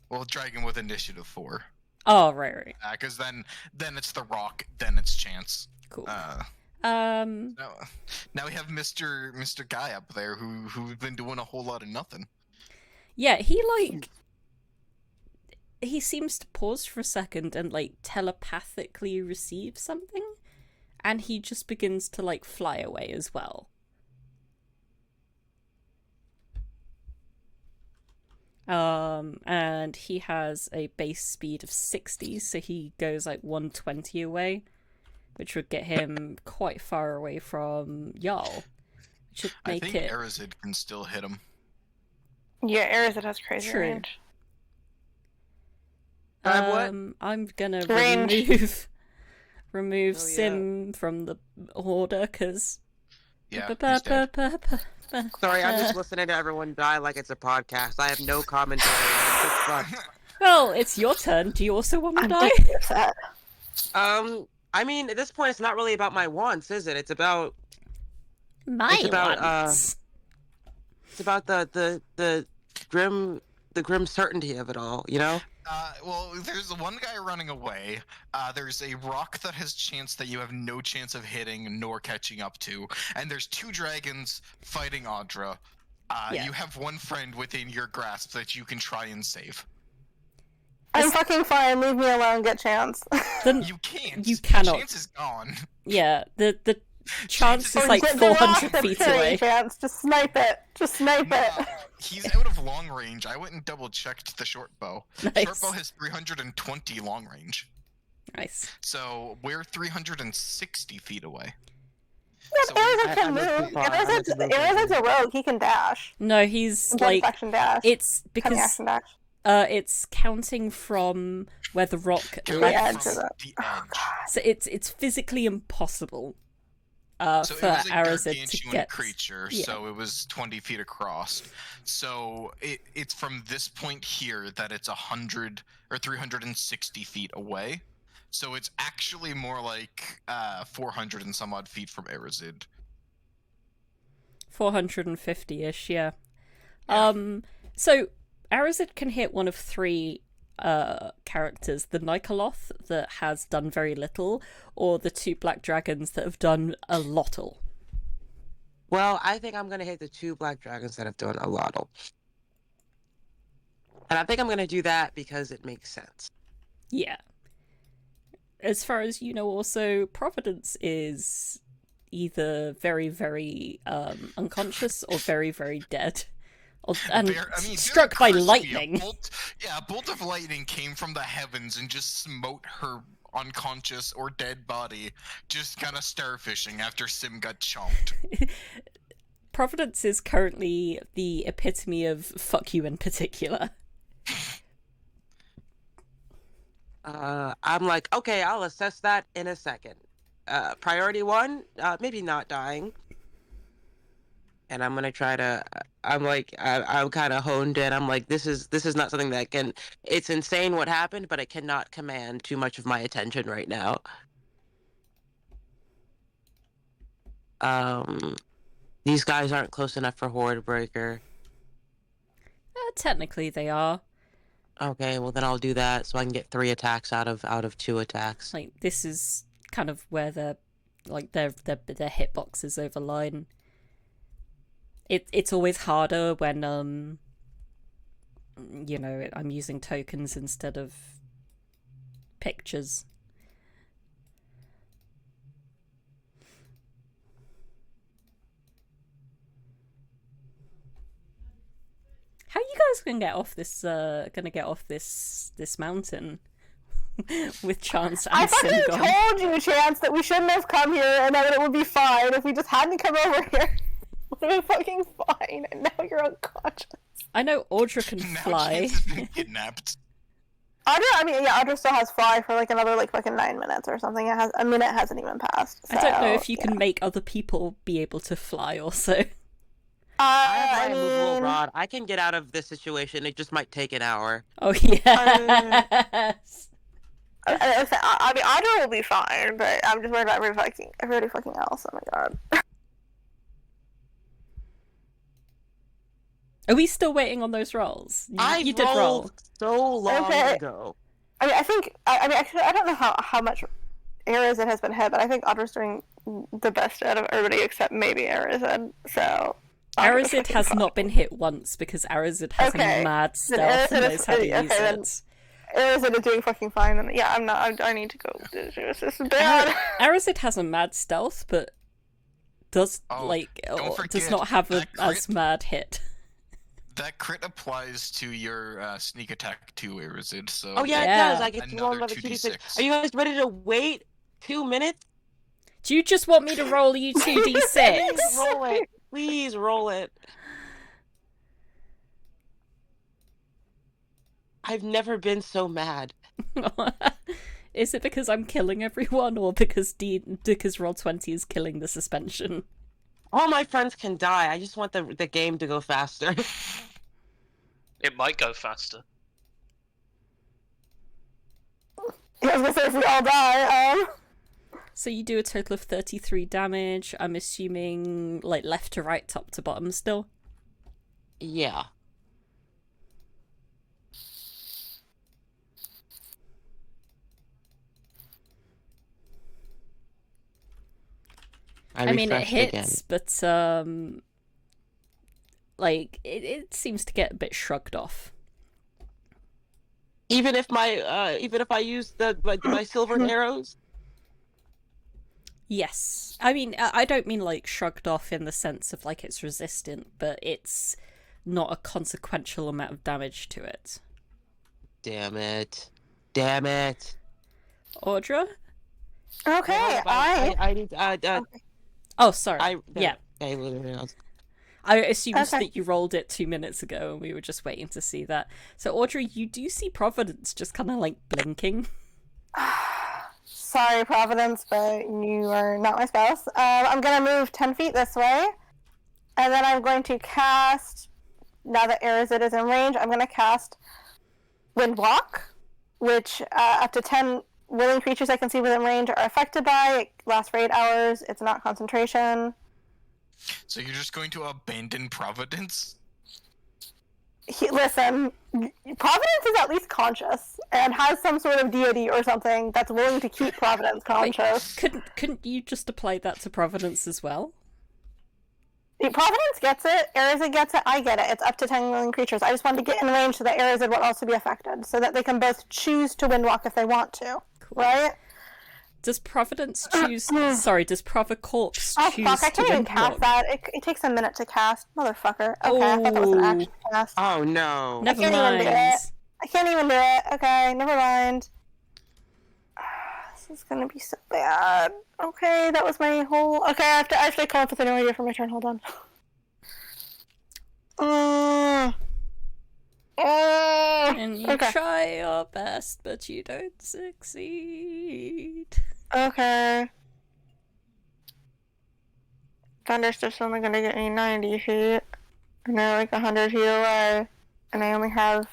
Well, dragon with initiative 4. Oh, right. Because then it's the rock, then it's Chance. Cool. Now we have Mr. Guy up there who's been doing a whole lot of nothing. Yeah, he seems to pause for a second and like telepathically receive something, and he just begins to like fly away as well. And he has a base speed of 60, so he goes like 120 away, which would get him quite far away from Jarl. Which should make I think it. Arazid can still hit him. Yeah, Arazid has crazy True. range. What? I'm gonna Range. remove Oh, yeah. Sim from the order because. Yeah, he's dead. Sorry, I'm just listening to everyone die like it's a podcast. I have no commentary. It's just fun. Well, it's your turn. Do you also want to I'm die? deeply upset. I mean, at this point, it's not really about my wants, is it? It's about My about, ones. it's about the grim certainty of it all. You know? Well, there's one guy running away. There's a rock that has chance that you have no chance of hitting nor catching up to, and there's 2 dragons fighting Audra. Yeah. You have one friend within your grasp that you can try and save. I'm fucking fine. Leave me alone. Get Chance. Then You can't. you cannot. Chance is gone. Yeah, the chance is Or like get the rock 400 that's feet carrying away. Chance. Just snipe it. Just snipe it. He's out of long range. I went and double checked the short bow. Nice. Short bow has 320 long range. Nice. So we're 360 feet away. Yeah, So Arazid can I went too move. far. I went too far. Arazid's a rogue. He can dash. No, he's He can like action dash. it's Cunning because action dash. it's counting from where the rock Counting left. edge from of it. the edge. So it's physically impossible So for it was a Arazid to gargantuan get. creature, yeah. so it was 20 feet across. So it's from this point here that it's 100 or 360 feet away. So it's actually more like 400 and some odd feet from Arazid. 450-ish, yeah. Yeah. So Arazid can hit one of 3 characters: the Nikoloth that has done very little, or the 2 black dragons that have done a lottle. Well, I think I'm gonna hit the 2 black dragons that have done a lot. And I think I'm gonna do that because it makes sense. Yeah. As far as you know, also Providence is either very, very unconscious or very, very dead. And struck by lightning. A bolt of lightning came from the heavens and just smote her unconscious or dead body, just kind of starfishing after Sim got chomped. Providence is currently the epitome of fuck you in particular. I'm like, okay, I'll assess that in a second. Priority 1, maybe not dying. And I'm gonna try to. I'm like, I'm kind of honed in. I'm like, this is not something that can. It's insane what happened, but it cannot command too much of my attention right now. These guys aren't close enough for Horde Breaker. Technically, they are. Okay, well then I'll do that so I can get 3 attacks out of 2 attacks. Like, this is kind of where their hitbox is overline. It's always harder when you know, I'm using tokens instead of pictures. How are you guys gonna get off this mountain with Chance and I fucking Sim gone? told you, Chance, that we shouldn't have come here and that it would be fine if we just hadn't come over here. It would have been fucking fine, and now you're unconscious. I know Audra can Now fly. Chance has been kidnapped. Audra still has fly for like another like fucking 9 minutes or something. A minute hasn't even passed. So, I don't know if you can make other people be able to fly also. I have my immovable rod. I can get out of this situation. It just might take an hour. Oh yes. I mean, Audra will be fine, but I'm just worried about everybody fucking else. Oh my god. Are we still waiting on those rolls? You did roll. rolled so long Okay. ago. I mean, actually, I don't know how much Arazid has been hit, but I think Audra's doing the best out of everybody except maybe Arazid. So Arazid has not been hit once because Arazid has a mad stealth and knows how to use it. Arazid is doing fucking fine. And yeah, I'm not. I need to go. This is bad. Arazid has a mad stealth, but does does not have as mad hit. That crit applies to your sneak attack too, Arazid. So Oh yeah, Yeah. it does. I get to roll Another another 2d6. 2d6. Are you guys ready to wait 2 minutes? Do you just want me to roll you 2d6? Please roll it. Please roll it. I've never been so mad. Is it because I'm killing everyone, or because Roll20 is killing the suspension? All my friends can die. I just want the game to go faster. It might go faster. Yeah, I was gonna say if we all die. So you do a total of 33 damage. I'm assuming like left to right, top to bottom still. Yeah. I mean, it refreshed hits, again. but like it seems to get a bit shrugged off. Even if I use my silver arrows. Yes, I mean I don't mean like shrugged off in the sense of like it's resistant, but it's not a consequential amount of damage to it. Damn it! Damn it! Audra? Okay, I need Oh, sorry. Yeah. I I assumed Okay. that you rolled it 2 minutes ago and we were just waiting to see that. So, Audrey, you do see Providence just kind of like blinking. Sorry, Providence, but you are not my spouse. I'm gonna move 10 feet this way, and then I'm going to cast. Now that Arazid is in range, I'm gonna cast Windwalk, which up to 10 willing creatures I can see within range are affected by. It lasts for 8 hours. It's not concentration. So you're just going to abandon Providence? Listen, Providence is at least conscious and has some sort of deity or something that's willing to keep Providence conscious. Couldn't you just apply that to Providence as well? Providence gets it, Arazid gets it, I get it. It's up to 10 willing creatures. I just wanted to get in range so that Arazid will also be affected, so that they can both choose to windwalk if they want to. Cool. Right? Does Providence choose... Sorry, does Provicorpse Oh choose fuck, I to can't even windwalk? cast that. It takes a minute to cast. Motherfucker. Okay, I thought that was an action cast. Oh no! Never can't even do mind. it. I can't even do it. Okay, never mind. This is gonna be so bad. Okay, that was my whole... Okay, I have to come up with a new idea for my turn. Hold on. And you Okay. try your best, but you don't succeed. Okay. Thunderstiff's only gonna get me 90 feet. And they're like 100 feet away. And I only have...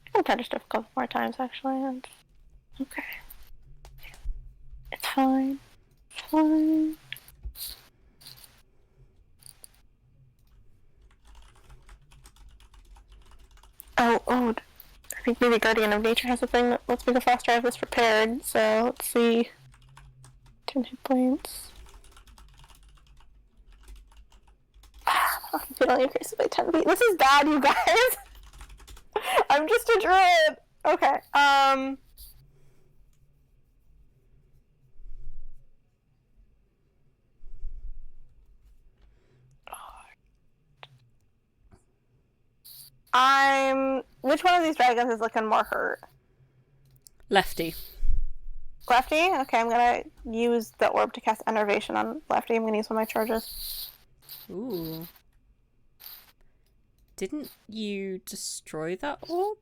I can Thunderstiff a couple more times, actually. And... Okay. It's fine. It's fine. Oh, I think maybe Guardian of Nature has a thing that lets me go faster. I have this prepared, so let's see. 10 hit points. It only increases by 10 feet. This is bad, you guys! I'm just a druid! Okay, Which one of these dragons is looking more hurt? Lefty. Lefty? Okay, I'm gonna use the orb to cast Enervation on Lefty. I'm gonna use one of my charges. Ooh. Didn't you destroy that orb?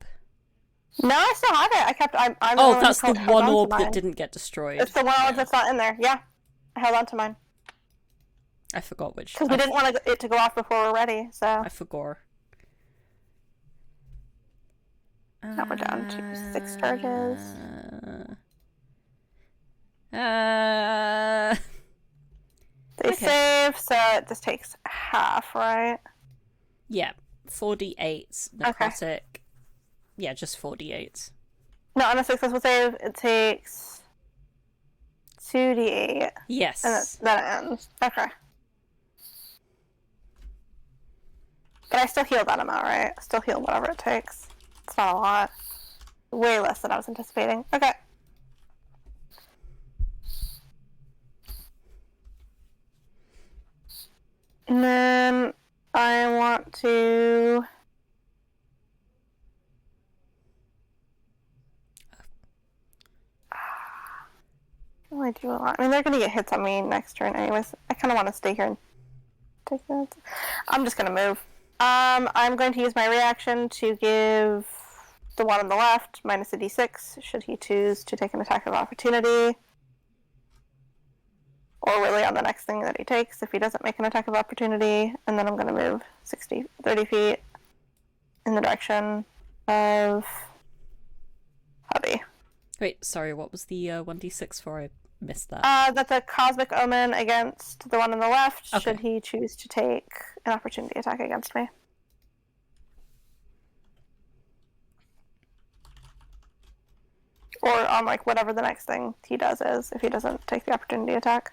No, I still have it. I'm Oh, the that's the one orb that didn't get destroyed. It's the one orb that's not in there. Yeah, I held on to mine. I forgot which. Because we didn't want it to go off before we're ready, so... I forgot. Now we're down to 6 charges. They Okay. save, so it just takes half, right? Yeah, 4d8 necrotic. Yeah, just 4d8. No, on a successful save, it takes 2d8. Yes. And then it ends. Okay. But I still heal that amount, right? I still heal whatever it takes. It's not a lot. Way less than I was anticipating. Okay. And then I want to... I do a lot. I mean, they're going to get hits on me next turn anyways. I kind of want to stay here and take that. I'm just going to move. I'm going to use my reaction to give the one on the left minus a d6, should he choose to take an attack of opportunity. Or really on the next thing that he takes if he doesn't make an attack of opportunity. And then I'm going to move 30 feet in the direction of Hubby. Wait, sorry, what was the 1d6 for? I missed that. That's a Cosmic Omen against the one on the left, Okay. should he choose to take an opportunity attack against me. Or on, like, whatever the next thing he does is, if he doesn't take the opportunity attack.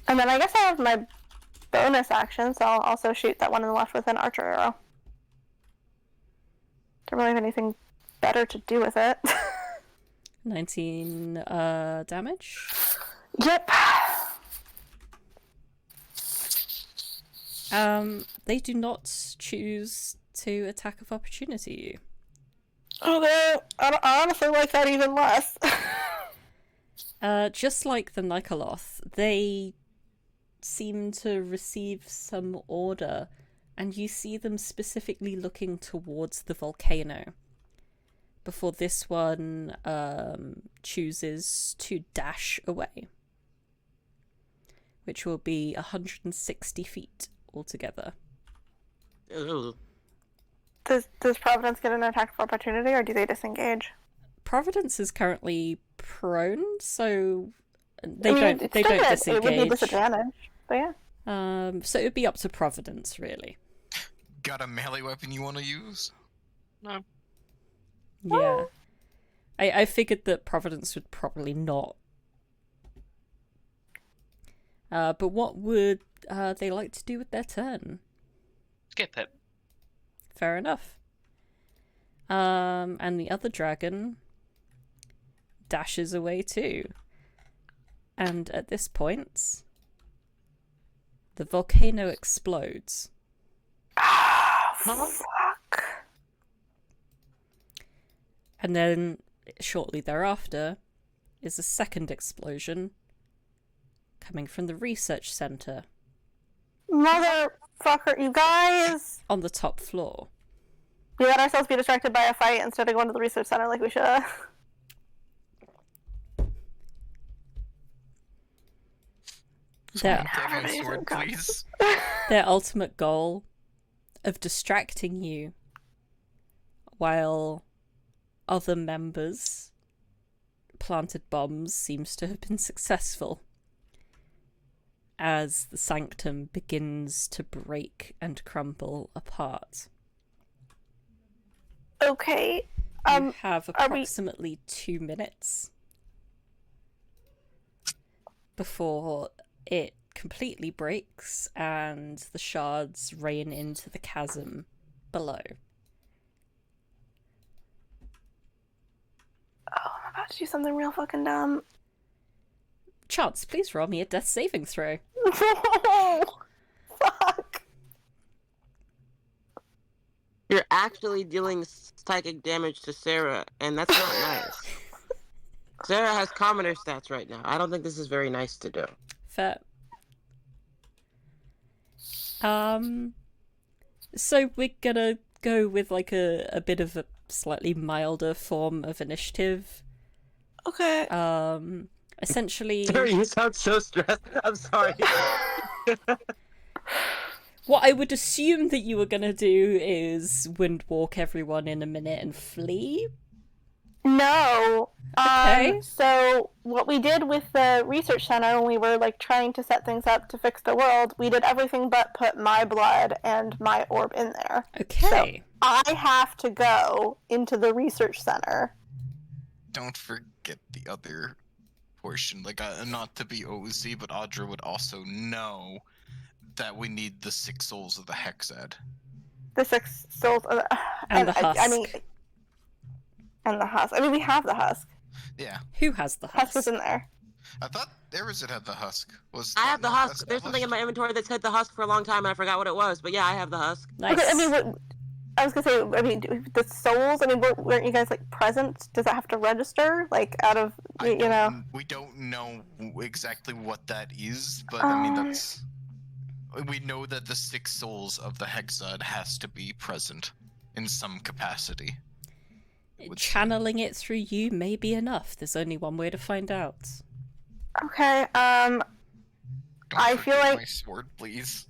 And then I guess I have my bonus action, so I'll also shoot that one on the left with an archer arrow. Don't really have anything better to do with it. 19 damage. Yep. They do not choose to attack of opportunity you. Okay, I honestly like that even less. Just like the Nikoloth, they seem to receive some order, and you see them specifically looking towards the volcano before this one chooses to dash away, which will be 160 feet altogether. Ew. Does Providence get an attack of opportunity, or do they disengage? Providence is currently prone, so they I mean, don't it's they still don't good. disengage. It would be disadvantage, but yeah. So it would be up to Providence, really. Got a melee weapon you want to use? No. Yeah. I figured that Providence would probably not. But what would they like to do with their turn? Skip it. Fair enough. And the other dragon dashes away too. And at this point, the volcano explodes. Fuck. And then, shortly thereafter, is a second explosion coming from the research center Motherfucker, you guys! on the top floor. We let ourselves be distracted by a fight instead of going to the research center like we should have. Their, Grab your sword, please. their ultimate goal of distracting you while other members planted bombs seems to have been successful. as the sanctum begins to break and crumble apart. Okay. You have approximately 2 minutes before it completely breaks and the shards rain into the chasm below. Oh, I'm about to do something real fucking dumb. Chance, please roll me a death saving throw. No! Fuck. You're actually dealing psychic damage to Sarah, and that's not nice. Sarah has commoner stats right now. I don't think this is very nice to do. Fair. So we're gonna go with like a bit of a slightly milder form of initiative. Okay. Essentially... Sarah, you sound so stressed. I'm sorry. What I would assume that you were gonna do is windwalk everyone in a minute and flee. No. Okay. So what we did with the research center when we were like trying to set things up to fix the world, we did everything but put my blood and my orb in there. Okay. So I have to go into the research center. Don't forget the other portion. Like, not to be OZ, but Audra would also know that we need the 6 souls of the Hexad. The 6 souls of the... And the husk. And the husk. I mean, we have the husk. Yeah. Who has the Husk was husk? in there. I thought Arazid had the husk. I have the husk. There's something in my inventory that said the husk for a long time, and I forgot what it was. But yeah, I have the husk. Nice. Okay, I mean, I was gonna say, I mean, the souls, I mean, weren't you guys, like, present? Does that have to register? Like, out of, you know? We don't know exactly what that is, but I mean, that's... We know that the 6 souls of the Hexad has to be present in some capacity. Channeling it through you may be enough. There's only one way to find out. Okay, Don't I feel forget like... my sword, please.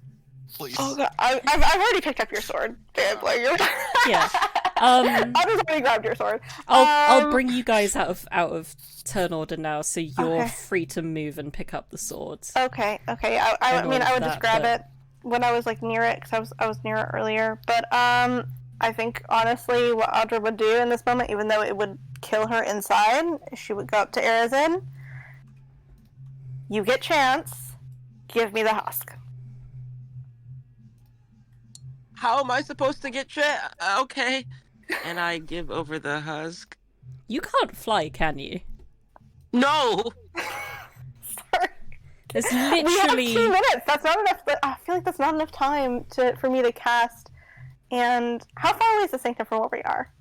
Please. Oh, God, I've already picked up your sword, babe. Like, you're... Yeah. I just already grabbed your sword. I'll bring you guys out of turn order now, so you're Okay. free to move and pick up the swords. Okay. I And mean, all I of would just that, grab but- it when I was, like, near it, because I was near it earlier. But, I think, honestly, what Audra would do in this moment, even though it would kill her inside, she would go up to Arazid. You get chance. Give me the husk. How am I supposed to get okay. And I give over the husk. You can't fly, can you? No! Sorry. There's We have literally... 2 minutes. That's not enough. I feel like that's not enough time for me to cast. And how far away is the sanctum from where we are?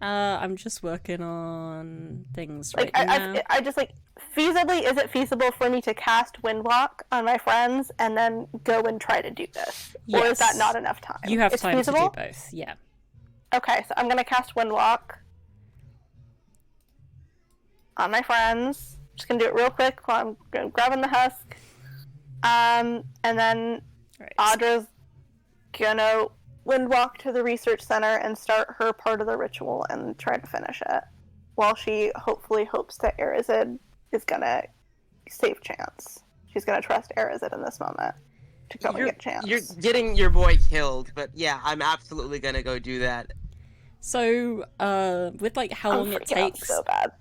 I'm just working on things Like, right now. I just, like, feasibly, is it feasible for me to cast Windwalk on my friends and then go and try to do this? Or is that Yes. not enough time? You have It's time feasible? to do both, yeah. Okay, so I'm gonna cast Windwalk on my friends. Just gonna do it real quick while I'm grabbing the husk. And then Right. Audra's gonna Windwalk to the research center and start her part of the ritual and try to finish it. While she hopefully hopes that Arazid is gonna save Chance. She's gonna trust Arazid in this moment to go and get Chance. You're getting your boy killed, but yeah, I'm absolutely gonna go do that. So, with like how long it freaking out takes so bad.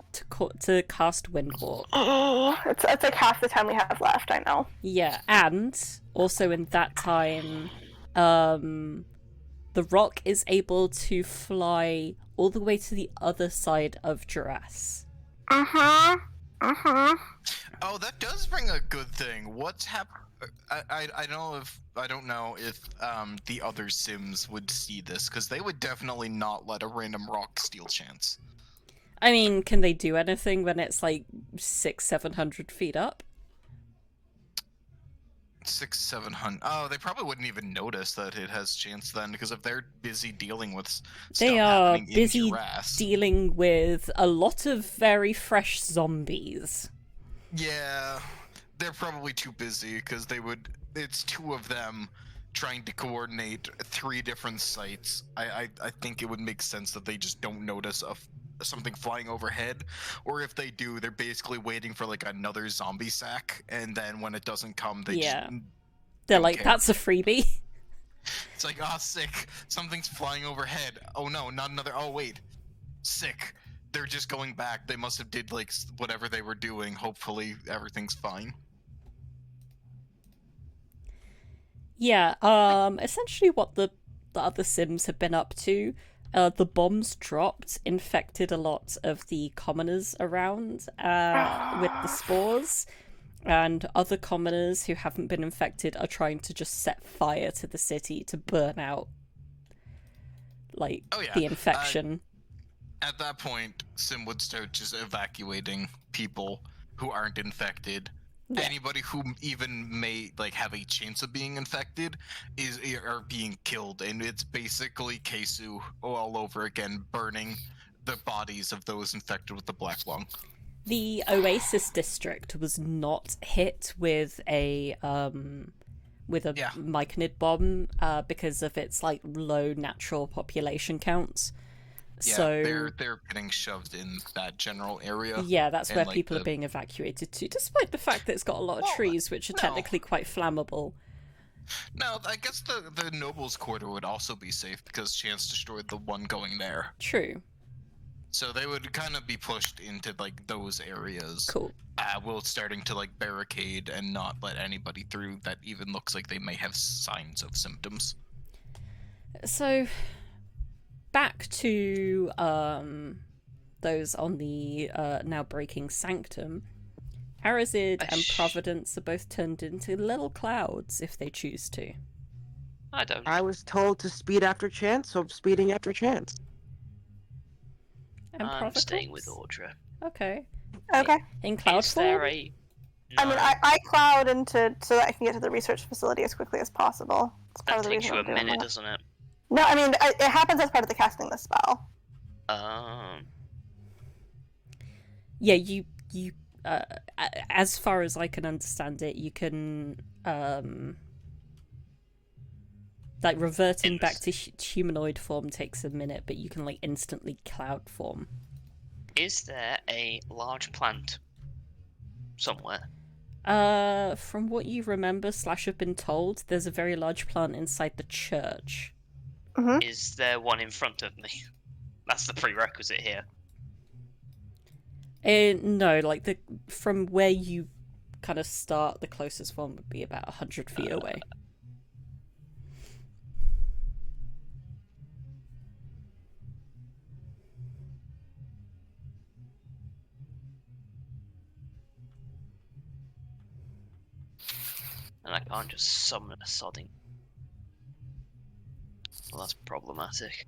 to cast Windwalk. Oh, it's like half the time we have left, I know. Yeah, and also in that time, the rock is able to fly all the way to the other side of Duras. Uh-huh. Oh, that does bring a good thing. What's I don't know if the other Sims would see this, because they would definitely not let a random rock steal Chance. I mean, can they do anything when it's like 600-700 feet up? 600-700. Oh, they probably wouldn't even notice that it has Chance then, because if they're busy dealing with stuff They are happening busy in Duras. dealing with a lot of very fresh zombies. Yeah, they're probably too busy, because it's 2 of them trying to coordinate 3 different sites. I think it would make sense that they just don't notice something flying overhead, or if they do, they're basically waiting for like another zombie sack, and then when it doesn't come, they Yeah. just They're don't like, care. that's a freebie. It's like, oh, sick, something's flying overhead. Oh no, not another. Oh wait, sick. They're just going back. They must have did like whatever they were doing. Hopefully everything's fine. Yeah, essentially what the other Sims have been up to, the bombs dropped infected a lot of the commoners around with the spores, and other commoners who haven't been infected are trying to just set fire to the city to burn out, like, the infection. At that point, Sim would start just evacuating people who aren't infected. Yeah. Anybody who even may like have a chance of being infected are being killed, and it's basically Kesu all over again, burning the bodies of those infected with the black lung. The Oasis district was not hit with a myconid bomb because of its like low natural population counts. Yeah, so they're getting shoved in that general area. Yeah, that's where like, people are being evacuated to, despite the fact that it's got a lot of trees, which are technically quite flammable. No, I guess the Nobles Quarter would also be safe because Chance destroyed the one going there. True. So they would kind of be pushed into like those areas. Cool. While starting to like barricade and not let anybody through that even looks like they may have signs of symptoms. So, back to those on the now breaking sanctum. Arazid and Providence are both turned into little clouds if they choose to. I don't. I was told to speed after chance, so I'm speeding after chance. And I'm Providence? staying with Audra. Okay. Okay. In cloud Is there form? I mean, I cloud into so that I can get to the research facility as quickly as possible. It's part That of the takes reason you I'm a doing minute, that. doesn't it? No, I mean it happens as part of the casting the spell. Yeah, you as far as I can understand it, you can like reverting back to humanoid form takes a minute, but you can like instantly cloud form. Is there a large plant somewhere? From what you remember / have been told, there's a very large plant inside the church. Mm-hmm. Is there one in front of me? That's the prerequisite here. No, like from where you kind of start, the closest one would be about 100 feet away. And I can't just summon a sodding. Well, that's problematic.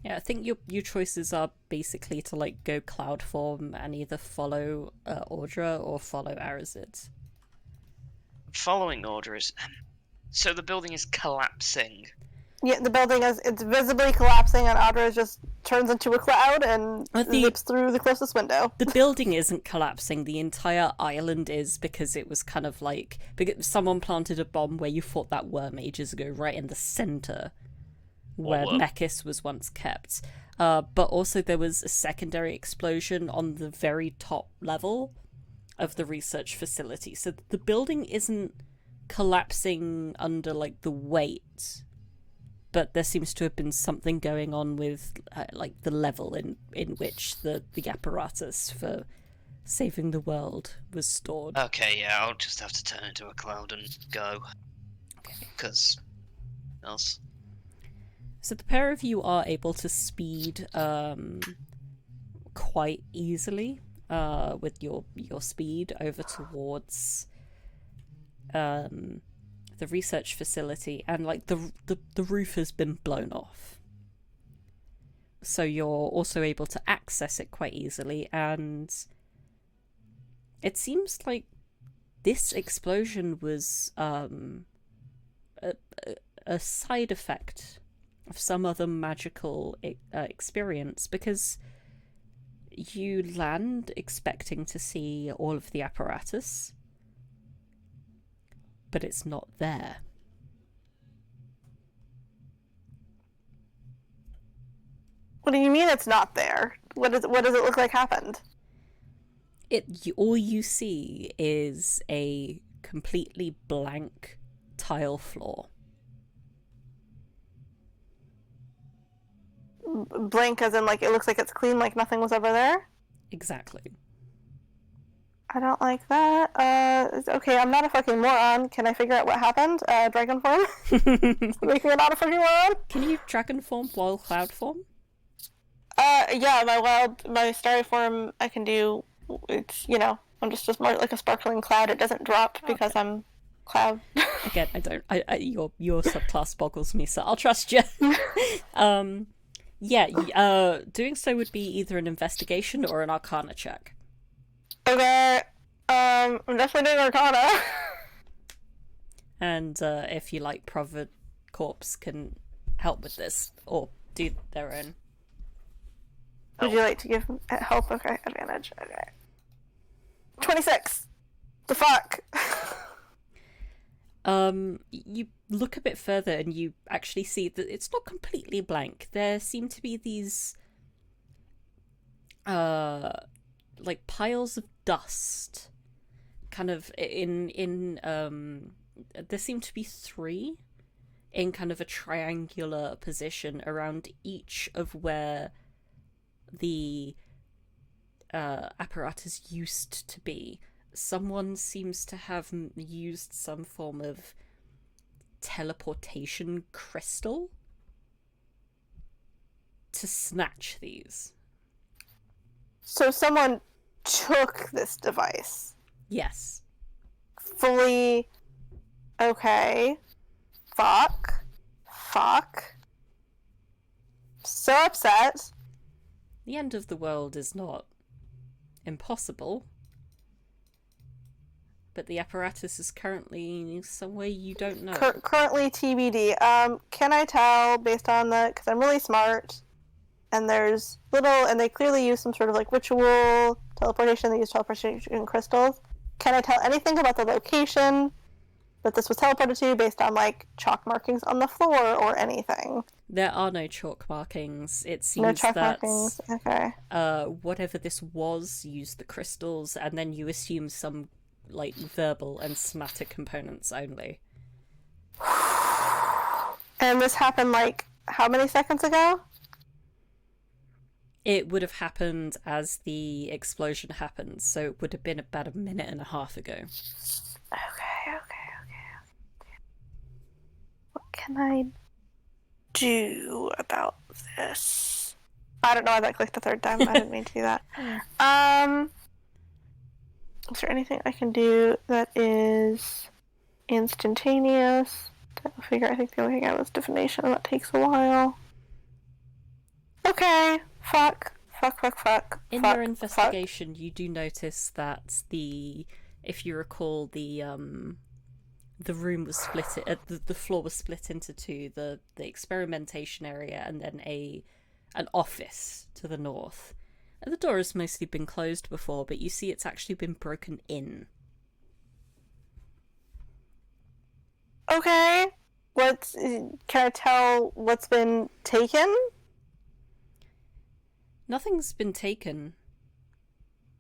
Yeah, I think your choices are basically to like go cloud form and either follow Audra or follow Arazid. Following orders. So the building is collapsing. Yeah, the building it's visibly collapsing, and Audra just turns into a cloud and zips through the closest window. The building isn't collapsing. The entire island is, because it was kind of like because someone planted a bomb where you fought that worm ages ago, right in the center where Mechis was once kept. But also there was a secondary explosion on the very top level of the research facility. So the building isn't collapsing under like the weight, but there seems to have been something going on with like the level in which the apparatus for saving the world was stored. Okay, yeah, I'll just have to turn into a cloud and go. Because else. So the pair of you are able to speed quite easily with your speed over towards the research facility, and like the roof has been blown off. So you're also able to access it quite easily, and it seems like this explosion was a side effect of some other magical experience, because you land expecting to see all of the apparatus, but it's not there. What do you mean it's not there? What does it look like happened? All you see is a completely blank tile floor. Blank as in, like, it looks like it's clean, like nothing was ever there? Exactly. I don't like that. Okay, I'm not a fucking moron. Can I figure out what happened? Dragon form? Make me not a fucking moron? Can you dragon form while cloud form? Yeah, my starry form I can do. It's, I'm just more like a sparkling cloud. It doesn't drop because I'm cloud. Again, your subclass boggles me, so I'll trust you. Doing so would be either an investigation or an arcana check. Okay, I'm definitely doing arcana. And if you like, Provid Corpse can help with this, or do their own. Would you like to give help? Okay, advantage. Okay. 26! The fuck? You look a bit further and you actually see that it's not completely blank. There seem to be these like piles of dust kind of in there seem to be 3 in kind of a triangular position around each of where the apparatus used to be. Someone seems to have used some form of teleportation crystal to snatch these. So someone took this device. Yes. Fully. Okay. Fuck. So upset. The end of the world is not impossible, but the apparatus is currently somewhere you don't know. Currently TBD. Can I tell based on the, because I'm really smart, and there's and they clearly use some sort of like ritual teleportation. They use teleportation crystals. Can I tell anything about the location that this was teleported to based on like chalk markings on the floor or anything? There are no chalk markings. It seems no chalk that markings. Okay. Whatever this was used the crystals, and then you assume some like verbal and somatic components only. And this happened like how many seconds ago? It would have happened as the explosion happened, so it would have been about a minute and a half ago. Okay. What can I do about this? I don't know why that clicked the third time. I didn't mean to do that. Is there anything I can do that is instantaneous? I think the only thing I was divination, and that takes a while. Okay. Fuck. In your investigation, you do notice that if you recall, the room was split. The floor was split into 2. The experimentation area and then an office to the north. And the door has mostly been closed before, but you see it's actually been broken in. Okay. Can I tell what's been taken? Nothing's been taken.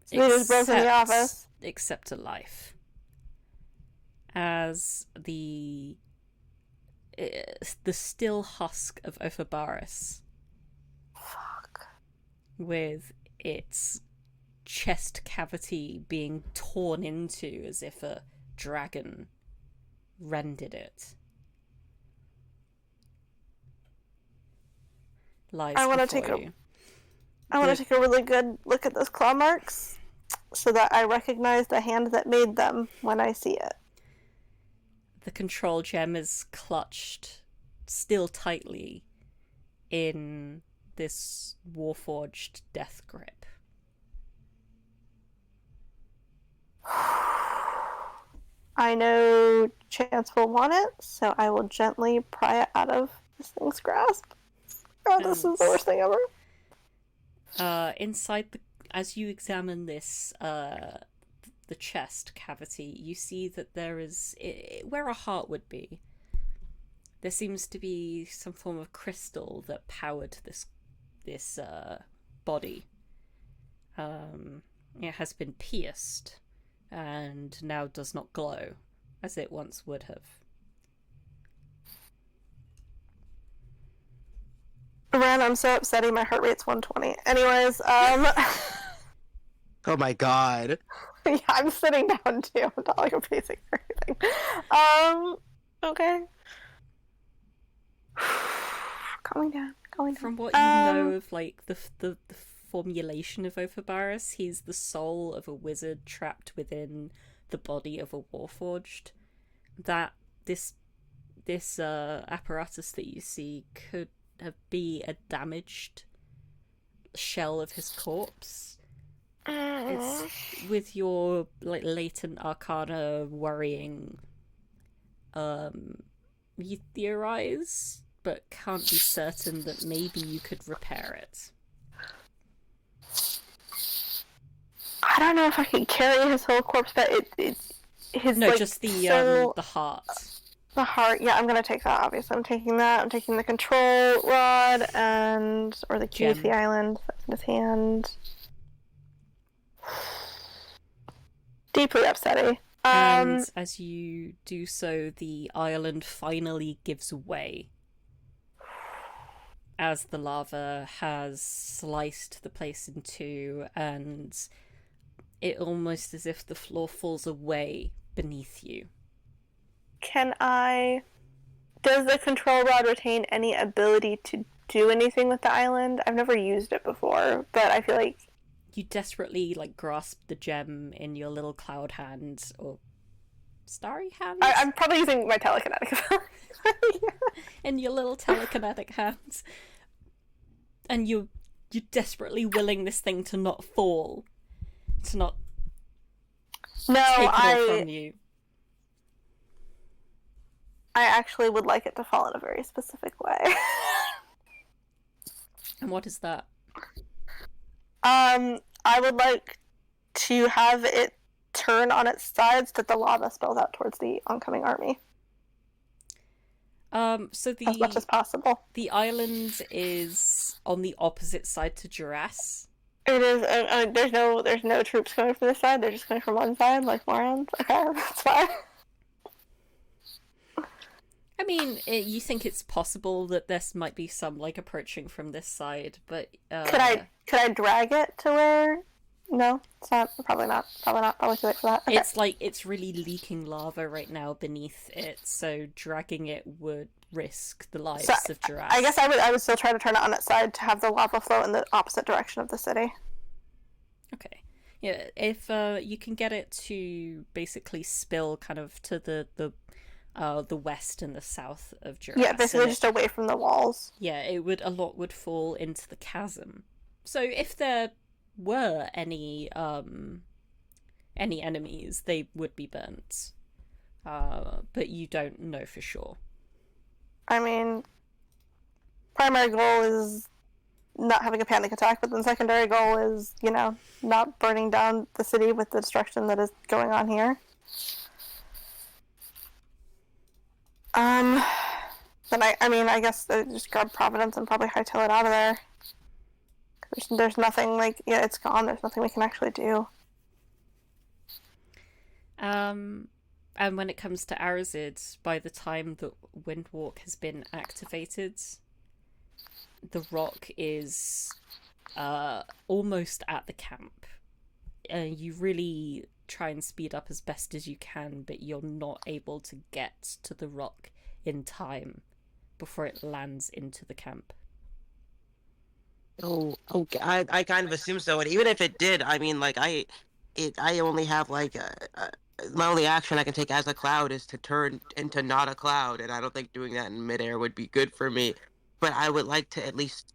So they just broke in the office. Except a life. As the still husk of Ophibaris. Fuck. With its chest cavity being torn into as if a dragon rended it. I want to take a really good look at those claw marks so that I recognize the hand that made them when I see it. The control gem is clutched still tightly in this warforged death grip. I know Chance will want it, so I will gently pry it out of this thing's grasp. Oh, this is the worst thing ever. Inside as you examine this, the chest cavity, you see that there is, where a heart would be, there seems to be some form of crystal that powered this body. It has been pierced and now does not glow as it once would have. Ren, I'm so upsetting. My heart rate's 120. Anyways, Oh my god. yeah, I'm sitting down too. I'm not like a pacing or anything. Okay. Calming down. From what you know of, like, the formulation of Ophibarus, he's the soul of a wizard trapped within the body of a warforged. That this apparatus that you see could be a damaged shell of his corpse. It's with your like latent arcana worrying. You theorize, but can't be certain that maybe you could repair it. I don't know if I could carry his whole corpse, but his no, like, just the heart. The heart. Yeah, I'm gonna take that. Obviously, I'm taking that. I'm taking the control rod or the key to the island. That's in his hand. Deeply upsetting. And as you do so, the island finally gives way. As the lava has sliced the place in two, and it almost as if the floor falls away beneath you. Does the control rod retain any ability to do anything with the island? I've never used it before, but I feel like... You desperately, like, grasp the gem in your little cloud hand, or starry hand? I'm probably using my telekinetic ability. In your little telekinetic hands. And you're desperately willing this thing to not fall. To not take it all from you. I actually would like it to fall in a very specific way. And what is that? I would like to have it turn on its sides so that the lava spills out towards the oncoming army. So as much as possible. The island is on the opposite side to Duras. It is. There's no troops coming from this side. They're just coming from one side, like morons. Okay, that's fine. I mean, you think it's possible that this might be some like approaching from this side, but could I drag it to where? No, it's not. Probably not. Probably too late for that. Okay. It's like it's really leaking lava right now beneath it, so dragging it would risk the lives of Duras. I guess I would still try to turn it on its side to have the lava flow in the opposite direction of the city. Okay. Yeah, if you can get it to basically spill kind of to the west and the south of Duras. Yeah, basically just away from the walls. Yeah, a lot would fall into the chasm. So if there were any enemies, they would be burnt. But you don't know for sure. I mean, primary goal is not having a panic attack, but then secondary goal is, not burning down the city with the destruction that is going on here. Then I guess just grab Providence and probably hightail it out of there. There's nothing it's gone. There's nothing we can actually do. And when it comes to Arazid, by the time that Windwalk has been activated, the rock is almost at the camp. You really try and speed up as best as you can, but you're not able to get to the rock in time before it lands into the camp. Oh, okay. I kind of assume so, and even if it did, I mean, I only have my only action I can take as a cloud is to turn into not a cloud, and I don't think doing that in midair would be good for me. But I would like to at least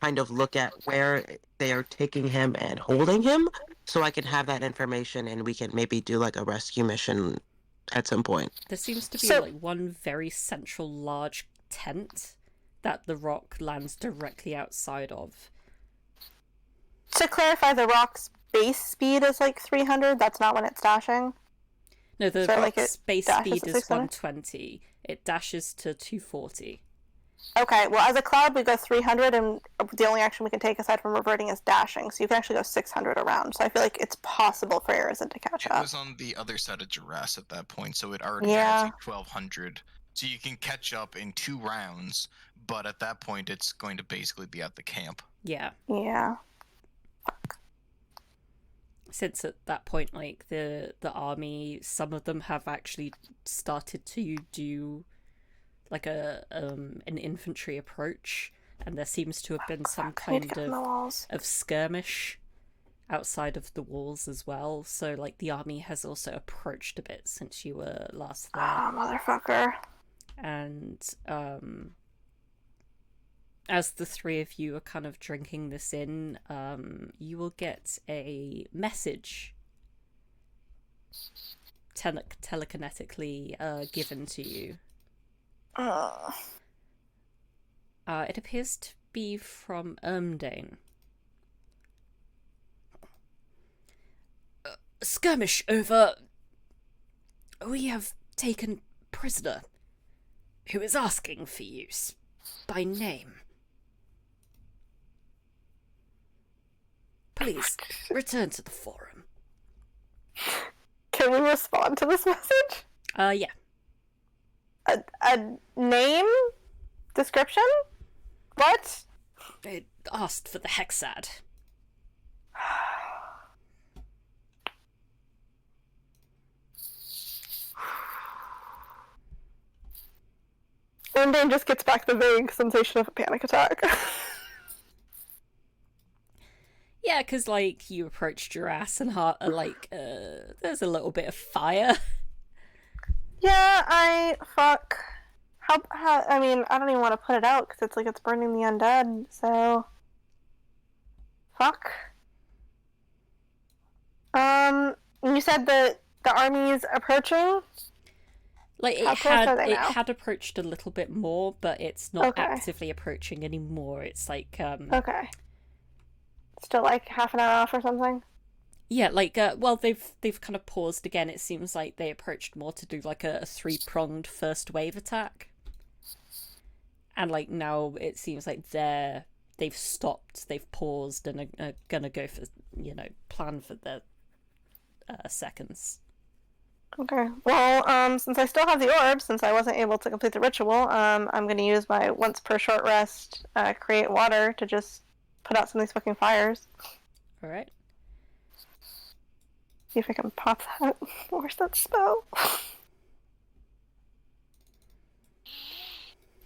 kind of look at where they are taking him and holding him, so I can have that information, and we can maybe do a rescue mission at some point. There seems to be So- like one very central large tent that the rock lands directly outside of. To clarify, the rock's base speed is like 300. That's not when it's dashing. No, the So, like, rock's it base dashes speed to is 600? 120. It dashes to 240. Okay, well, as a cloud, we go 300, and the only action we can take aside from reverting is dashing. So you can actually go 600 around. So I feel like it's possible for Arazid to catch It up. was on the other side of Duras at that point, so it already Yeah. had you 1200. So you can catch up in 2 rounds, but at that point it's going to basically be at the camp. Yeah. Yeah. Since at that point, like, the army, some of them have actually started to do like an infantry approach, and there seems to have been some I need to kind get on the walls. of skirmish outside of the walls as well. So like the army has also approached a bit since you were last there. Oh, motherfucker. And as the three of you are kind of drinking this in, you will get a message telekinetically given to you. It appears to be from Ermdane. Skirmish over. We have taken prisoner who is asking for use by name. Please return to the forum. Can we respond to this message? Yeah. A name? Description? What? It asked for the hexad. Undane just gets back the vague sensation of a panic attack. Yeah, because, like, you approach Duras and there's a little bit of fire. Yeah, fuck. How, I mean, I don't even want to put it out, because it's like it's burning the undead, so... Fuck. You said that the army's approaching? Like, How close are they now? had approached a little bit more, but it's not Okay. actively approaching anymore. It's like, Okay. Still like half an hour off or something? yeah, like, well, they've kind of paused again. It seems like they approached more to do, like, a three-pronged first wave attack. And, like, now it seems like they've stopped, they've paused, and are gonna go for, plan for their seconds. Okay. Well, since I still have the orb, since I wasn't able to complete the ritual, I'm gonna use my once per short rest, create water to just put out some of these fucking fires. Alright. See if I can pop that. Where's that spell?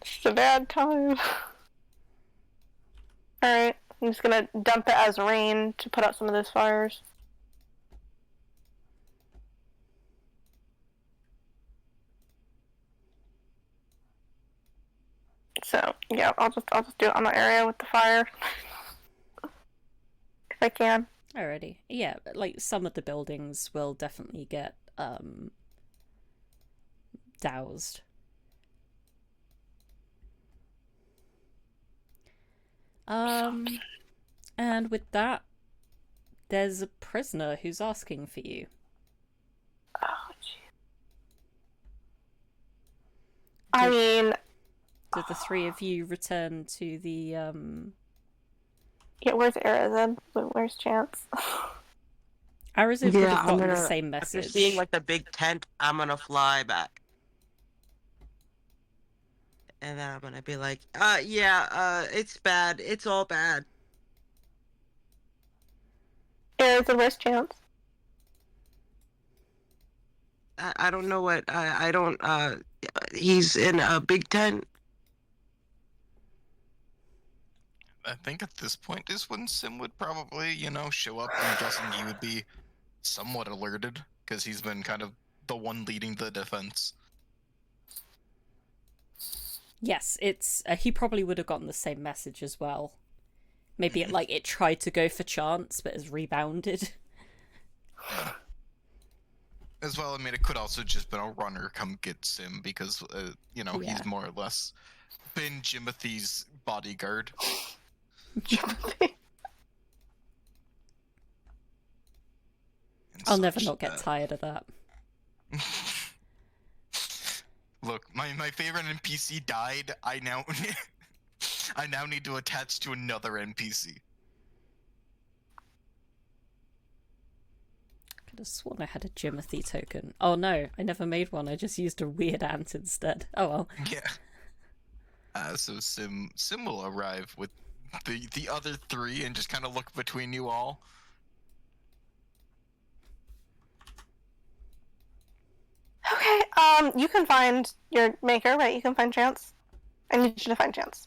It's a bad time. Alright, I'm just gonna dump it as rain to put out some of those fires. So, yeah, I'll just do it on the area with the fire. If I can. Alrighty. Yeah, but, like, some of the buildings will definitely get doused. And with that, there's a prisoner who's asking for you. Oh, jeez. I mean, Did the three of you return to the yeah, where's Arazid? Where's Chance? Arazid would have gotten the gonna- same After message. seeing like the big tent, I'm gonna fly back. And then I'm gonna be like, it's bad. It's all bad. Arazid, where's Chance? I don't know what, I don't, he's in a big tent. I think at this point is when Sim would probably, show up. I'm guessing he would be somewhat alerted, because he's been kind of the one leading the defense. Yes, it's he probably would have gotten the same message as well. Maybe it tried to go for Chance, but has rebounded. As well, I mean, it could also just been a runner come get Sim because, Yeah. he's more or less been Jimothy's bodyguard. I'll never not get tired of that. Look, my favorite NPC died. I now need to attach to another NPC. Could have sworn I had a Jimothy token. Oh no, I never made one. I just used a weird ant instead. Oh well. Yeah. So Sim will arrive with the other three and just kind of look between you all. Okay, you can find your maker, right? You can find Chance. I need you to find Chance.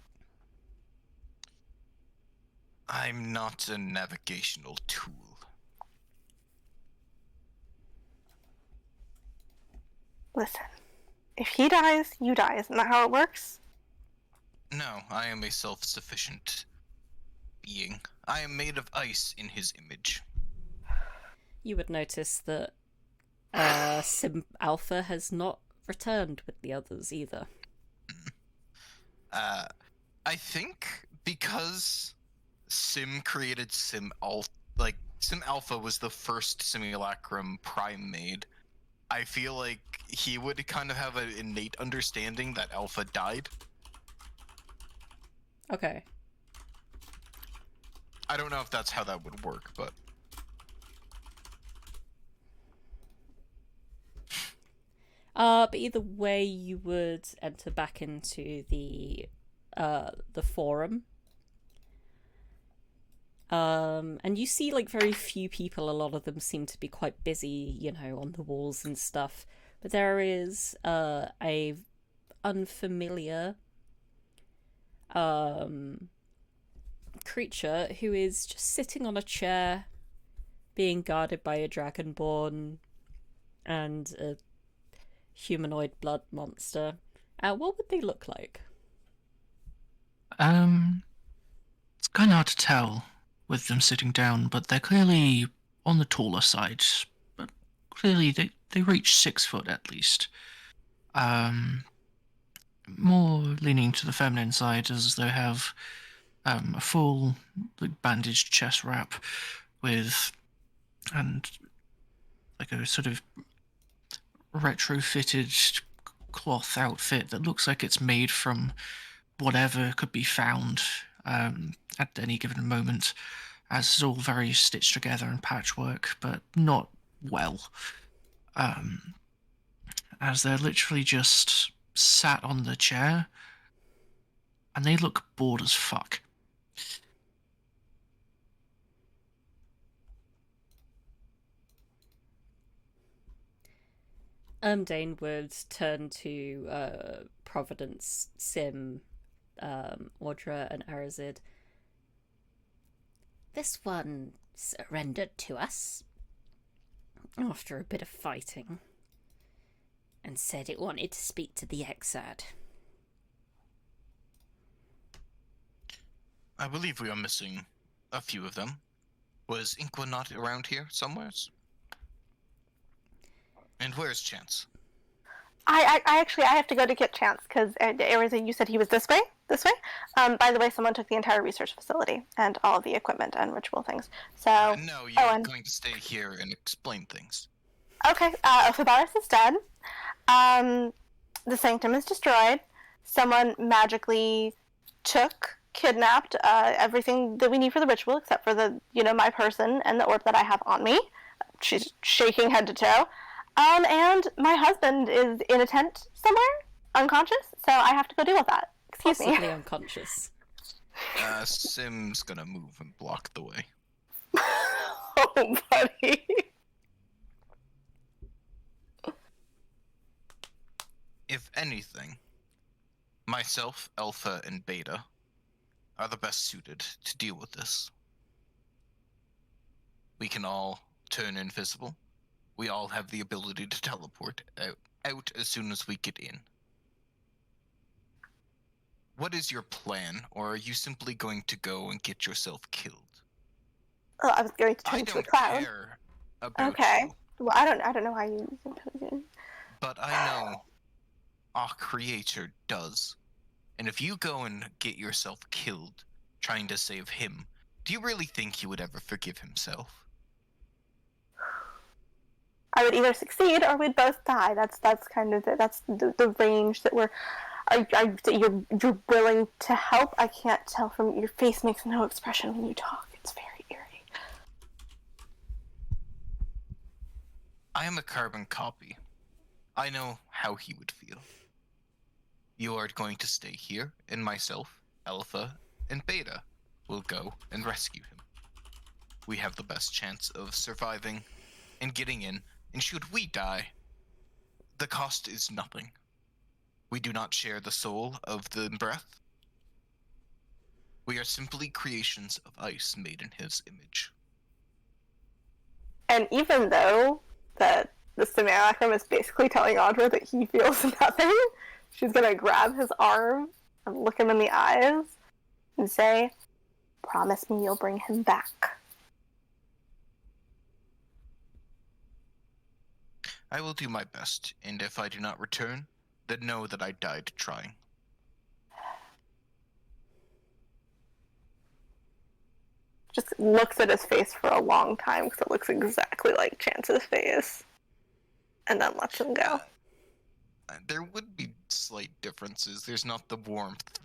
I'm not a navigational tool. Listen, if he dies, you die. Isn't that how it works? No, I am a self-sufficient being. I am made of ice in his image. You would notice that Sim Alpha has not returned with the others either. I think because Sim created Sim Alpha was the first simulacrum Prime made. I feel like he would kind of have an innate understanding that Alpha died. Okay. I don't know if that's how that would work, but... But either way, you would enter back into the forum. And you see like very few people. A lot of them seem to be quite busy, on the walls and stuff. But there is a unfamiliar creature who is just sitting on a chair, being guarded by a dragonborn and a humanoid blood monster. What would they look like? It's kind of hard to tell with them sitting down, but they're clearly on the taller side. But clearly they reach 6 foot at least. More leaning to the feminine side, as they have a full bandaged chest wrap and like a sort of retrofitted cloth outfit that looks like it's made from whatever could be found at any given moment, as it's all very stitched together and patchwork, but not well. As they're literally just sat on the chair, and they look bored as fuck. Dane would turn to Providence, Sim, Audra, and Arazid. This one surrendered to us after a bit of fighting and said it wanted to speak to the Exad. I believe we are missing a few of them. Was Inqua not around here somewheres? And where's Chance? I have to go to get Chance because you said he was this way. By the way, someone took the entire research facility and all of the equipment and ritual things. So no, you're going to stay here and explain things. Okay. Phabaris is dead. The sanctum is destroyed. Someone magically kidnapped everything that we need for the ritual, except for my person and the orb that I have on me. She's shaking head to toe. And my husband is in a tent somewhere, unconscious, so I have to go deal with that. Excuse Possibly me. unconscious. Sim's gonna move and block the way. Oh, buddy. If anything, myself, Alpha, and Beta are the best suited to deal with this. We can all turn invisible. We all have the ability to teleport out as soon as we get in. What is your plan, or are you simply going to go and get yourself killed? Oh, I was going to turn I into a don't cloud. care about Okay. you. Well, I don't know how you use intelligence. But I know our creator does. And if you go and get yourself killed trying to save him, do you really think he would ever forgive himself? I would either succeed or we'd both die. That's kind of the range that we're. You're willing to help. I can't tell from your face makes no expression when you talk. It's very eerie. I am a carbon copy. I know how he would feel. You are going to stay here, and myself, Alpha, and Beta will go and rescue him. We have the best chance of surviving and getting in, and should we die, the cost is nothing. We do not share the soul of the breath. We are simply creations of ice made in his image. And even though that the simulacrum is basically telling Audra that he feels nothing, she's gonna grab his arm and look him in the eyes and say, "Promise me you'll bring him back." I will do my best, and if I do not return, then know that I died trying. Just looks at his face for a long time because it looks exactly like Chance's face, and then lets him go. There would be slight differences. There's not the warmth,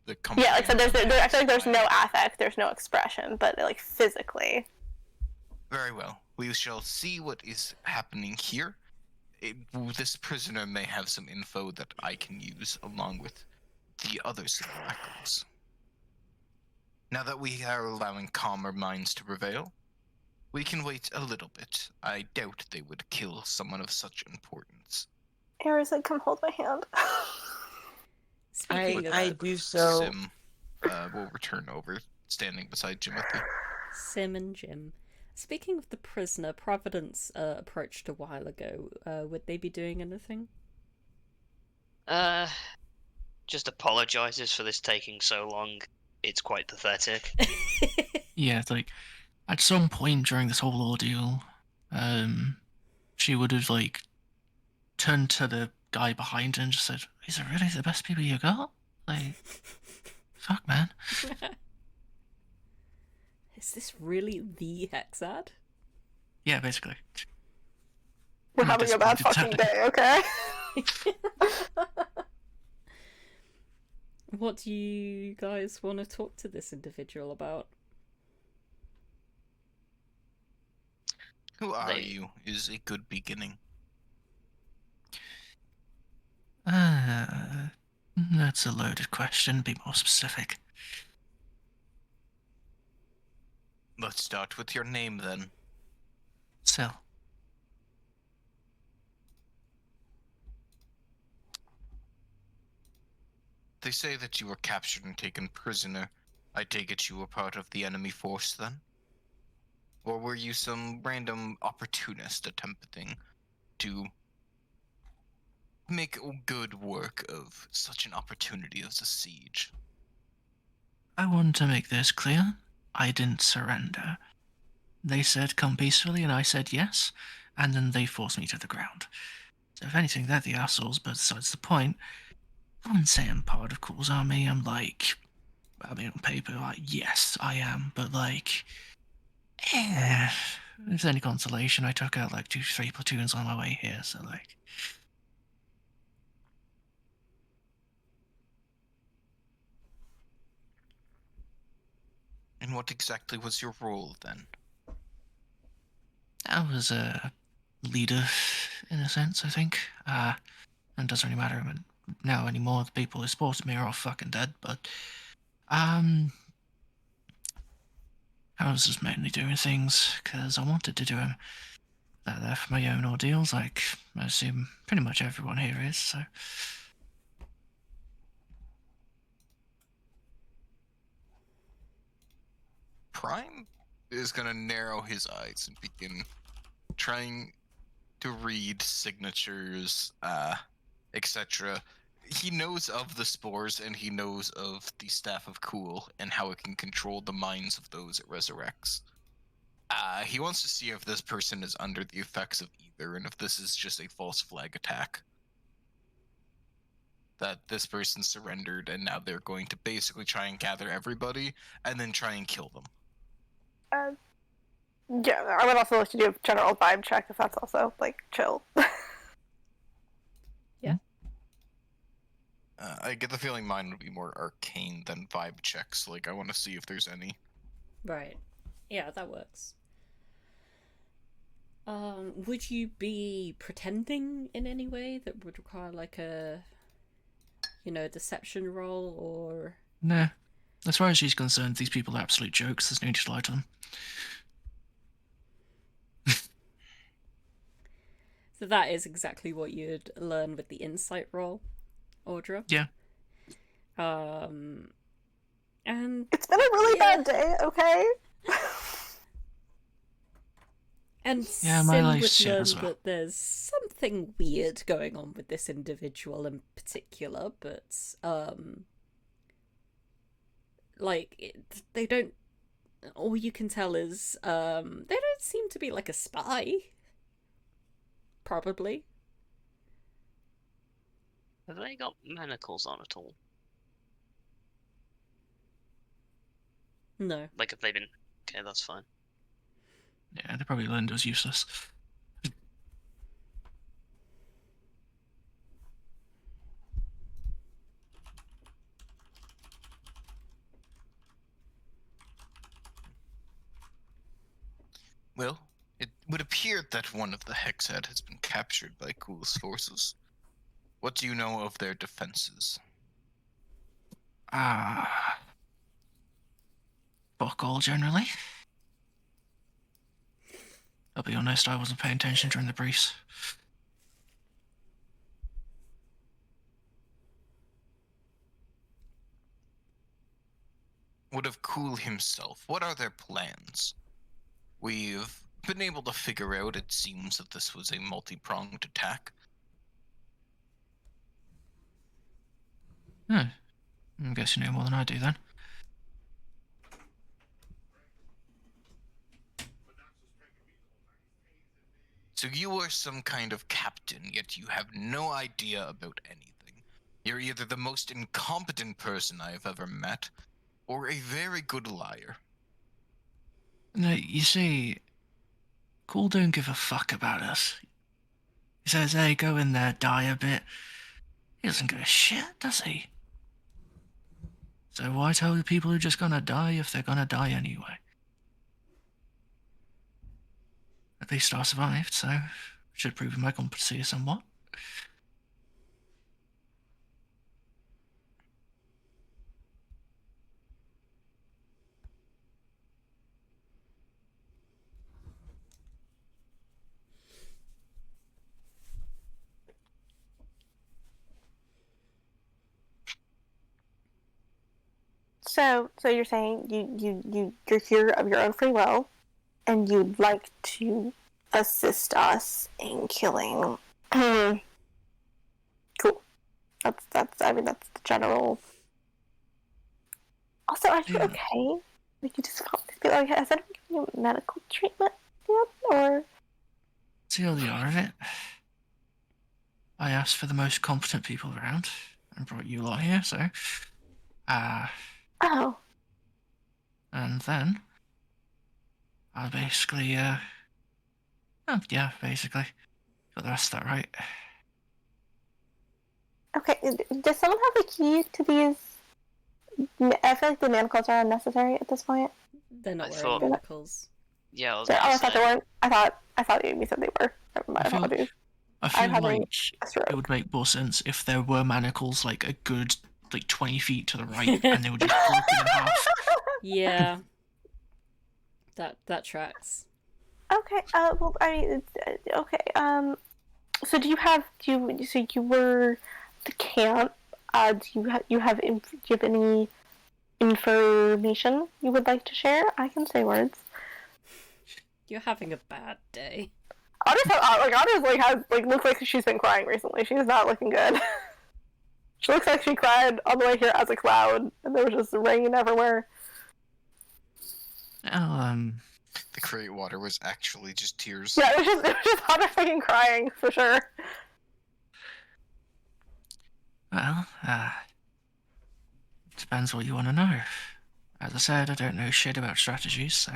the comfort. Yeah, like I said, I feel like there's no affect, there's no expression, but like physically. Very well. We shall see what is happening here. This prisoner may have some info that I can use along with the other simulacrums. Now that we are allowing calmer minds to prevail, we can wait a little bit. I doubt they would kill someone of such importance. Arazid, come hold my hand. I do so. Sim will return over, standing beside Jimothy. Sim and Jim. Speaking of the prisoner, Providence approached a while ago. Would they be doing anything? Just apologizes for this taking so long. It's quite pathetic. Yeah, it's like at some point during this whole ordeal, she would have like turned to the guy behind her and just said, "These are really the best people you got? Like, fuck, man." Is this really the Hexad? Yeah, basically. We're having a bad fucking day, okay? What do you guys want to talk to this individual about? Who are you is a good beginning. That's a loaded question. Be more specific. Let's start with your name then. Sil. They say that you were captured and taken prisoner. I take it you were part of the enemy force then? Or were you some random opportunist attempting to make good work of such an opportunity as a siege? I want to make this clear. I didn't surrender. They said come peacefully and I said yes, and then they forced me to the ground. So if anything, they're the assholes, but besides the point, I wouldn't say I'm part of Cool's army. I'm like, I mean, on paper, like, yes, I am, but like, if there's any consolation, I took out like 2-3 platoons on my way here, so like. And what exactly was your role then? I was a leader, in a sense, I think. And it doesn't really matter now anymore. The people who supported me are all fucking dead, but I was just mainly doing things because I wanted to do them. They're for my own ordeals, like I assume pretty much everyone here is, so. Prime is going to narrow his eyes and begin trying to read signatures, etc. He knows of the spores and he knows of the Staff of Cool and how it can control the minds of those it resurrects. He wants to see if this person is under the effects of either, and if this is just a false flag attack. That this person surrendered, and now they're going to basically try and gather everybody, and then try and kill them. Yeah, I would also like to do a general vibe check if that's also, like, chill. Yeah. I get the feeling mine would be more arcane than vibe checks. Like, I want to see if there's any. Right. Yeah, that works. Would you be pretending in any way that would require, like, a, deception roll, or... Nah. As far as she's concerned, these people are absolute jokes. There's no need to lie to them. So that is exactly what you'd learn with the insight roll, Audra. Yeah. And... It's been a really bad day, okay? And yeah, my Sin life's would shit learn as well. that there's something weird going on with this individual in particular, but they don't. All you can tell is they don't seem to be like a spy. Probably. Have they got manacles on at all? No. Like, have they been... Okay, that's fine. Yeah, they probably learned it was useless. Well, it would appear that one of the Hexad has been captured by Cool's forces. What do you know of their defenses? Fuck all, generally. I'll be honest, I wasn't paying attention during the briefs. What of Cool himself? What are their plans? We've been able to figure out, it seems, that this was a multi-pronged attack. I guess you know more than I do then. So you are some kind of captain, yet you have no idea about anything. You're either the most incompetent person I have ever met, or a very good liar. No, you see, Cool don't give a fuck about us. He says, hey, go in there, die a bit. He doesn't give a shit, does he? So why tell the people who are just gonna die if they're gonna die anyway? At least I survived, so should prove my competency somewhat. So you're saying you're here of your own free will, and you'd like to assist us in killing. Cool. That's the general. Also, are you okay? Like, you just feel like, has anyone given you medical treatment yet, or? See all the are of it. I asked for the most competent people around and brought you lot here, so Oh. And then I basically basically got the rest of that right. Okay, does someone have a key to these? I feel like the manacles are unnecessary at this point. They're not I wearing thought- manacles. Yeah, I was Oh, gonna I thought say. they weren't. I thought you said they were. Never mind, apologies. I feel having like a stroke. it would make more sense if there were manacles like a good 20 feet to the right and they were just broken in half. Yeah. That tracks. Okay. Well, I mean, okay. So do you have were the camp? Do you have any information you would like to share? I can say words. You're having a bad day. Audra looks like she's been crying recently. She's not looking good. She looks like she cried on the way here as a cloud, and there was just rain everywhere. Well, The crate water was actually just tears. Yeah, it was just Audra fucking crying, for sure. Well, depends what you want to know. As I said, I don't know shit about strategies, so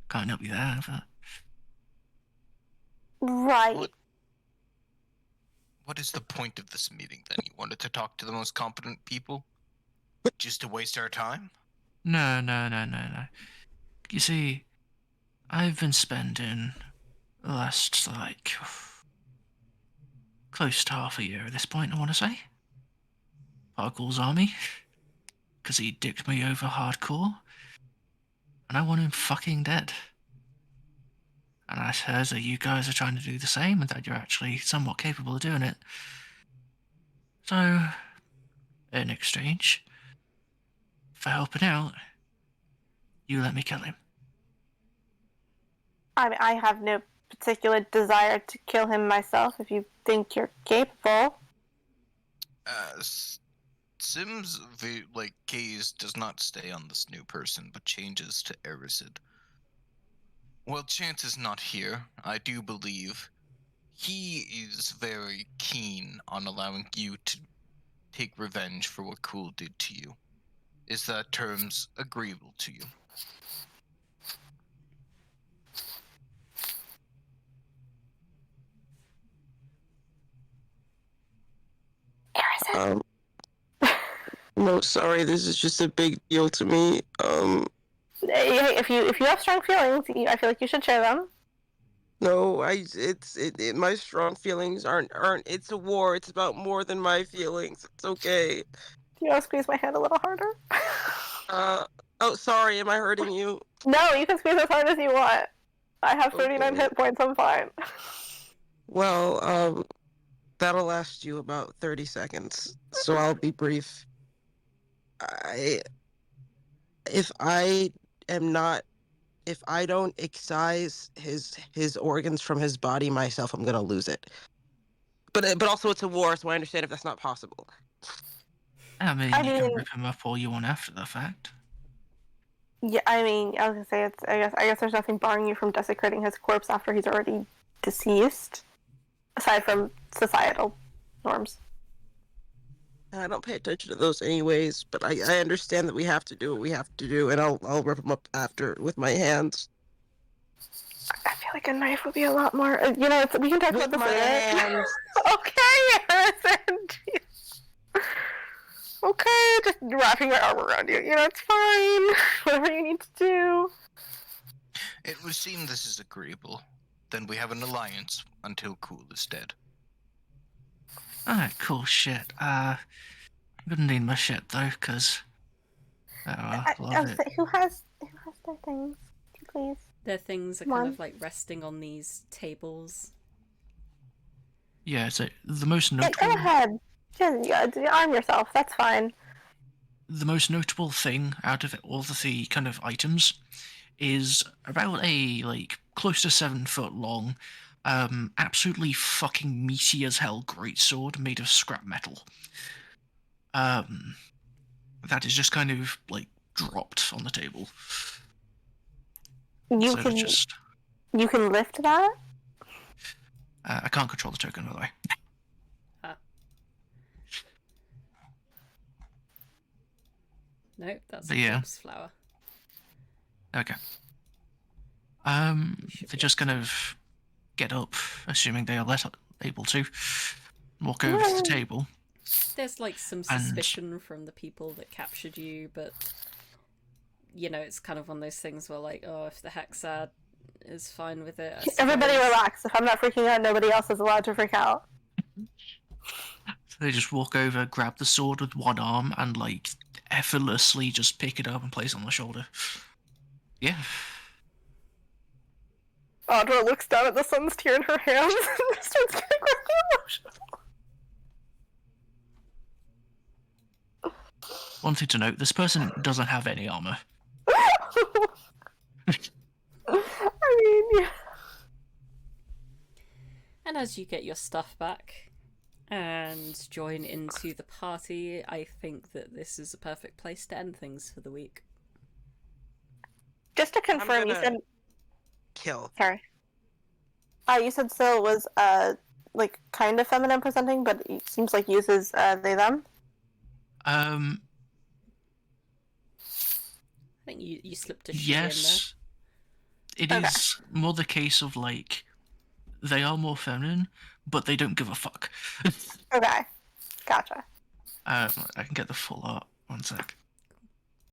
can't help you there, but... Right. What is the point of this meeting, then? You wanted to talk to the most competent people? Just to waste our time? No. You see, I've been spending the last, like, close to half a year at this point, I want to say. Parkour's army. Because he dicked me over hardcore. And I want him fucking dead. And I heard that you guys are trying to do the same and that you're actually somewhat capable of doing it. So, in exchange for helping out, you let me kill him. I mean, I have no particular desire to kill him myself if you think you're capable. Sim's gaze does not stay on this new person, but changes to Arazid. Well, Chance is not here. I do believe he is very keen on allowing you to take revenge for what Cool did to you. Is that terms agreeable to you? Arazid. No, sorry, this is just a big deal to me. Hey, if you have strong feelings, I feel like you should share them. No, my strong feelings aren't, it's a war, it's about more than my feelings, it's okay. Do you want to squeeze my hand a little harder? Oh, sorry, am I hurting you? No, you can squeeze as hard as you want. I have 39 Okay. hit points, I'm fine. Well, that'll last you about 30 seconds, so I'll be brief. If I don't excise his organs from his body myself, I'm gonna lose it. But also it's a war, so I understand if that's not possible. I mean, you can rip him up all you want after the fact. Yeah, I mean, I was gonna say I guess there's nothing barring you from desecrating his corpse after he's already deceased, aside from societal norms. I don't pay attention to those anyways, but I understand that we have to do what we have to do, and I'll rip them up after with my hands. I feel like a knife would be a lot more. We can talk With about this my later. hands. Okay, Arazid. Okay, just wrapping my arm around you. It's fine. Whatever you need to do. It would seem this is agreeable. Then we have an alliance until Cool is dead. Alright, cool shit. I'm gonna need my shit though, cause Who has their things? Please. Their things are kind of like resting on these tables. Yeah, so the most notable. Go ahead. Just arm yourself. That's fine. The most notable thing out of all of the kind of items is about a close to 7 foot long, absolutely fucking meaty as hell greatsword made of scrap metal. That is just kind of dropped on the table. You can lift that? I can't control the token, by the way. No, that's a corpse flower. Okay. They just kind of get up, assuming they are able to, walk over to the table. There's some suspicion from the people that captured you, but it's kind of one of those things where if the Hexad is fine with it. Everybody relax. If I'm not freaking out, nobody else is allowed to freak out. So they just walk over, grab the sword with one arm, and effortlessly just pick it up and place it on the shoulder. Yeah. Audra looks down at the sun's tear in her hands and starts getting really emotional. One thing to note, this person doesn't have any armor. I mean, yeah. And as you get your stuff back and join into the party, I think that this is a perfect place to end things for the week. Just to confirm, you said kill. Sorry. You said Syl was like kind of feminine presenting, but it seems like uses they them. I think you slipped a she Yes. It Okay. is more the case of like they are more feminine, but they don't give a fuck. Okay, gotcha. I can get the full art. One sec.